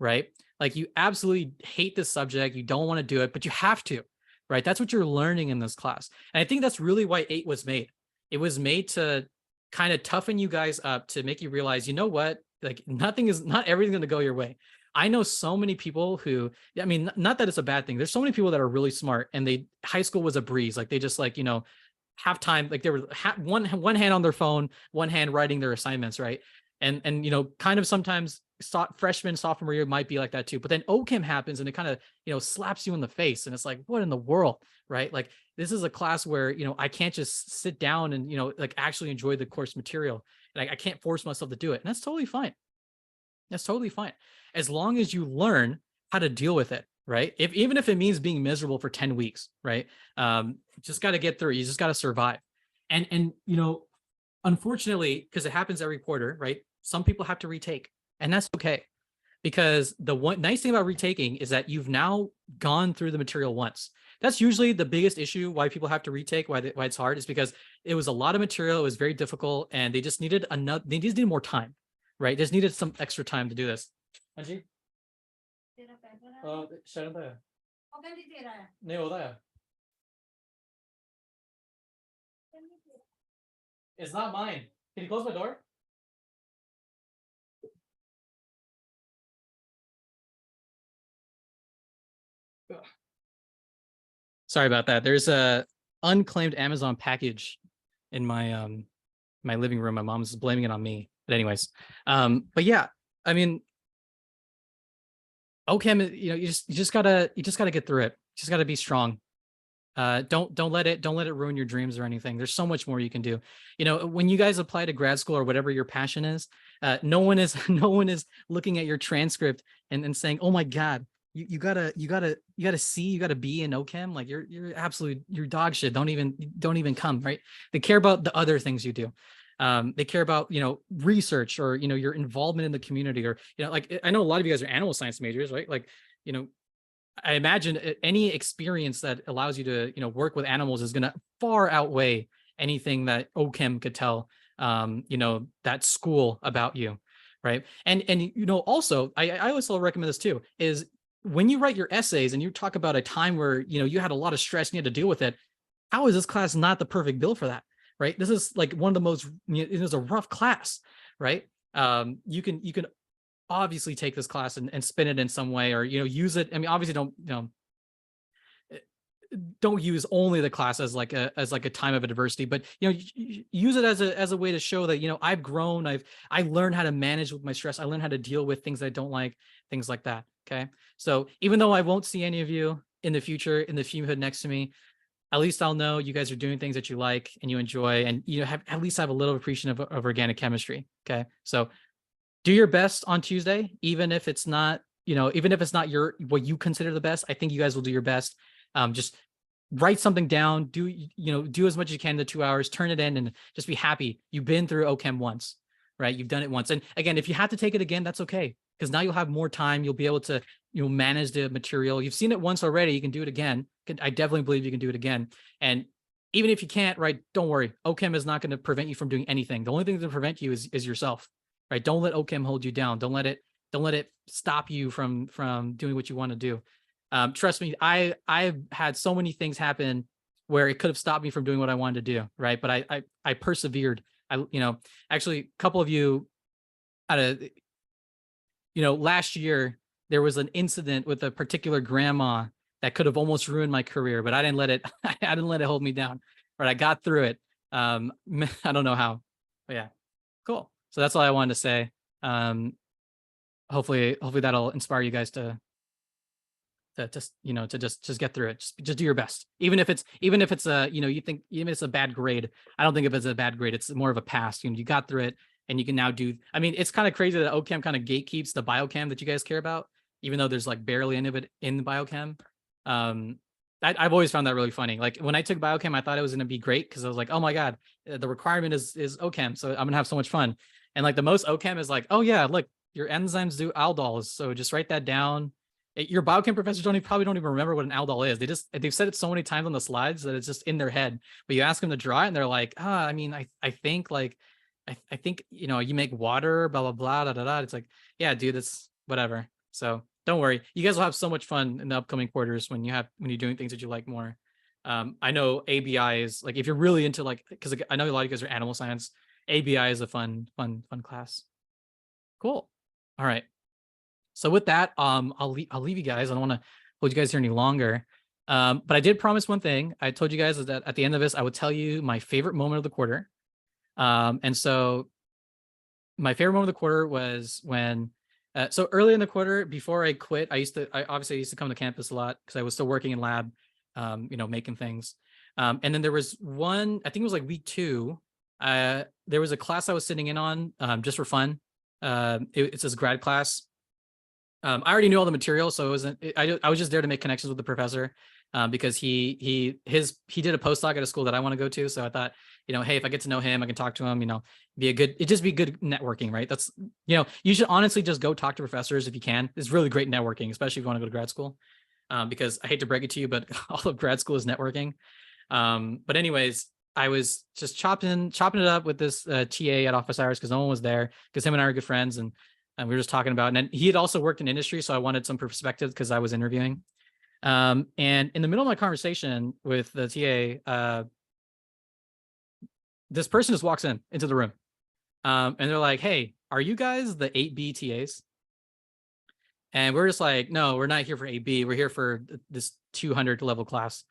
right? Like you absolutely hate this subject. You don't want to do it, but you have to, right? That's what you're learning in this class. And I think that's really why 8 was made. It was made to kind of toughen you guys up, to make you realize, you know what, like not everything's going to go your way. I know so many people who, I mean, not that it's a bad thing. There's so many people that are really smart and high school was a breeze. Like they just like, have time, like they were one hand on their phone, one hand writing their assignments, right? And kind of sometimes freshman, sophomore year might be like that too. But then OChem happens and it kind of, slaps you in the face and it's like, what in the world, right? Like this is a class where, I can't just sit down and, like actually enjoy the course material. And I can't force myself to do it. And that's totally fine. That's totally fine. As long as you learn how to deal with it, right? Even if it means being miserable for 10 weeks, right? Just got to get through it. You just got to survive. And unfortunately, because it happens every quarter, right? Some people have to retake, and that's okay. Because the one nice thing about retaking is that you've now gone through the material once. That's usually the biggest issue why people have to retake, why it's hard, is because it was a lot of material, it was very difficult, and they just needed more time, right? They just needed some extra time to do this. Anji? It's not mine. Can you close my door? Ugh. Sorry about that. There's a unclaimed Amazon package in my my living room. My mom's blaming it on me. But anyways, but yeah, I mean, OChem, you just gotta get through it. You just gotta be strong. Don't let it ruin your dreams or anything. There's so much more you can do. When you guys apply to grad school or whatever your passion is, no one is looking at your transcript and saying, oh my God, you got a C, you got a B in OChem. Like you're dog shit. Don't even come, right? They care about the other things you do. They care about, research or, your involvement in the community or, like I know a lot of you guys are animal science majors, right? Like, I imagine any experience that allows you to, work with animals is going to far outweigh anything that OChem could tell, that school about you, right? And also, I also recommend this too, is when you write your essays and you talk about a time where, you had a lot of stress and you had to deal with it, how is this class not the perfect bill for that, right? This is like one of the most, it is a rough class, right? You can obviously take this class and spin it in some way or use it. I mean, obviously don't use only the class as like a time of adversity, but use it as a way to show that I've grown, I learned how to manage with my stress, I learned how to deal with things I don't like, things like that. Okay, so even though I won't see any of you in the future in the fumehood next to me, at least I'll know you guys are doing things that you like and you enjoy, and at least have a little appreciation of organic chemistry. Okay, so do your best on Tuesday, even if it's not, what you consider the best. I think you guys will do your best. Just write something down, do as much as you can in the 2 hours, turn it in, and just be happy. You've been through OChem once, right? You've done it once. And again, if you have to take it again, that's okay. Because now you'll have more time. You'll be able to, manage the material. You've seen it once already. You can do it again. I definitely believe you can do it again. And even if you can't, right, don't worry. OChem is not going to prevent you from doing anything. The only thing to prevent you is yourself. Right? Don't let OChem hold you down. Don't let it stop you from doing what you want to do. Trust me, I've had so many things happen where it could have stopped me from doing what I wanted to do. Right. But I persevered. Actually, a couple of you last year, there was an incident with a particular grandma that could have almost ruined my career, but I didn't let it hold me down. Right. I got through it. I don't know how, but yeah, cool. So that's all I wanted to say. Hopefully that'll inspire you guys to just, you know, to just get through it. Just do your best. Even if it's a, you know, you think even if it's a bad grade, I don't think of it as a bad grade. It's more of a pass. You know, you got through it and you can now do, I mean, it's kind of crazy that OChem kind of gatekeeps the biochem that you guys care about, even though there's like barely any of it in the biochem. I've always found that really funny. Like when I took biochem, I thought it was going to be great because I was like, oh my God, the requirement is OChem. So I'm gonna have so much fun. And like the most OChem is like, oh yeah, look, your enzymes do aldols. So just write that down. Your biochem professors probably don't even remember what an aldol is. They've said it so many times on the slides that it's just in their head. But you ask them to draw it and they're like, I mean, I think like, I think, you know, you make water, blah, blah, blah, da, da, da. It's like, yeah, dude, it's whatever. So don't worry. You guys will have so much fun in the upcoming quarters when you're doing things that you like more. I know ABI is like, if you're really into like, because I know a lot of you guys are animal science, ABI is a fun class. Cool. All right. So with that, I'll leave you guys. I don't want to hold you guys here any longer. But I did promise one thing. I told you guys that at the end of this, I would tell you my favorite moment of the quarter. And so my favorite moment of the quarter was when, so early in the quarter, before I quit, I used to come to campus a lot because I was still working in lab, you know, making things. And then there was one, I think it was like week 2. There was a class I was sitting in on just for fun. It's this grad class. I already knew all the material, so I was just there to make connections with the professor because he did a postdoc at a school that I want to go to. So I thought, you know, hey, if I get to know him, I can talk to him, you know, it'd just be good networking, right? That's, you know, you should honestly just go talk to professors if you can. It's really great networking, especially if you want to go to grad school. Because I hate to break it to you, but all of grad school is networking. But anyways, I was just chopping it up with this TA at office hours because no one was there because him and I are good friends and we were just talking about, and then he had also worked in industry. So I wanted some perspective because I was interviewing. And in the middle of my conversation with the TA, this person just walks into the room. And they're like, hey, are you guys the 8B TAs? And we're just like, no, we're not here for 8B. We're here for this 200 level class.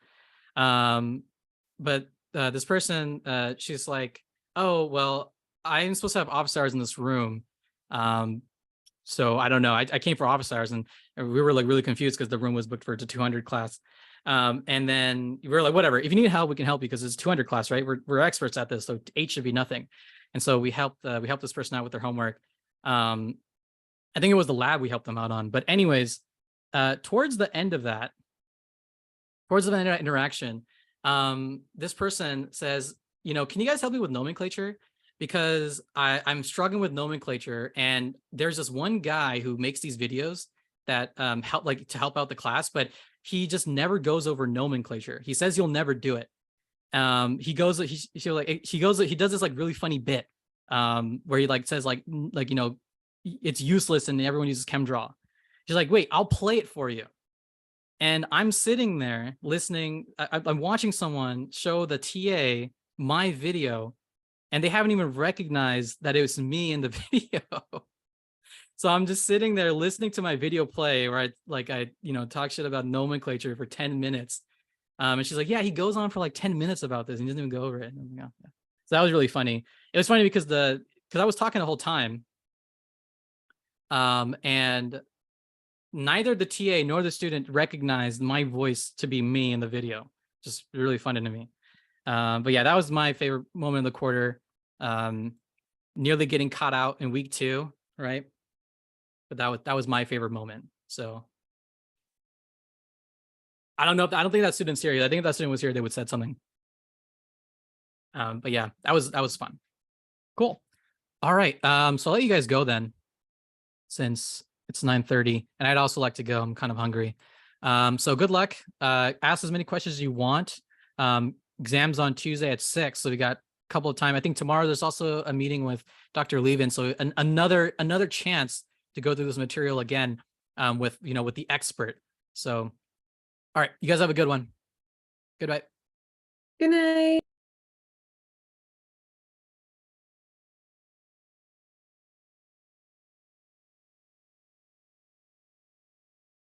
But this person, she's like, oh, well, I'm supposed to have office hours in this room. So I don't know. I came for office hours and we were like really confused because the room was booked for the 200 class. And then we were like, whatever, if you need help, we can help you because it's 200 class, right? We're experts at this. So 8 should be nothing. And so we helped this person out with their homework. I think it was the lab we helped them out on. But anyways, towards the end of that interaction, this person says, you know, can you guys help me with nomenclature? Because I'm struggling with nomenclature, and there's this one guy who makes these videos that help out the class, but he just never goes over nomenclature. He says he'll never do it. He does this like really funny bit where he like says like you know, it's useless and everyone uses ChemDraw. He's like, wait, I'll play it for you. And I'm sitting there listening. I'm watching someone show the TA my video, and they haven't even recognized that it was me in the video. So I'm just sitting there listening to my video play where I you know, talk shit about nomenclature for 10 minutes. And she's like, yeah, he goes on for like 10 minutes about this and he doesn't even go over it. And I'm like, oh, yeah. So that was really funny. It was funny because I was talking the whole time. And neither the TA nor the student recognized my voice to be me in the video. Just really funny to me. But yeah, that was my favorite moment of the quarter. Nearly getting caught out in week 2, right? But that was my favorite moment. So I don't think that student's here. I think if that student was here, they would said something. But yeah, that was fun. Cool. All right. So I'll let you guys go then, since it's 9:30, and I'd also like to go. I'm kind of hungry. So good luck. Ask as many questions as you want. Exams on Tuesday at 6, so we got a couple of time. I think tomorrow there's also a meeting with Dr. Levin, so another chance to go through this material again with the expert. So, all right, you guys have a good one. Goodbye. Good night.